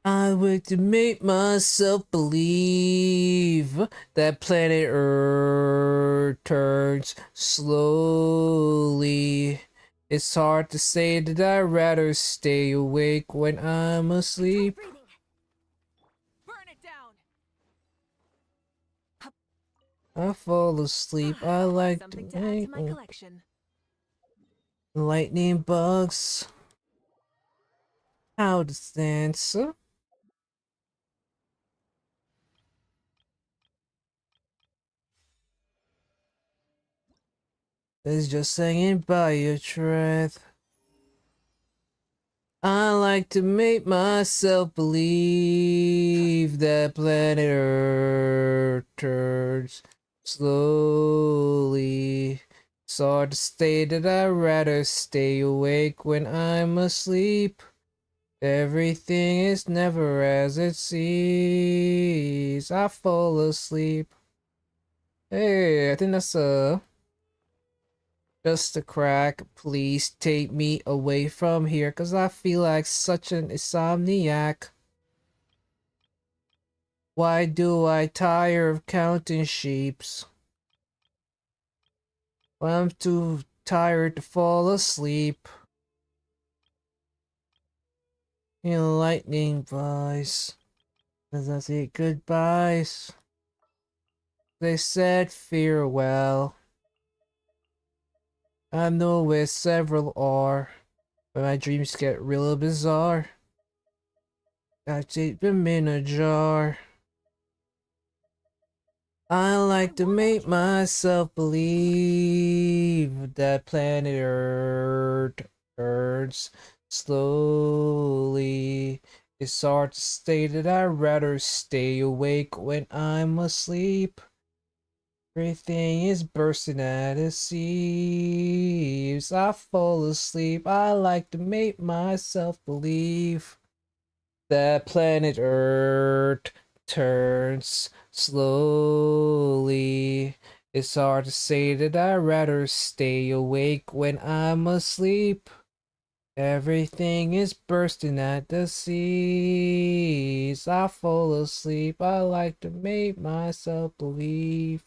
Speaker 1: I wait to make myself believe that planet Earth turns slowly. It's hard to say that I'd rather stay awake when I'm asleep.
Speaker 7: Breathing. Burn it down.
Speaker 1: I fall asleep. I like
Speaker 7: Something
Speaker 1: to
Speaker 7: to add to
Speaker 1: make
Speaker 7: my collection.
Speaker 1: lightning bugs. How to dance? It's just hanging by your thread. I like to make myself believe that planet Earth turns slowly. It's hard to say that I'd rather stay awake when I'm asleep. Everything is never as it seems. I fall asleep. Hey, I think that's just a crack. Please take me away from here, cause I feel like such an insomniac. Why do I tire of counting sheeps? When I'm too tired to fall asleep. In lightning buys. As I say goodbyes. They said farewell. I know where several are. But my dreams get real bizarre. I take them in a jar. I like to make myself believe that planet Earth turns slowly. It's hard to say that I'd rather stay awake when I'm asleep. Everything is bursting at the seams. I fall asleep. I like to make myself believe that planet Earth turns slowly. It's hard to say that I'd rather stay awake when I'm asleep. Everything is bursting at the seams. I fall asleep. I like to make myself believe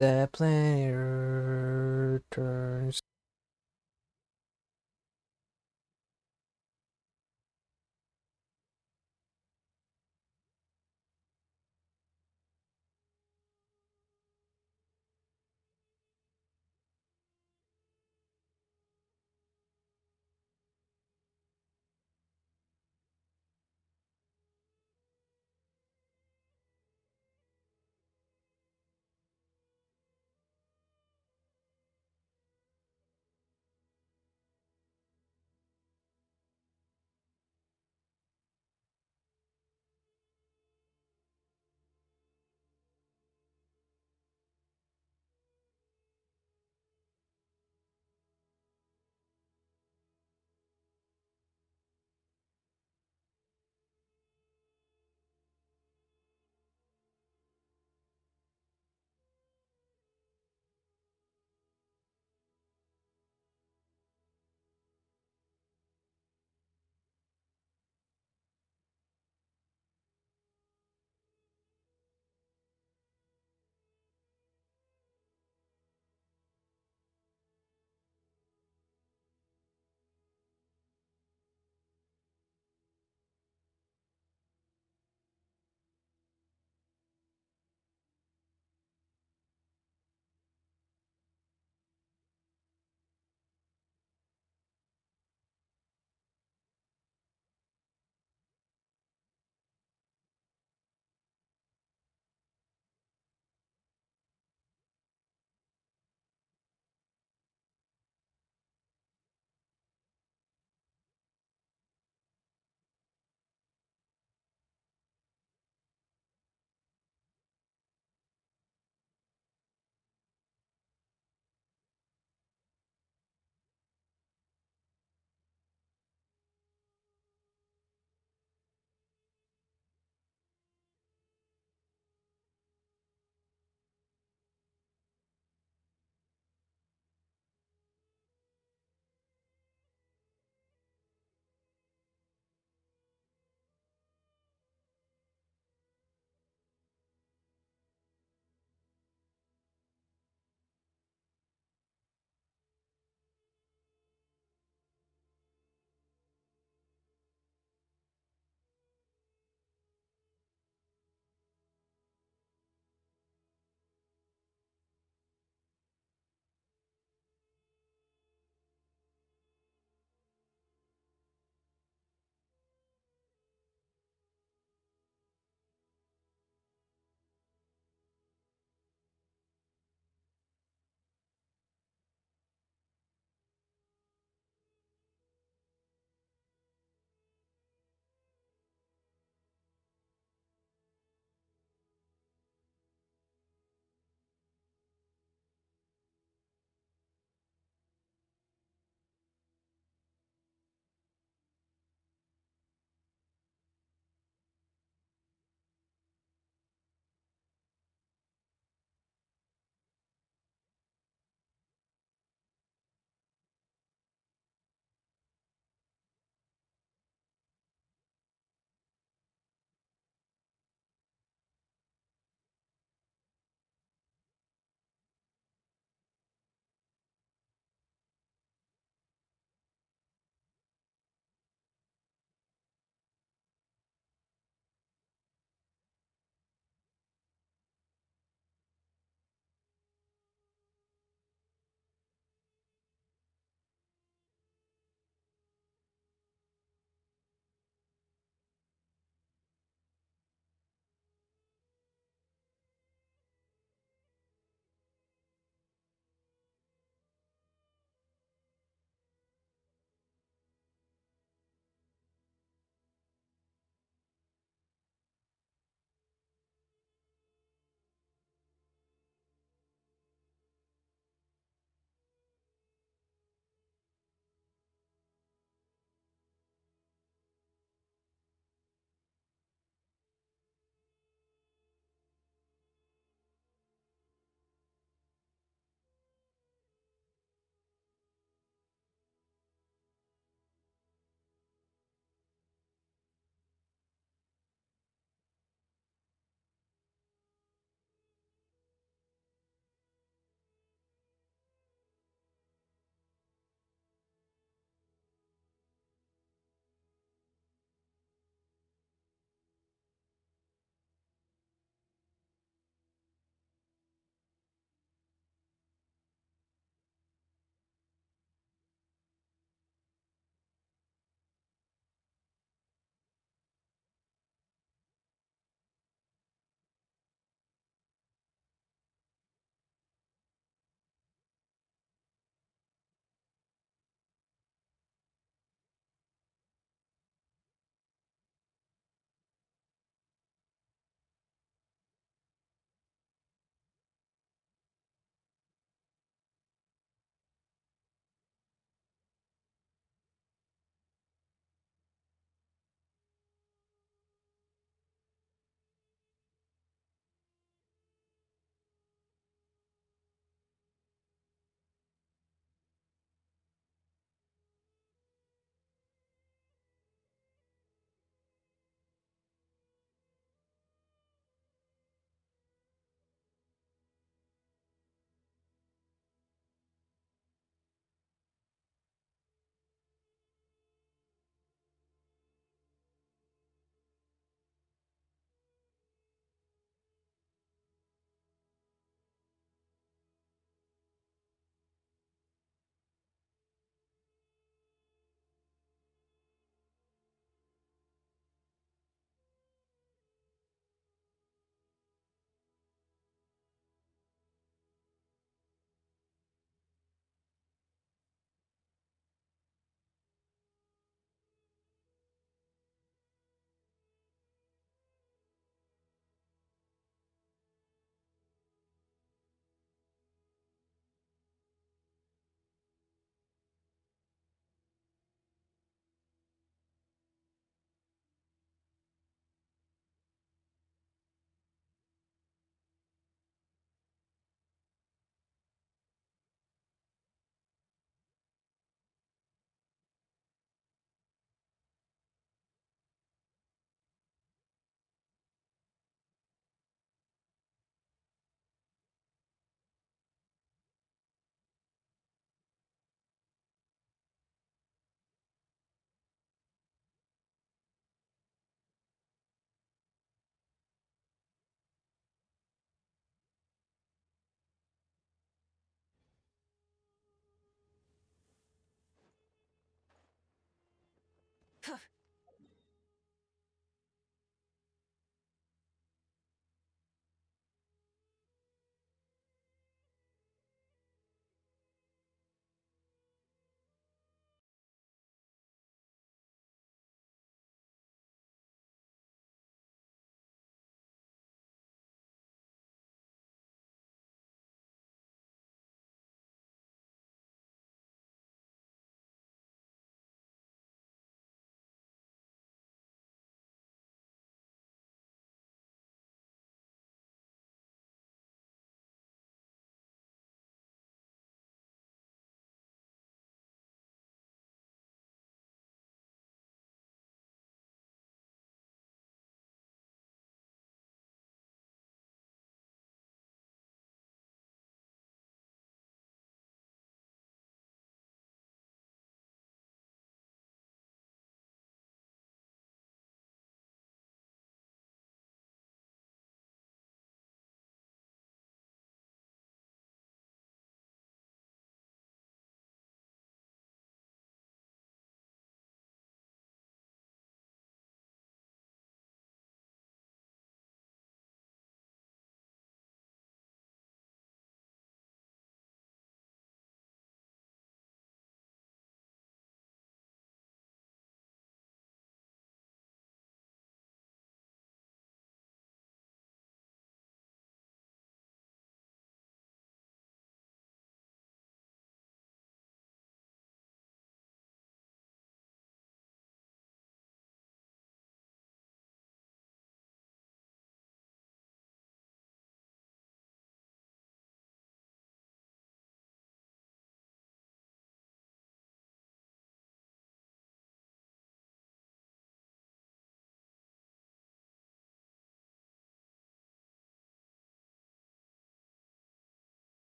Speaker 1: that planet Earth turns.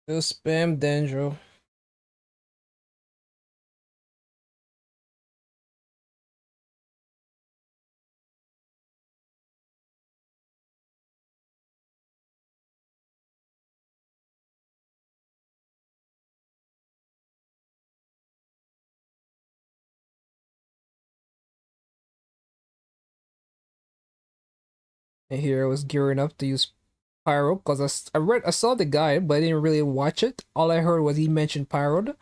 Speaker 1: Still spam Dendro. And here I was gearing up to use Pyro because I saw the guide, but I didn't really watch it. All I heard was he mentioned Pyro,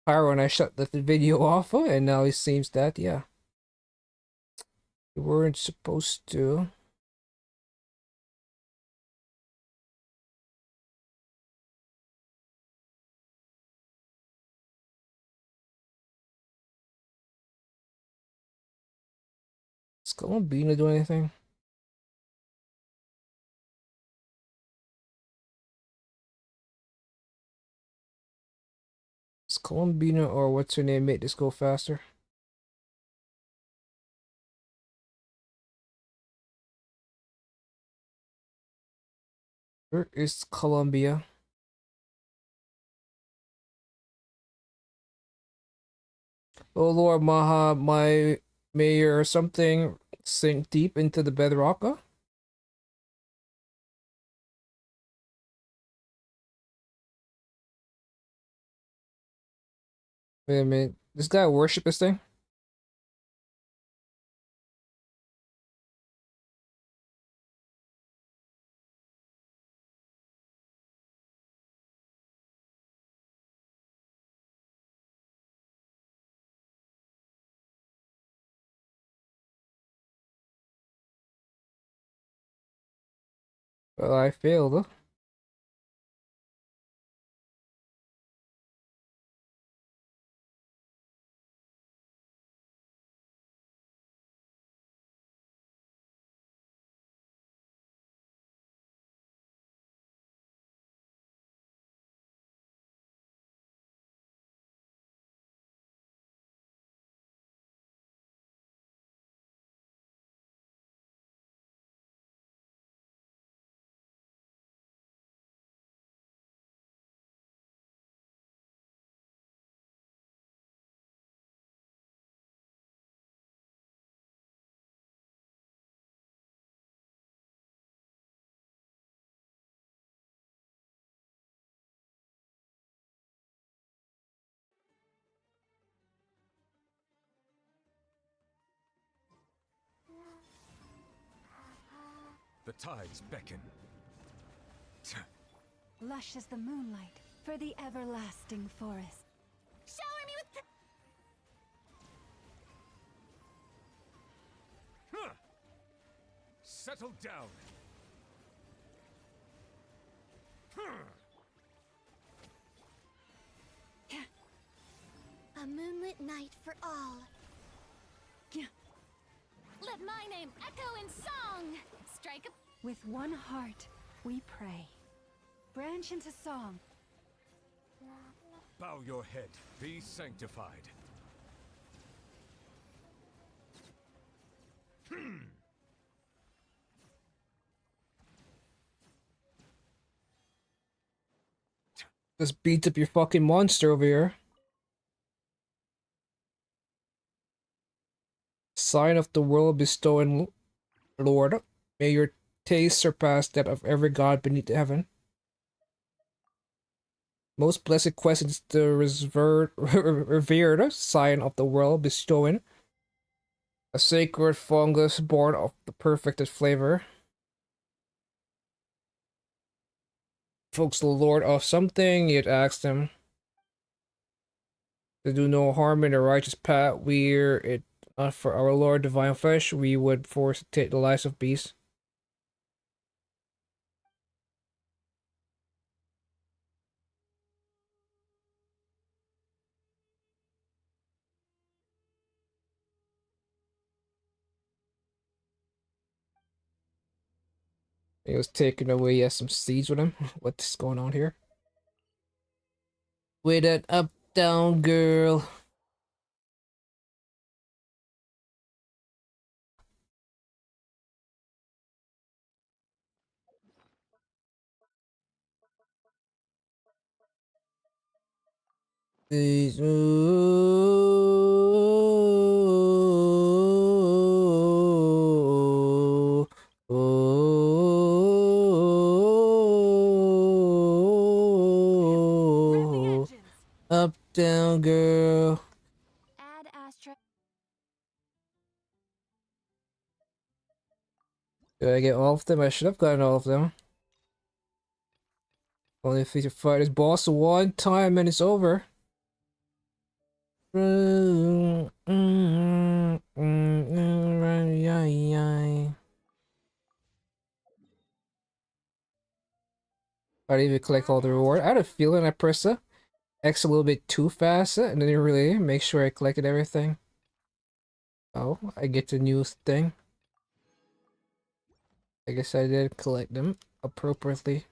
Speaker 1: and I shut the video off. And now it seems that yeah, you weren't supposed to. Is Columbina do anything? Is Columbina or what's her name make this go faster? Where is Columbia? Oh Lord, Maha, my mayor or something sink deep into the bedrock. Huh? Wait a minute. This guy worship this thing? Well, I failed. Huh?
Speaker 6: The tides beckon.
Speaker 3: Lush as the moonlight for the everlasting forest.
Speaker 4: Shower me with
Speaker 6: Huh. Settle down.
Speaker 4: a moonlit night for all. Let my name echo in song. Strike a
Speaker 3: With one heart, we pray. Branch into song.
Speaker 6: Bow your head. Be sanctified.
Speaker 1: Just beat up your fucking monster over here. Sign of the world bestowing Lord. May your taste surpass that of every god beneath heaven. Most blessed questions the revered sign of the world bestowing. A sacred fungus born of the perfected flavor. Folks, the Lord of something, yet asked him to do no harm in the righteous path. We're it not for our Lord divine flesh, we would force to take the lives of beasts. He was taken away. He has some seeds with him. What's going on here? With that up down girl. Please, up down girl.
Speaker 9: Add Astra.
Speaker 1: Did I get all of them? I should have gotten all of them. Only if he can fight his boss one time and it's over. I didn't even collect all the reward. I had a feeling I pressed the X a little bit too fast and didn't really make sure I collected everything. Oh, I get the new thing. I guess I did collect them appropriately.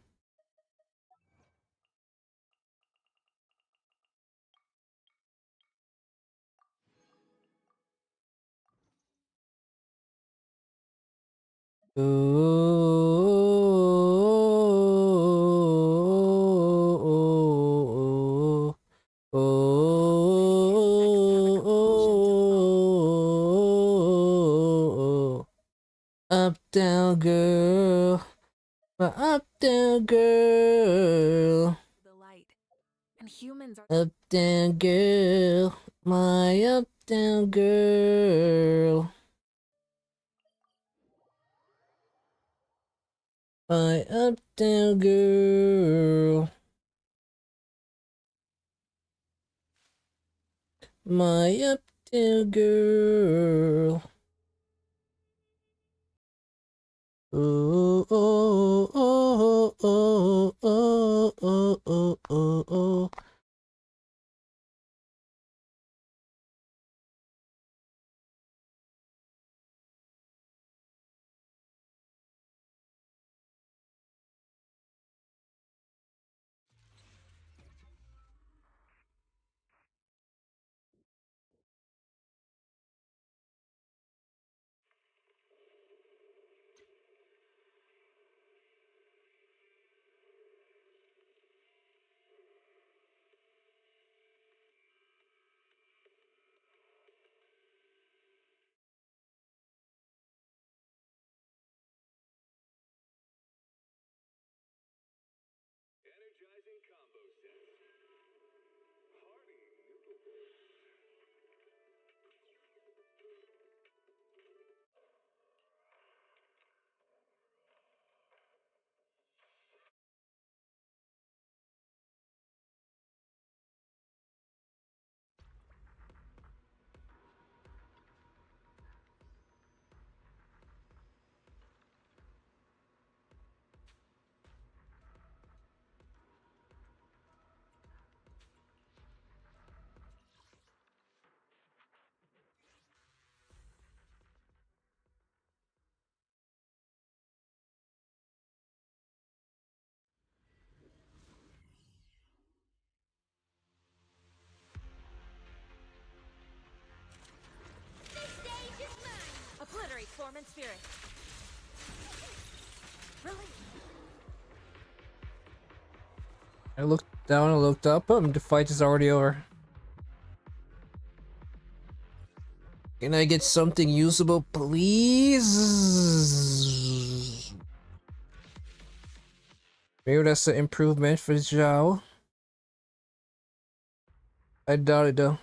Speaker 1: down girl. My uptown girl.
Speaker 7: The light. And humans are
Speaker 1: Uptown girl. My uptown girl. My uptown girl. My uptown girl. Oh, oh, oh, oh, oh, oh, oh, oh, oh.
Speaker 4: Stage is mine.
Speaker 7: obliterate form and spirit. Really?
Speaker 1: I looked down and looked up. The fight is already over. Can I get something usable, please? Maybe that's an improvement for Zhao. I doubt it though.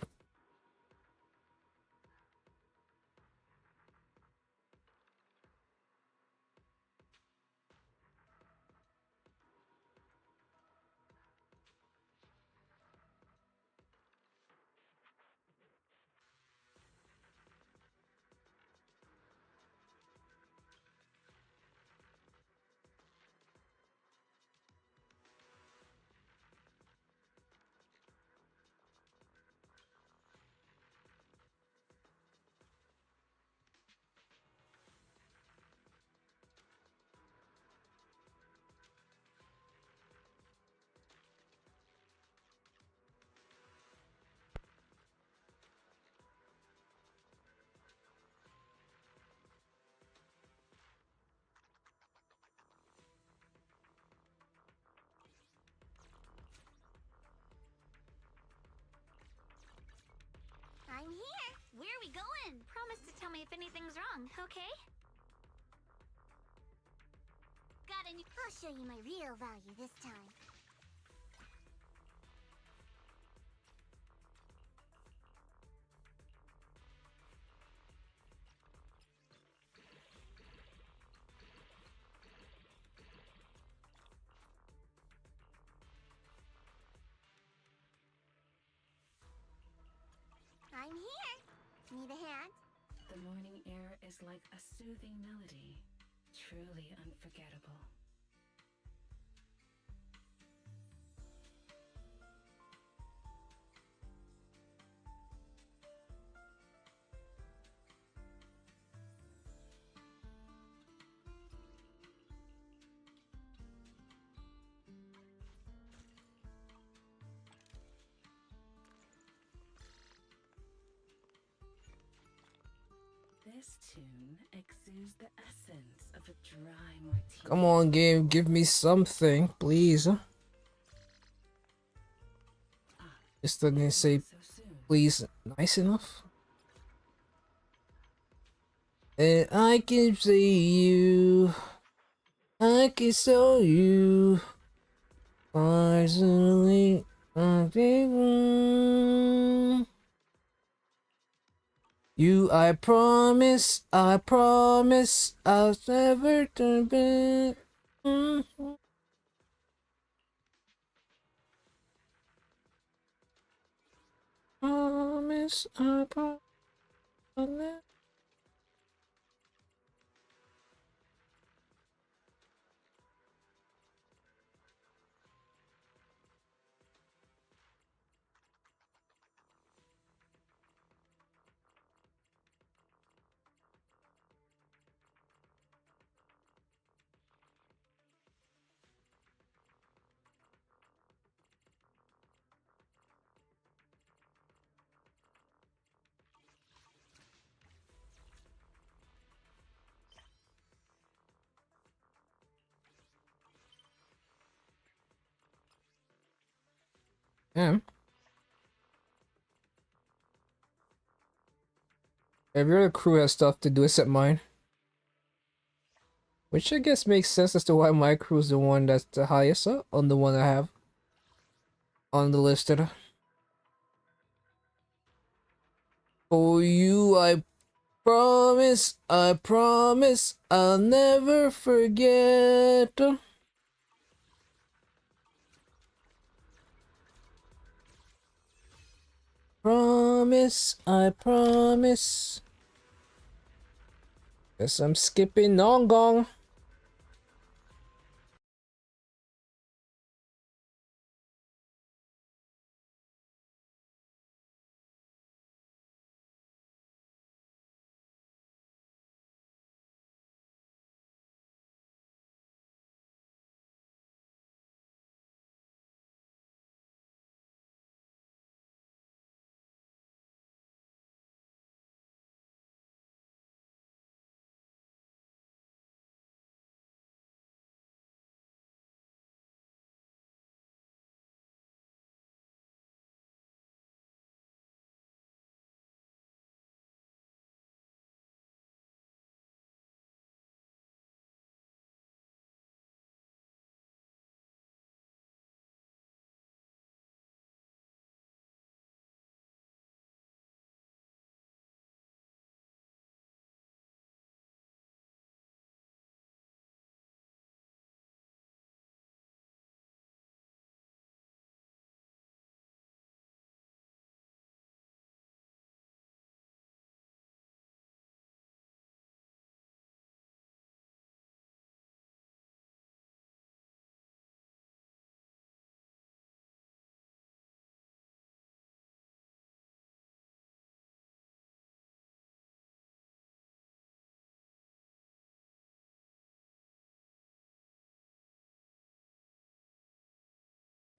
Speaker 4: I'm here. Where are we going? Promise to tell me if anything's wrong, okay? I'll show you my real value this time. I'm here. Need a hand?
Speaker 3: The morning air is like a soothing melody, truly unforgettable. This tune exudes the essence of a dry martini.
Speaker 1: Come on, game, give me something, please. This doesn't say
Speaker 3: So soon.
Speaker 1: please nice enough. And I can see you. I can show you. Finally, you, I promise, I'll never turn back. Promise, I promise. Damn. Every other crew has stuff to do except mine. Which I guess makes sense as to why my crew is the one that's the highest up on the one I have on the listed. For you, I promise, I'll never forget. Promise, I promise. Guess I'm skipping Nongong.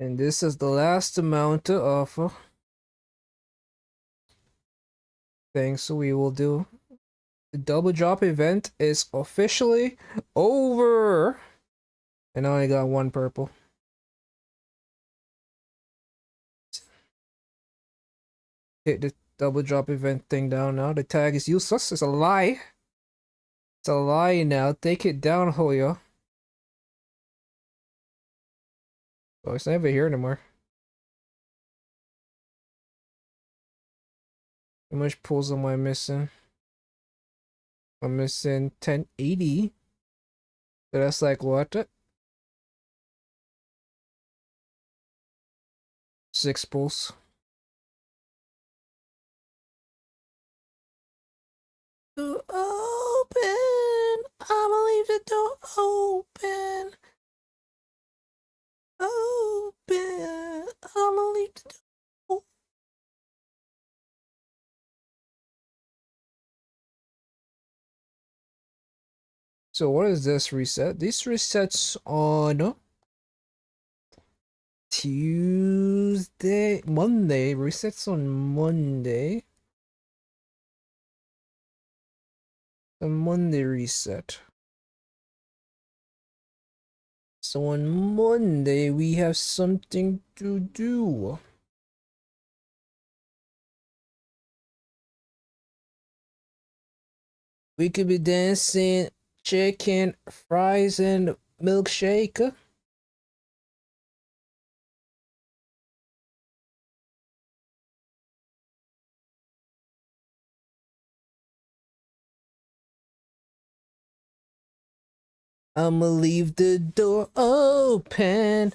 Speaker 1: And this is the last amount to offer. Thing, so we will do. The double drop event is officially over. And I only got one purple. Hit the double drop event thing down now. The tag is useless. It's a lie. It's a lie now. Take it down, Hoya. Oh, it's never here anymore. How much pulls am I missing? I'm missing 1080. So that's like what? 6 pulls. To open. I'ma leave the door open. Open. I'ma leave the door. So what is this reset? This resets on Monday. Resets on Monday. The Monday reset. So on Monday we have something to do. We could be dancing, chicken, fries, and milkshake. I'ma leave the door open.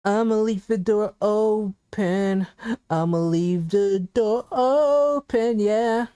Speaker 1: I'ma leave the door open. I'ma leave the door open, yeah.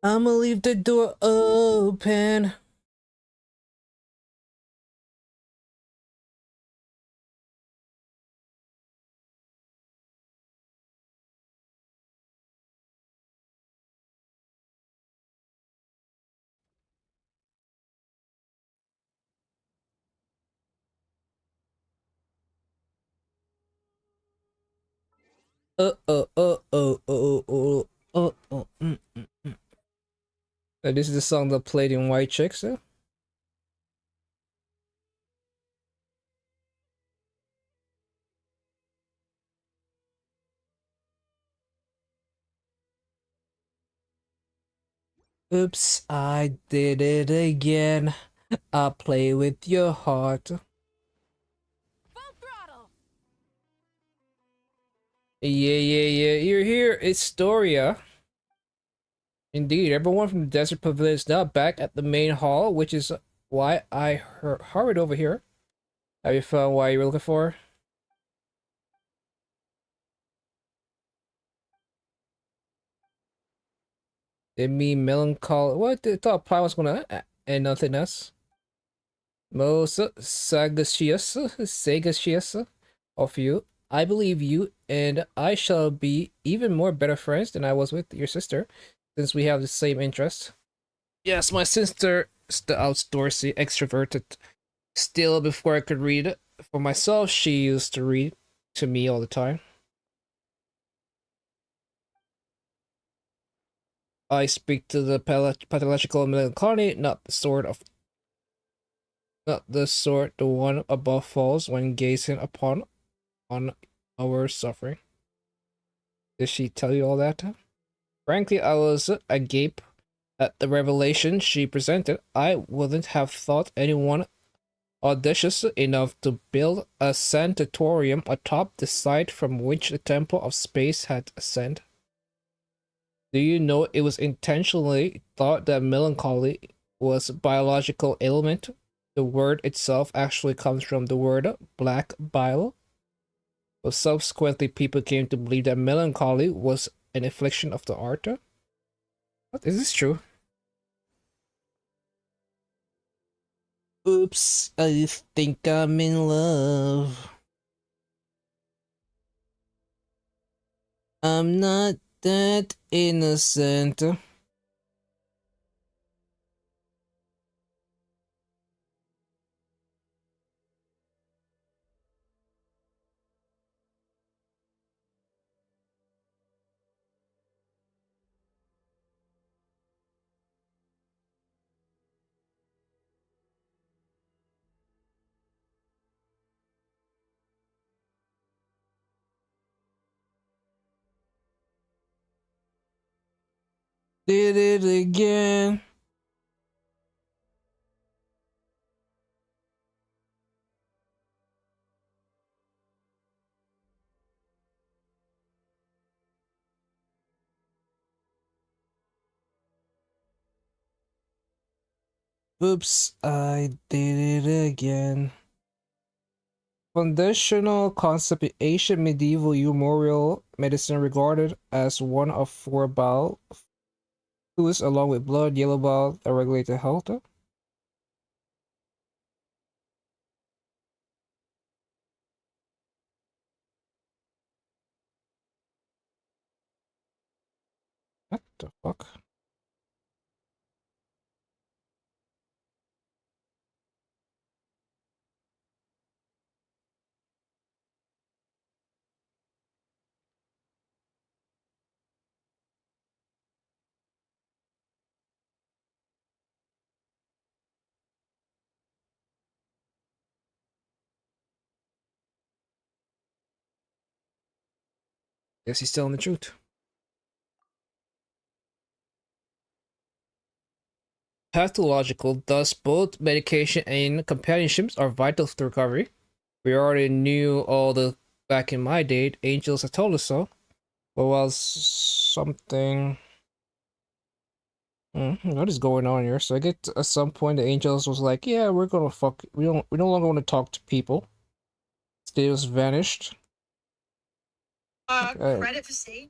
Speaker 1: I'ma leave the door open. This is the song that played in White Chicks. Oops, I did it again. I play with your heart.
Speaker 7: Full throttle.
Speaker 1: Yeah. You're here. It's Storia. Indeed, everyone from the Desert Pavilion is now back at the main hall, which is why I hurried over here. Have you found what you were looking for? It mean melancholy. What? I thought plan was gonna and nothing else. Most sagacious of you. I believe you, and I shall be even more better friends than I was with your sister, since we have the same interests. Yes, my sister is the outdoorsy, extroverted. Still, before I could read for myself, she used to read to me all the time. I speak to the pathological melancholy, not the sort the one above falls when gazing upon on our suffering. Did she tell you all that? Frankly, I was agape at the revelation she presented. I wouldn't have thought anyone audacious enough to build a sanatorium atop the site from which the Temple of Space had ascended. Do you know it was intentionally thought that melancholy was a biological ailment? The word itself actually comes from the word black bile. But subsequently, people came to believe that melancholy was an affliction of the heart. What? Is this true? Oops, I think I'm in love. I'm not that innocent. Did it again. Oops, I did it again. Foundational concept in ancient medieval humoral medicine regarded as one of four bowel fluids along with blood, yellow bile, that regulate the health. What the fuck? Guess he's telling the truth. Pathological, thus both medication and companionships are vital to recovery. We already knew all the back in my day. Angels had told us so. But while something, what is going on here? So I get at some point the angels was like, yeah, we're gonna fuck. We no longer want to talk to people. They just vanished.
Speaker 10: Credit for saying.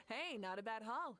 Speaker 7: Hey, not a bad haul.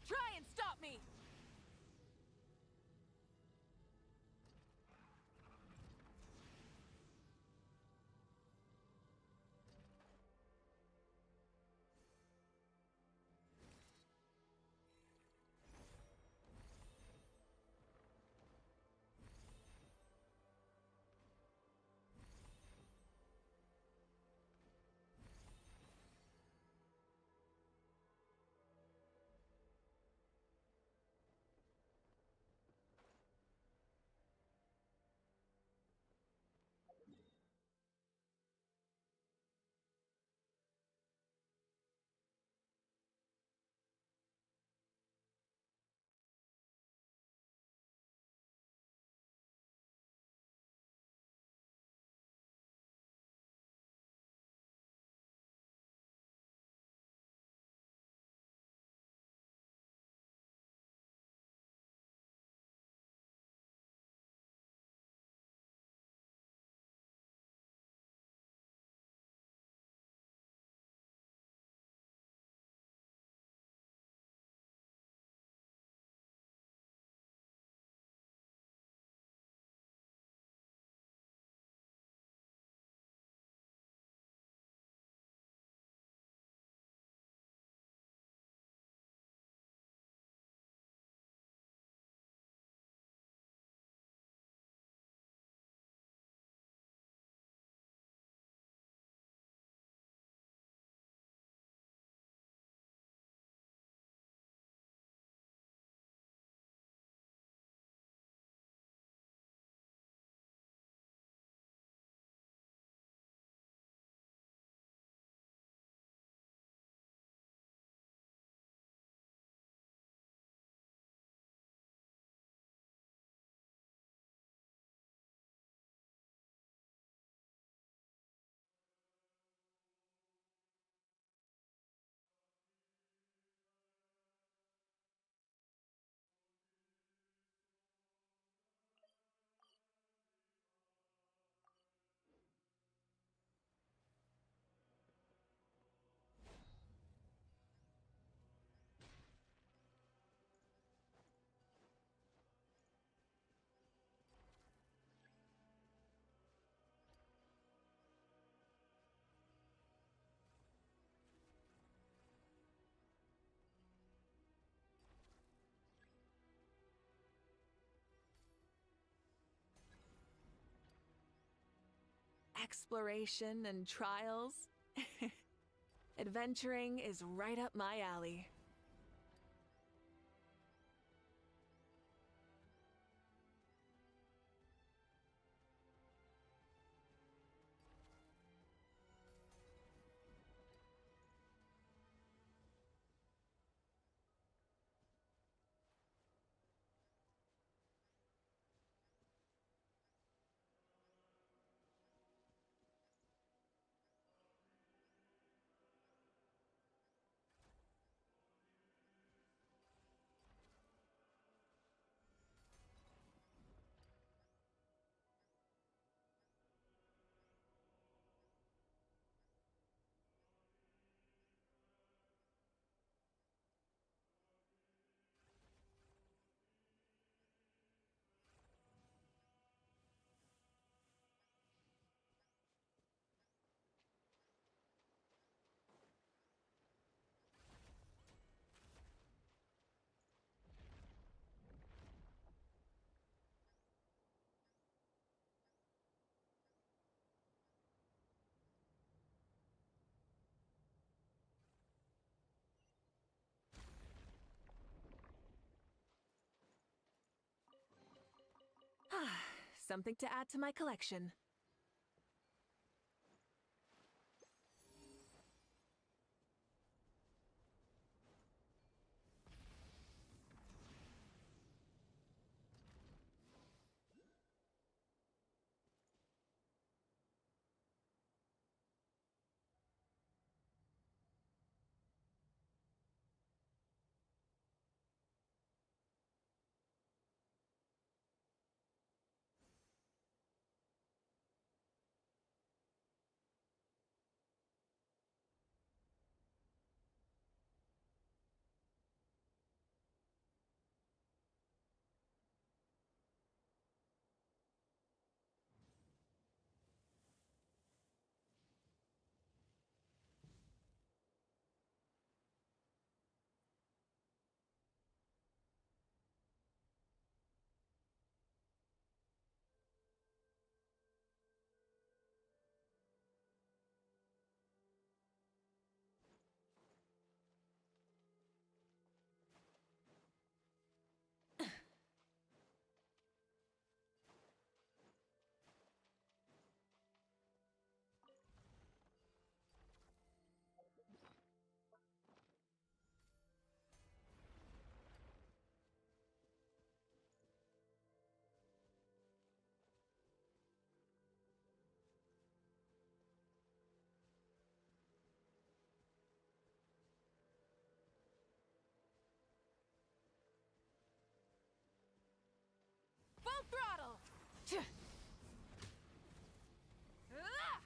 Speaker 7: Try and stop me! Exploration and trials. Adventuring is right up my alley. Something to add to my collection. Full throttle! Ah!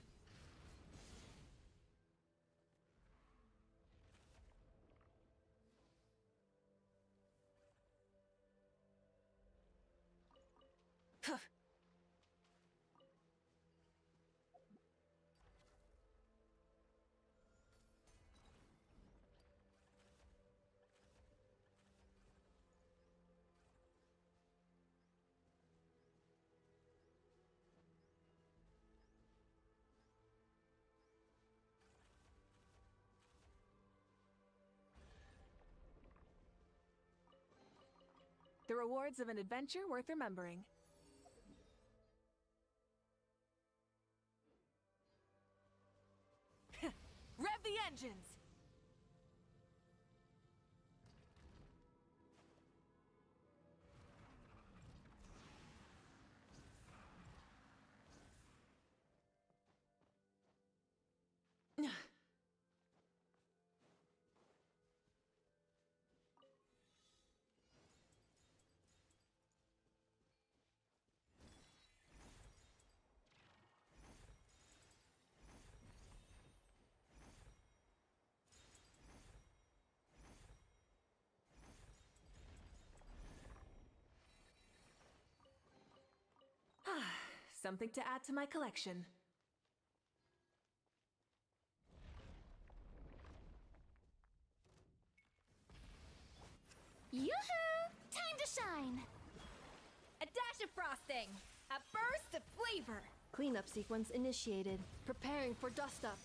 Speaker 7: The rewards of an adventure worth remembering. Rev the engines! Something to add to my collection.
Speaker 4: Yoo-hoo! Time to shine! A dash of frosting! A burst of flavor!
Speaker 9: Cleanup sequence initiated. Preparing for dust up.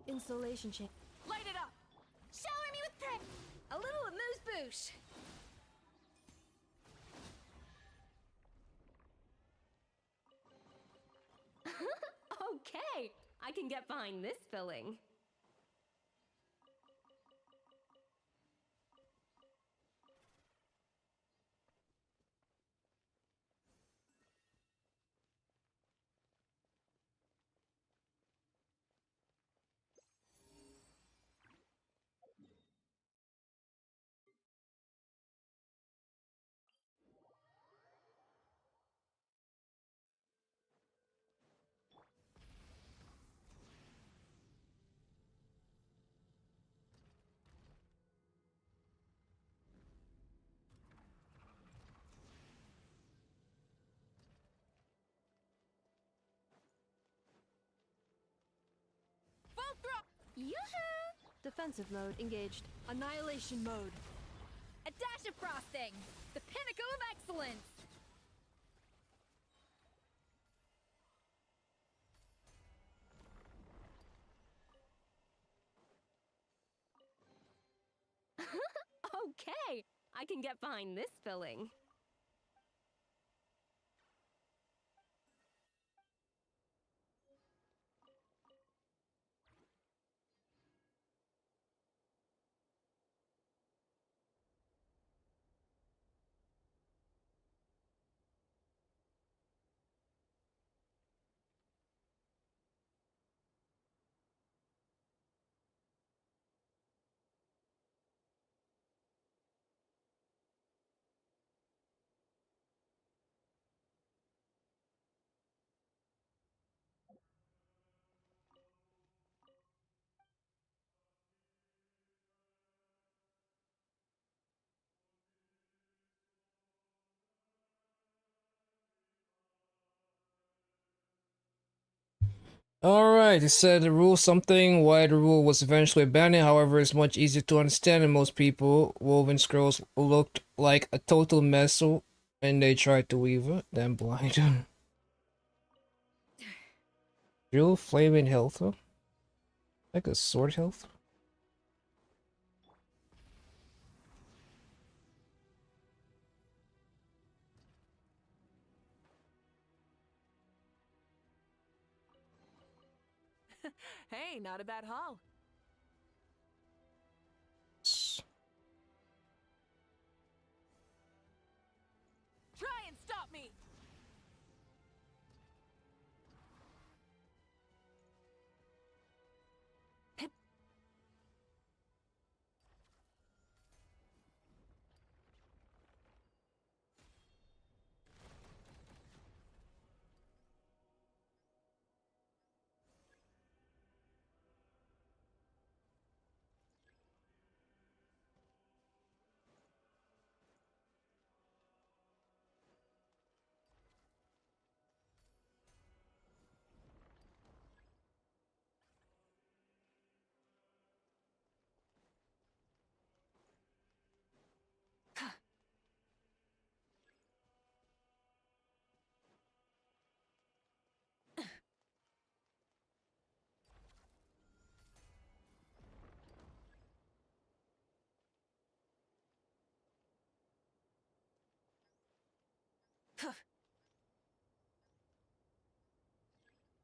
Speaker 9: Installation check.
Speaker 7: Light it up!
Speaker 4: Shower me with praise! A little amuse-bouche! Okay, I can get behind this filling.
Speaker 7: Full throw!
Speaker 9: Yoo-hoo! Defensive mode engaged.
Speaker 7: Annihilation mode. A dash of frosting! The pinnacle of excellence!
Speaker 4: Okay, I can get behind this filling.
Speaker 1: Alright, it said the rule something, why the rule was eventually abandoned, however it's much easier to understand than most people. Woven scrolls looked like a total mess when they tried to weave it. Damn blind. Drill flaming health? Like a sword health?
Speaker 7: Hey, not a bad haul. Try and stop me!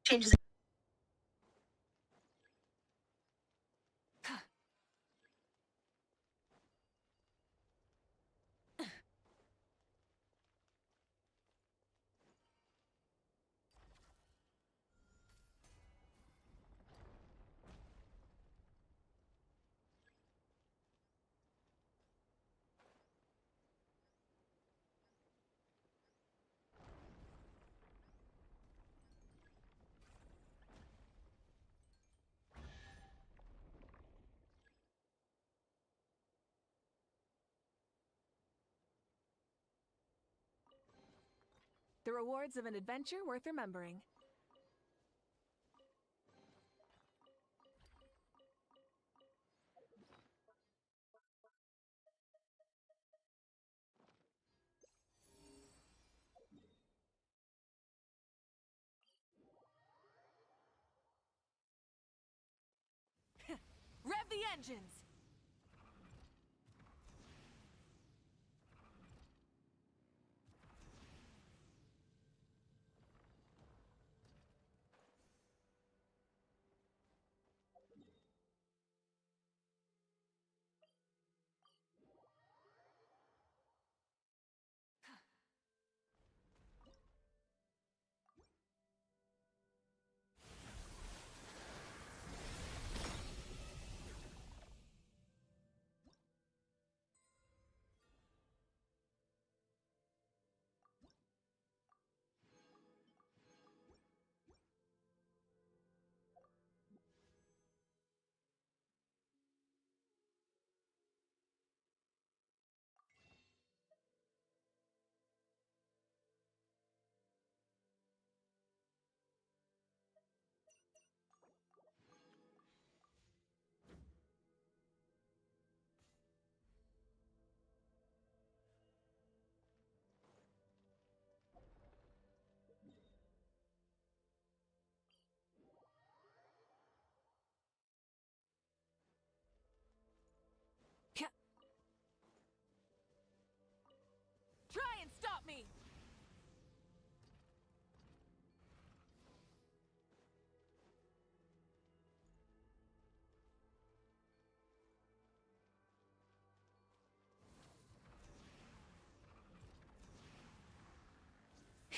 Speaker 10: Changes.
Speaker 7: The rewards of an adventure worth remembering. Rev the engines!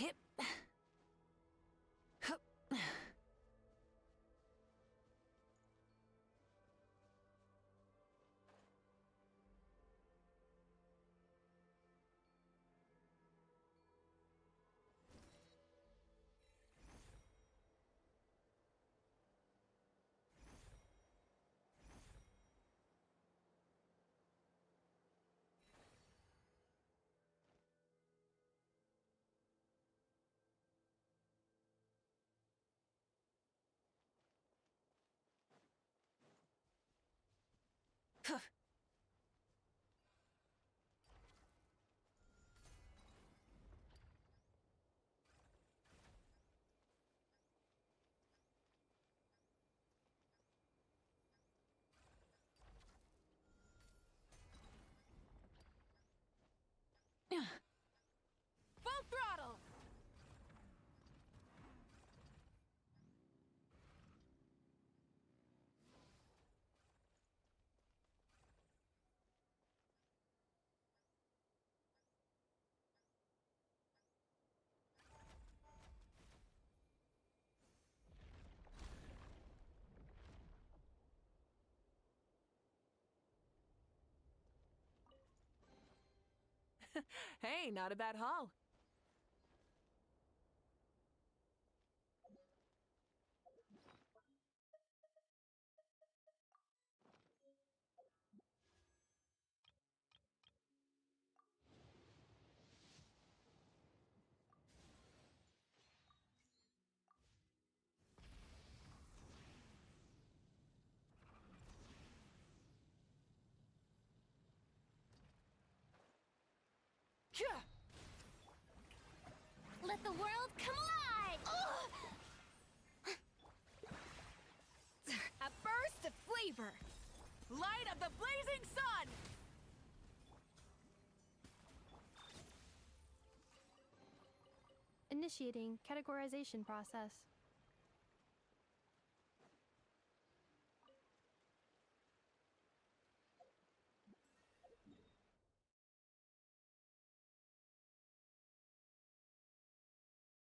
Speaker 3: Hip. Hup.
Speaker 7: Full throttle!
Speaker 5: Hey, not a bad haul.
Speaker 4: Let the world come alive!
Speaker 7: A burst of flavor!
Speaker 5: Light of the blazing sun!
Speaker 9: Initiating categorization process.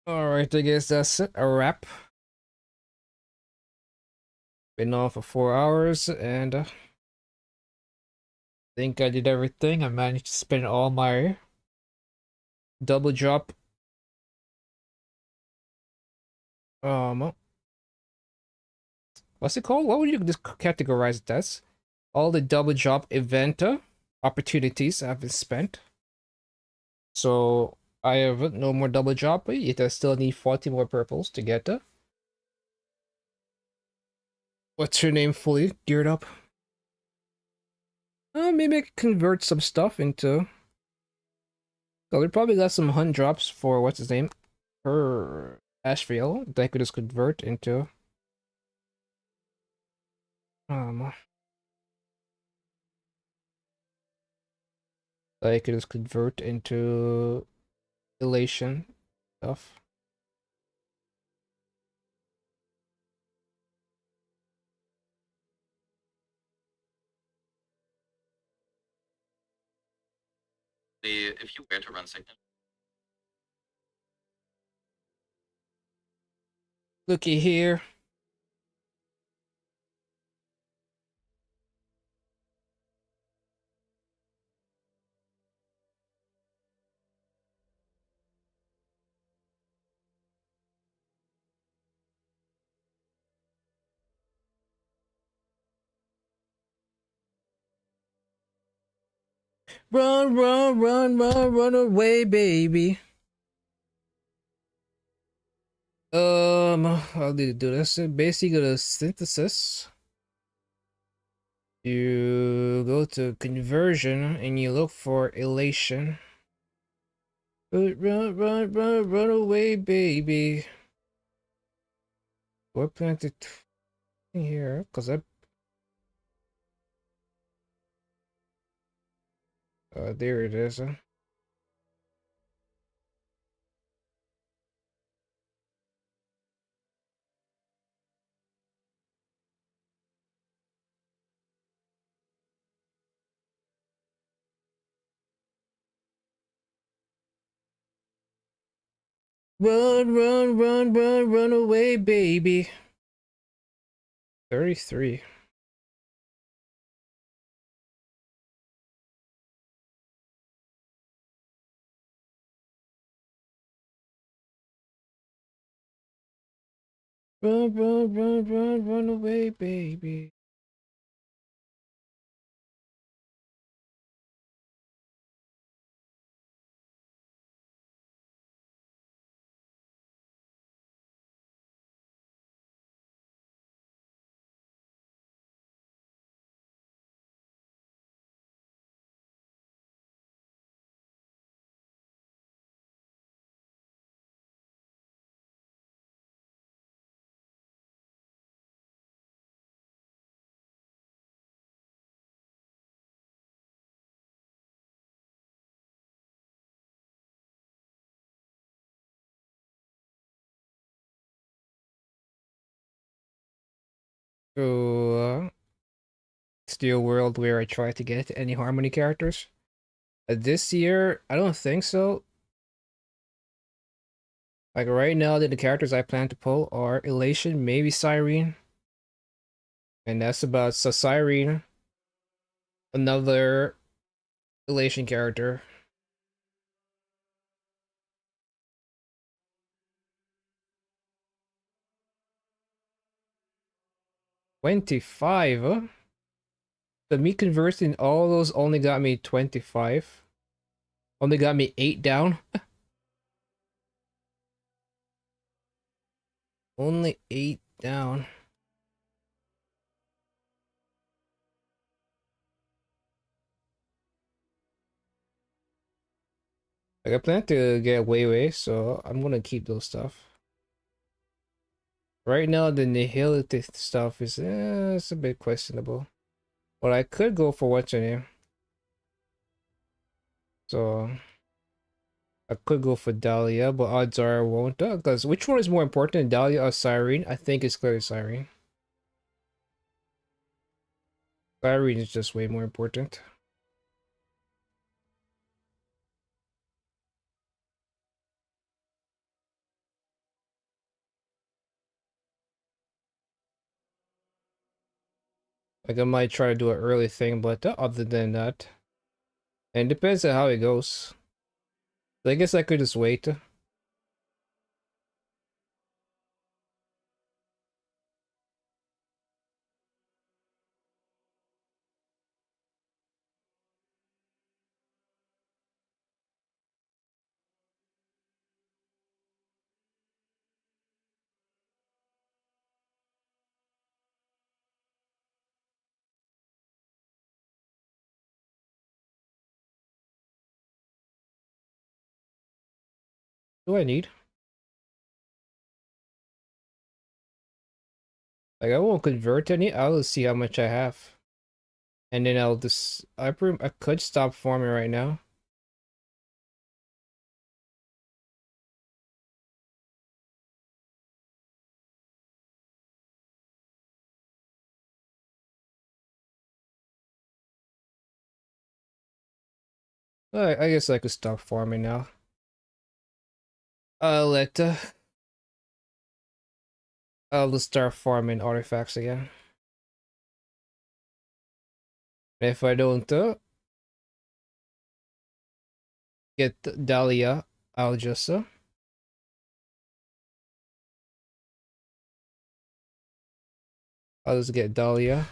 Speaker 1: Alright, I guess that's it. A wrap. Been on for 4 hours and think I did everything. I managed to spend all my double drop what's it called? What would you just categorize it as? All the double drop event opportunities have been spent. So I have no more double drop, yet I still need 40 more purples to get what's her name fully geared up. Maybe I could convert some stuff into. So we probably got some hunt drops for what's his name? Her Ashville that I could just convert into. That I could just convert into elation stuff.
Speaker 8: If you were to run signal.
Speaker 1: Looky here. Run, run, run, run, run away, baby. How did it do this? Basically, go to synthesis. You go to conversion and you look for elation. Run, run, run, run, run away, baby. What planted here? Cause I. There it is. Run, run, run, run, run away, baby. 33. Run, run, run, run, run away, baby. So, Steel World where I try to get any Harmony characters. This year, I don't think so. Like right now, the characters I plan to pull are Elation, maybe Cyrene. And that's about so Cyrene, another Elation character. $25, huh? So me converting all those only got me 25. Only got me 8 down. Only 8 down. Like I plan to get way, so I'm gonna keep those stuff. Right now, the nihility stuff is it's a bit questionable. But I could go for what's her name. So I could go for Dahlia, but odds are I won't. Because which one is more important, Dahlia or Cyrene? I think it's clearly Cyrene. Cyrene is just way more important. Like I might try to do an early thing, but other than that, and it depends on how it goes. So I guess I could just wait. Do I need? Like I won't convert any. I'll just see how much I have, and then I'll just I could stop farming right now. I guess I could stop farming now. I'll just start farming artifacts again. And if I don't get Dahlia, I'll just get Dahlia.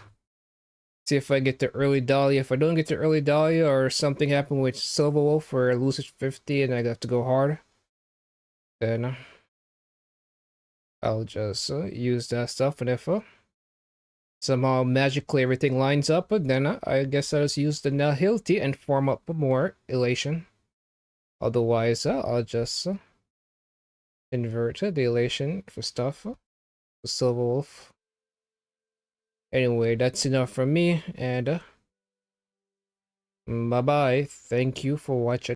Speaker 1: See if I get the early Dahlia. If I don't get the early Dahlia or something happened with Silver Wolf or I lose it 50 and I got to go hard, then I'll just use that stuff. And if somehow magically everything lines up, then I guess I'll just use the Nihility and farm up more Elation. Otherwise, I'll just convert the Elation for stuff. The Silver Wolf. Anyway, that's enough from me, and bye-bye. Thank you for watching.